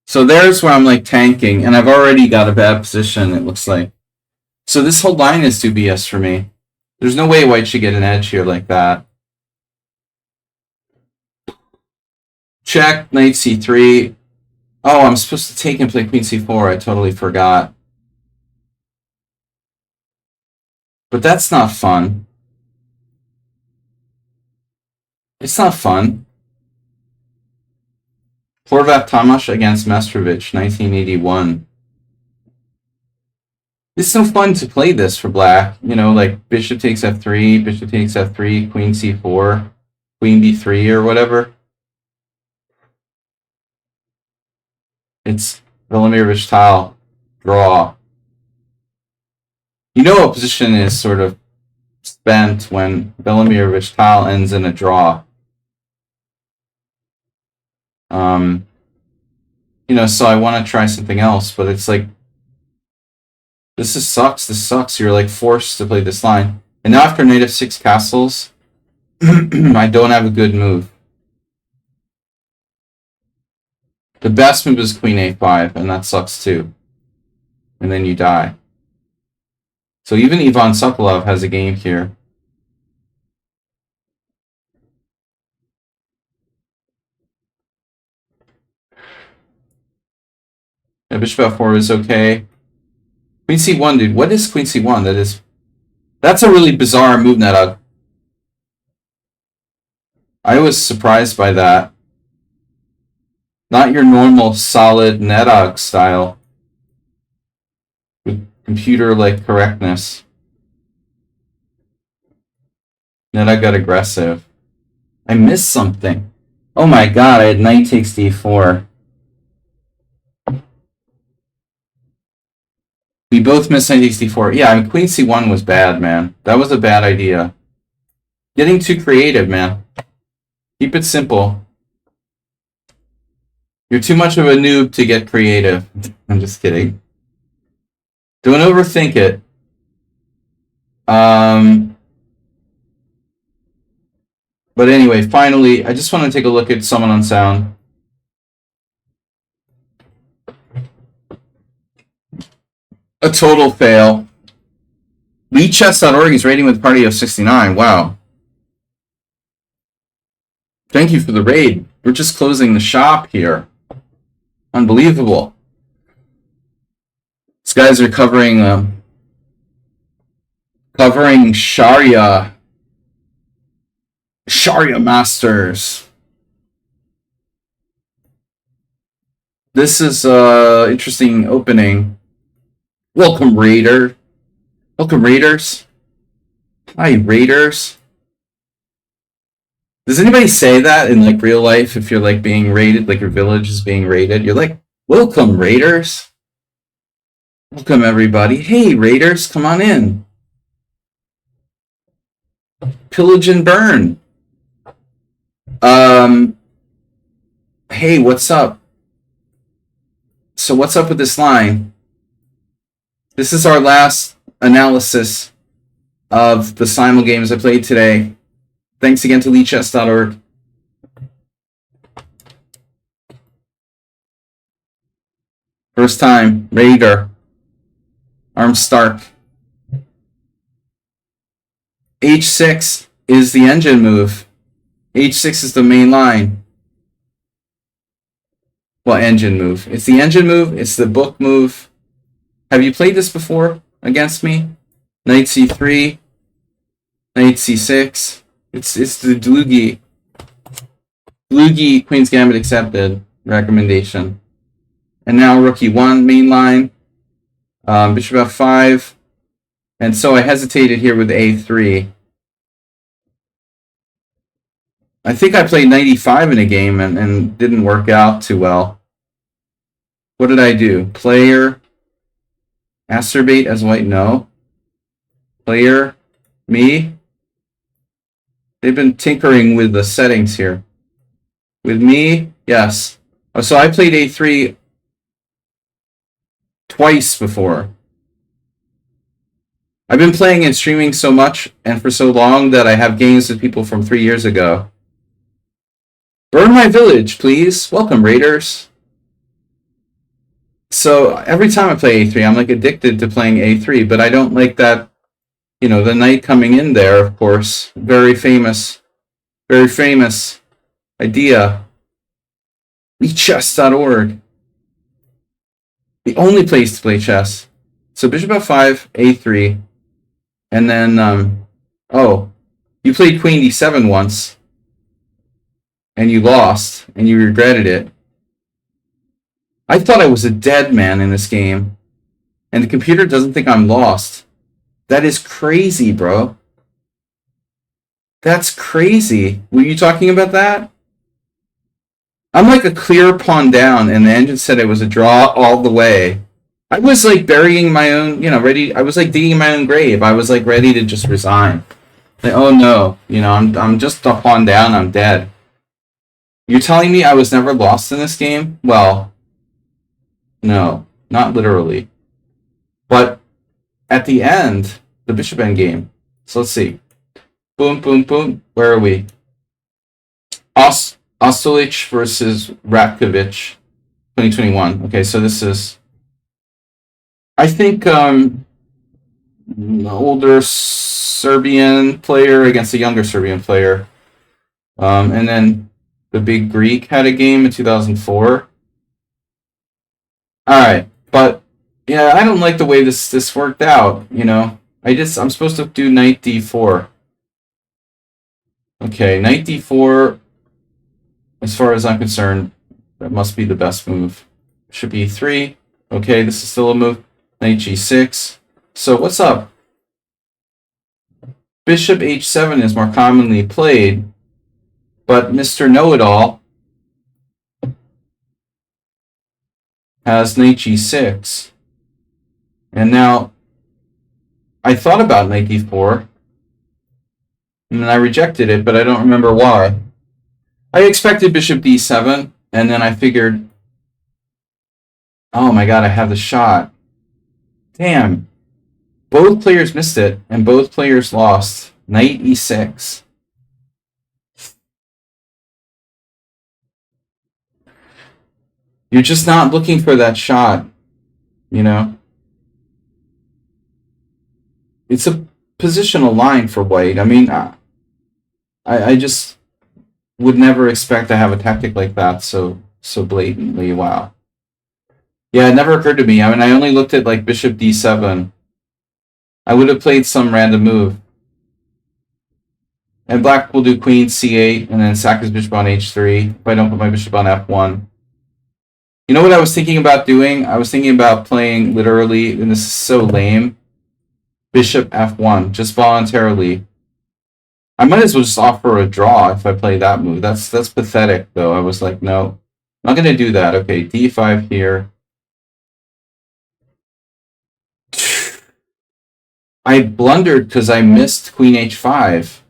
So there's where I'm like tanking, and I've already got a bad position, it looks like. So this whole line is 2 BS for me. There's no way white should get an edge here like that. Check, knight c3. Oh, I'm supposed to take and play queen c4. I totally forgot. But that's not fun. It's not fun. Horvath Tomasz against Mestrovic, 1981. It's so fun to play this for black. You know, like bishop takes f3, bishop takes f3, queen c4, queen b3 or whatever. It's Velimirovich tile. Draw. You know a position is sort of spent when Velimirovich tile ends in a draw. You know, so I want to try something else, but it's like, this sucks. This sucks. You're like forced to play this line. And now after knight f6 castles, I don't have a good move. The best move is queen a5, and that sucks too. And then you die. So even Ivan Sokolov has a game here. Yeah, bishop f4 is okay. Queen c1, dude. What is queen c1? That's a really bizarre move, Netug. I was surprised by that. Not your normal solid Netug style. With computer-like correctness. Netug got aggressive. I missed something. Oh my god, I had knight takes d4. We both missed knight takes d4. Yeah, I mean, queen c1 was bad, man. That was a bad idea. Getting too creative, man. Keep it simple. You're too much of a noob to get creative. I'm just kidding. Don't overthink it. But anyway, finally, I just want to take a look at Summon on Sound. A total fail. lichess.org is rating with a party of 69. Wow. Thank you for the raid. We're just closing the shop here. Unbelievable. These guys are covering Sharia Masters. This is interesting opening. Welcome, Raider. Welcome, Raiders. Hi, Raiders. Does anybody say that in like real life if you're like being raided, like your village is being raided? You're like, welcome, Raiders. Welcome, everybody. Hey, Raiders, come on in. Pillage and burn. Hey, what's up? So what's up with this line? This is our last analysis of the Simul games I played today. Thanks again to lichess.org. First time, Raider. Arm Stark. H6 is the engine move. H6 is the main line. Well, engine move. It's the engine move. It's the book move. Have you played this before against me? Knight c3. Knight c6. It's the Dlugi Queen's Gambit accepted recommendation. And now Rook e1 main line. Bishop f5. And so I hesitated here with a3. I think I played 95 in a game and didn't work out too well. What did I do? Player. Acerbate as white? No. Player. Me. They've been tinkering with the settings here. With me, yes. Oh, so I played a3 twice before. I've been playing and streaming so much and for so long that I have games with people from 3 years ago. Burn my village, please. Welcome, Raiders. So every time I play a3, I'm like addicted to playing a3, but I don't like that. You know, the knight coming in there, of course. Very famous idea. lichess.org. The only place to play chess. So bishop f5, a3. And then, oh, you played queen d7 once. And you lost. And you regretted it. I thought I was a dead man in this game, and the computer doesn't think I'm lost. That is crazy, bro. That's crazy. Were you talking about that? I'm like a clear pawn down, and the engine said it was a draw all the way. I was like burying my own, ready. I was like digging my own grave. I was like ready to just resign. Like, oh no, I'm just a pawn down. I'm dead. You're telling me I was never lost in this game? Well, no, not literally. But at the end, the bishop endgame. So let's see. Boom, boom, boom. Where are we? Ostolich versus Ratkovic, 2021. Okay, so this is, I think, an older Serbian player against a younger Serbian player. And then the big Greek had a game in 2004. Alright, but yeah, I don't like the way this worked out, I'm supposed to do knight d4. Okay, knight d4, as far as I'm concerned, that must be the best move. Should be e3. Okay, this is still a move. Knight g6. So what's up? Bishop h7 is more commonly played, but Mr. Know-It-All has knight g6. And now, I thought about knight d4, and then I rejected it, but I don't remember why. I expected bishop d7, and then I figured, oh my god, I have the shot. Damn. Both players missed it, and both players lost. Knight e6. You're just not looking for that shot, It's a positional line for white. I mean, I just would never expect to have a tactic like that so blatantly. Wow. Yeah, it never occurred to me. I mean, I only looked at like bishop d7. I would have played some random move. And black will do queen c8 and then sack his bishop on h3 if I don't put my bishop on f1. You know what I was thinking about doing? I was thinking about playing literally, and this is so lame, bishop f1, just voluntarily. I might as well just offer a draw if I play that move. That's pathetic, though. I was like, no, I'm not going to do that. Okay, d5 here. I blundered because I missed queen h5,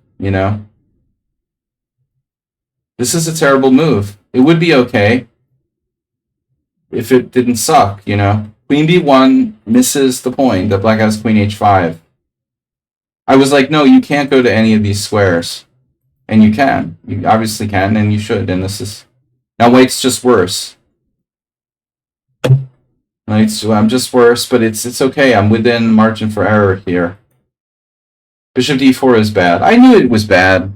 This is a terrible move. It would be okay if it didn't suck, Queen b1 misses the point that black has queen h5. I was like, no, you can't go to any of these squares. And you can. You obviously can, and you should. And this is... Now white's just worse. I'm just worse, but it's okay. I'm within margin for error here. Bishop d4 is bad. I knew it was bad.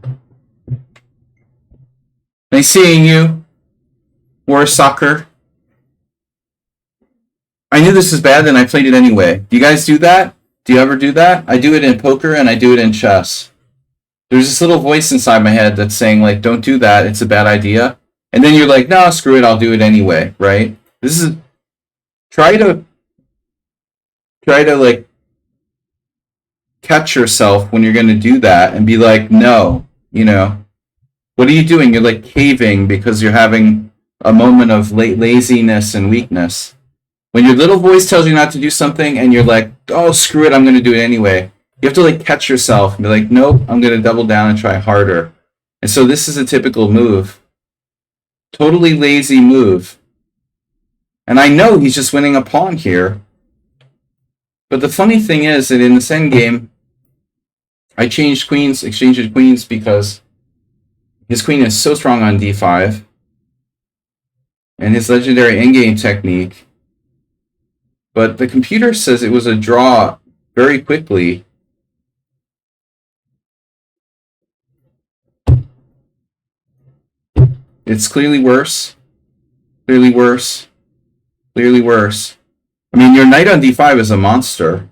Nice seeing you, War Soccer. I knew this was bad, and I played it anyway. Do you guys do that? Do you ever do that? I do it in poker, and I do it in chess. There's this little voice inside my head that's saying, like, don't do that, it's a bad idea. And then you're like, no, screw it, I'll do it anyway, right? This is... Try to, like, catch yourself when you're going to do that and be like, no, What are you doing? You're, like, caving because you're having a moment of laziness and weakness. When your little voice tells you not to do something and you're like, oh, screw it, I'm going to do it anyway. You have to, like, catch yourself and be like, nope, I'm going to double down and try harder. And so this is a typical move. Totally lazy move. And I know he's just winning a pawn here. But the funny thing is that in this endgame, I changed queens, exchanged queens, because his queen is so strong on d5. And his legendary endgame technique. But the computer says it was a draw very quickly. It's clearly worse. Clearly worse. Clearly worse. I mean, your knight on d5 is a monster.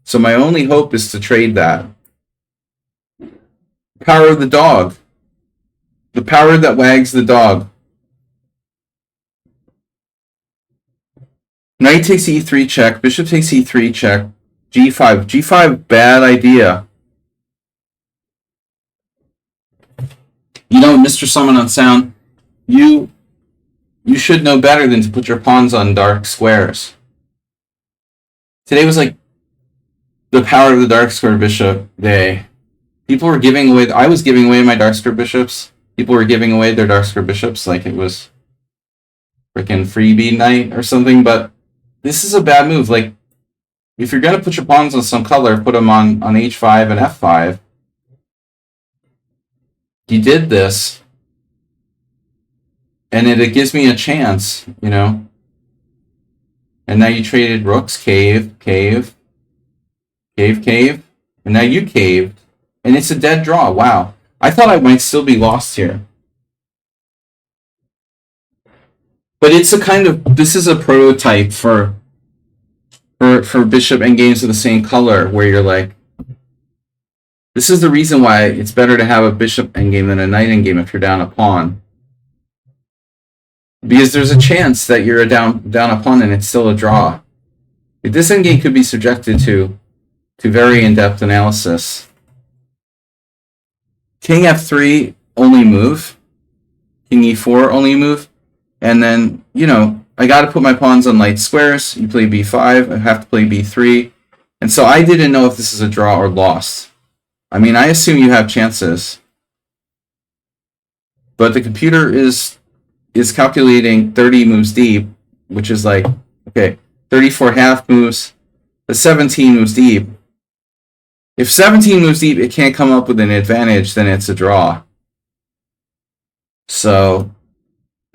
So my only hope is to trade that. Power of the dog. The power that wags the dog. Knight takes e3 check. Bishop takes e3 check. g5. g5, bad idea. You know, Mr. Summon on Sound, you should know better than to put your pawns on dark squares. Today was like the power of the dark square bishop day. People were giving away, I was giving away my dark square bishops. People were giving away their dark square bishops like it was freaking freebie night or something, but this is a bad move. Like, if you're going to put your pawns on some color, put them on h5 and f5. You did this, and it gives me a chance, you know. And now you traded rooks, cave, cave, cave, cave, and now you caved, and it's a dead draw. Wow. I thought I might still be lost here. But it's a kind of, this is a prototype for bishop endgames of the same color, where you're like, this is the reason why it's better to have a bishop endgame than a knight endgame if you're down a pawn. Because there's a chance that you're down a pawn and it's still a draw. This endgame could be subjected to very in-depth analysis. King f3, only move. King e4, only move. And then, you know, I got to put my pawns on light squares. You play b5, I have to play b3. And so I didn't know if this is a draw or loss. I mean, I assume you have chances. But the computer is calculating 30 moves deep, which is like, okay, 34 half moves, but 17 moves deep. If 17 moves deep, it can't come up with an advantage, then it's a draw. So,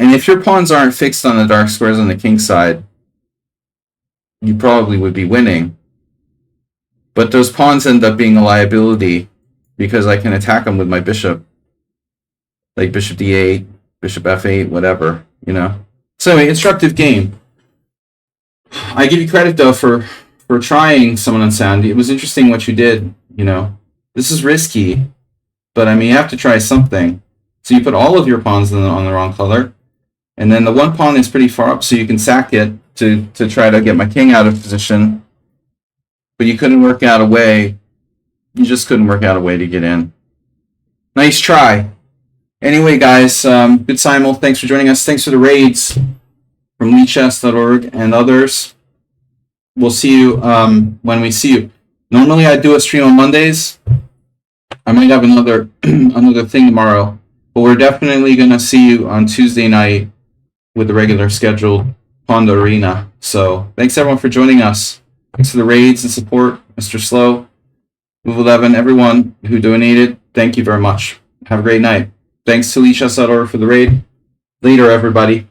and if your pawns aren't fixed on the dark squares on the king side, you probably would be winning. But those pawns end up being a liability because I can attack them with my bishop. Like bishop d8, bishop f8, whatever, you know. So anyway, instructive game. I give you credit, though, for trying Summon on Sound. It was interesting what you did, you know. This is risky, but I mean, you have to try something. So you put all of your pawns on the wrong color, and then the one pawn is pretty far up, so you can sack it to try to get my king out of position. But you couldn't work out a way. You just couldn't work out a way to get in. Nice try. Anyway, guys, good Simul. Thanks for joining us. Thanks for the raids from lichess.org and others. We'll see you when we see you. Normally, I do a stream on Mondays. I might have another another thing tomorrow, but we're definitely going to see you on Tuesday night with the regular scheduled Honda Arena. So thanks everyone for joining us. Thanks for the raids and support, Mr. Slow, Move 11, everyone who donated. Thank you very much. Have a great night. Thanks to lichess.org for the raid. Later, everybody.